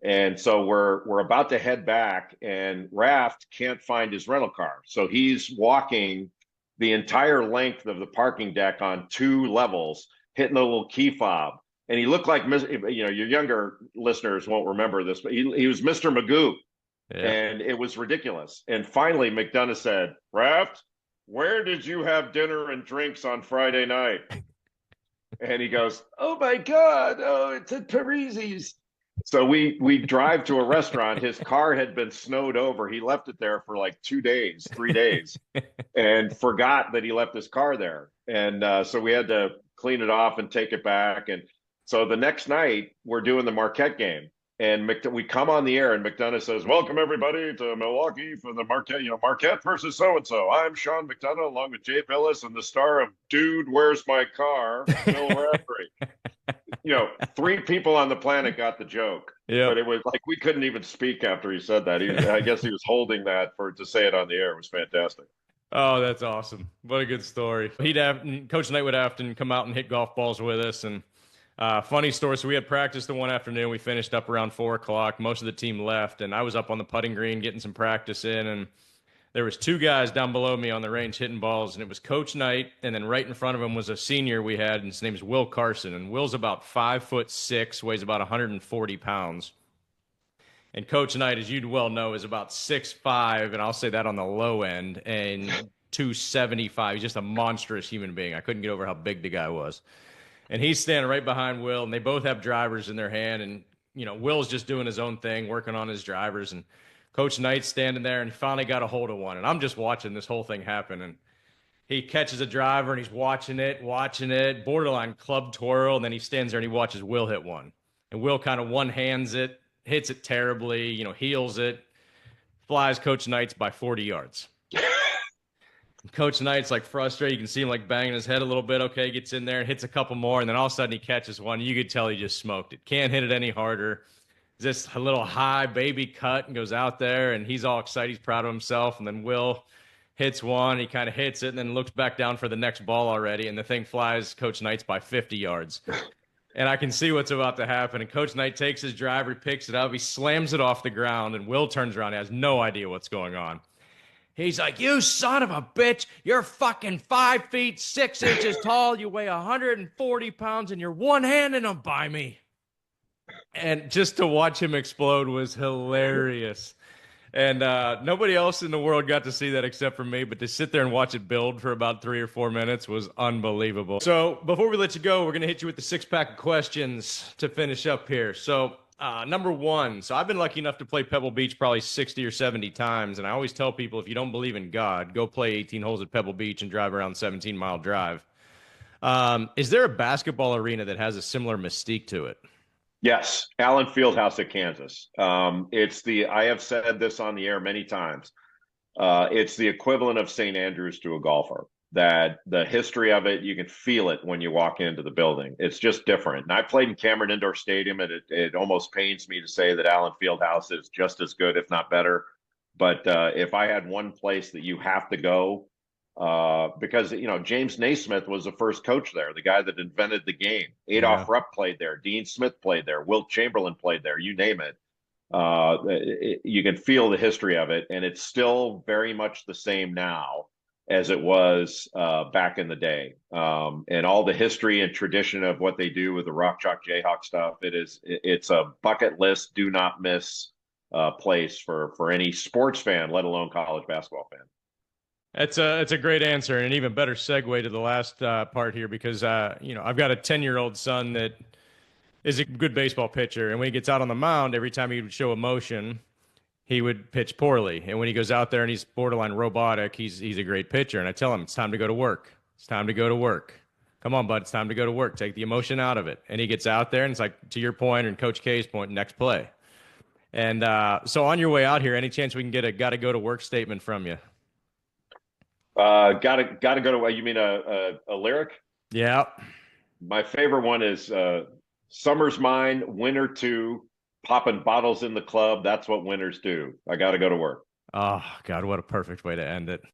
And so we're about to head back, and Raft can't find his rental car. So he's walking the entire length of the parking deck on 2 levels, hitting the little key fob. And he looked like, your younger listeners won't remember this, but he was Mr. Magoo. Yeah. And it was ridiculous. And finally, McDonough said, Raft, where did you have dinner and drinks on Friday night? And he goes, oh, my God. Oh, it's at Parisi's. So we drive to a restaurant. His car had been snowed over. He left it there for like 2 days, 3 days, and forgot that he left his car there. And so we had to clean it off and take it back. And so the next night, we're doing the Marquette game. And we come on the air, and McDonough says, "Welcome everybody to Milwaukee for the Marquette, Marquette versus so and so. I'm Sean McDonough, along with Jay Billis and the star of Dude, Where's My Car, Bill Raftery." 3 people on the planet got the joke, Yep. but it was like we couldn't even speak after he said that. I guess he was holding that to say it on the air. It was fantastic. Oh, that's awesome. What a good story. Coach Knight would often come out and hit golf balls with us. And funny story. So we had practice the one afternoon. We finished up around 4 o'clock. Most of the team left, and I was up on the putting green getting some practice in. And there was 2 guys down below me on the range hitting balls, and it was Coach Knight, and then right in front of him was a senior we had, and his name is Will Carson. And Will's about 5'6", weighs about 140 pounds. And Coach Knight, as you'd well know, is about 6'5", and I'll say that on the low end, and 275. He's just a monstrous human being. I couldn't get over how big the guy was. And he's standing right behind Will, and they both have drivers in their hand. And, Will's just doing his own thing, working on his drivers. And Coach Knight's standing there, and he finally got a hold of one. And I'm just watching this whole thing happen. And he catches a driver, and he's watching it, borderline club twirl. And then he stands there, and he watches Will hit one. And Will kind of one-hands it, hits it terribly, heels it, flies Coach Knight's by 40 yards. Coach Knight's like frustrated. You can see him like banging his head a little bit. Okay, gets in there and hits a couple more, and then all of a sudden he catches one. You could tell he just smoked it. Can't hit it any harder. Just a little high baby cut and goes out there, and he's all excited. He's proud of himself. And then Will hits one. He kind of hits it and then looks back down for the next ball already, and the thing flies Coach Knight's by 50 yards. And I can see what's about to happen. And Coach Knight takes his driver, picks it up, he slams it off the ground, and Will turns around. He has no idea what's going on. He's like, "You son of a bitch, you're fucking 5 feet 6 inches tall, you weigh 140 pounds, and you're one-handing them by me." And just to watch him explode was hilarious. And nobody else in the world got to see that except for me, but to sit there and watch it build for about 3 or 4 minutes was unbelievable. So before we let you go, we're going to hit you with the 6-pack of questions to finish up here. So number 1, so I've been lucky enough to play Pebble Beach probably 60 or 70 times, and I always tell people, if you don't believe in God, go play 18 holes at Pebble Beach and drive around 17-mile drive. Is there a basketball arena that has a similar mystique to it? Yes, Allen Fieldhouse at Kansas. I have said this on the air many times. It's the equivalent of St. Andrews to a golfer. That the history of it, you can feel it when you walk into the building. It's just different. And I played in Cameron Indoor Stadium, and it almost pains me to say that Allen Fieldhouse is just as good, if not better. But if I had one place that you have to go, because James Naismith was the first coach there, the guy that invented the game. Adolph Rupp played there, Dean Smith played there, Wilt Chamberlain played there, you name it. You can feel the history of it, and it's still very much the same now as it was back in the day. And all the history and tradition of what they do with the Rock Chalk Jayhawk stuff, it's a bucket list, do not miss place for any sports fan, let alone college basketball fan. It's a great answer, and an even better segue to the last part here, because I've got a 10-year-old son that is a good baseball pitcher, and when he gets out on the mound, every time he would show emotion, he would pitch poorly. And when he goes out there and he's borderline robotic, he's a great pitcher. And I tell him, it's time to go to work. It's time to go to work. Come on, bud, it's time to go to work. Take the emotion out of it. And he gets out there, and it's like, to your point and Coach K's point, next play. And so on your way out here, any chance we can get a got to go to work statement from you? Gotta go to. You mean a lyric? Yeah. My favorite one is "Summer's mine, winter too. Popping bottles in the club. That's what winners do. I got to go to work." Oh God, what a perfect way to end it.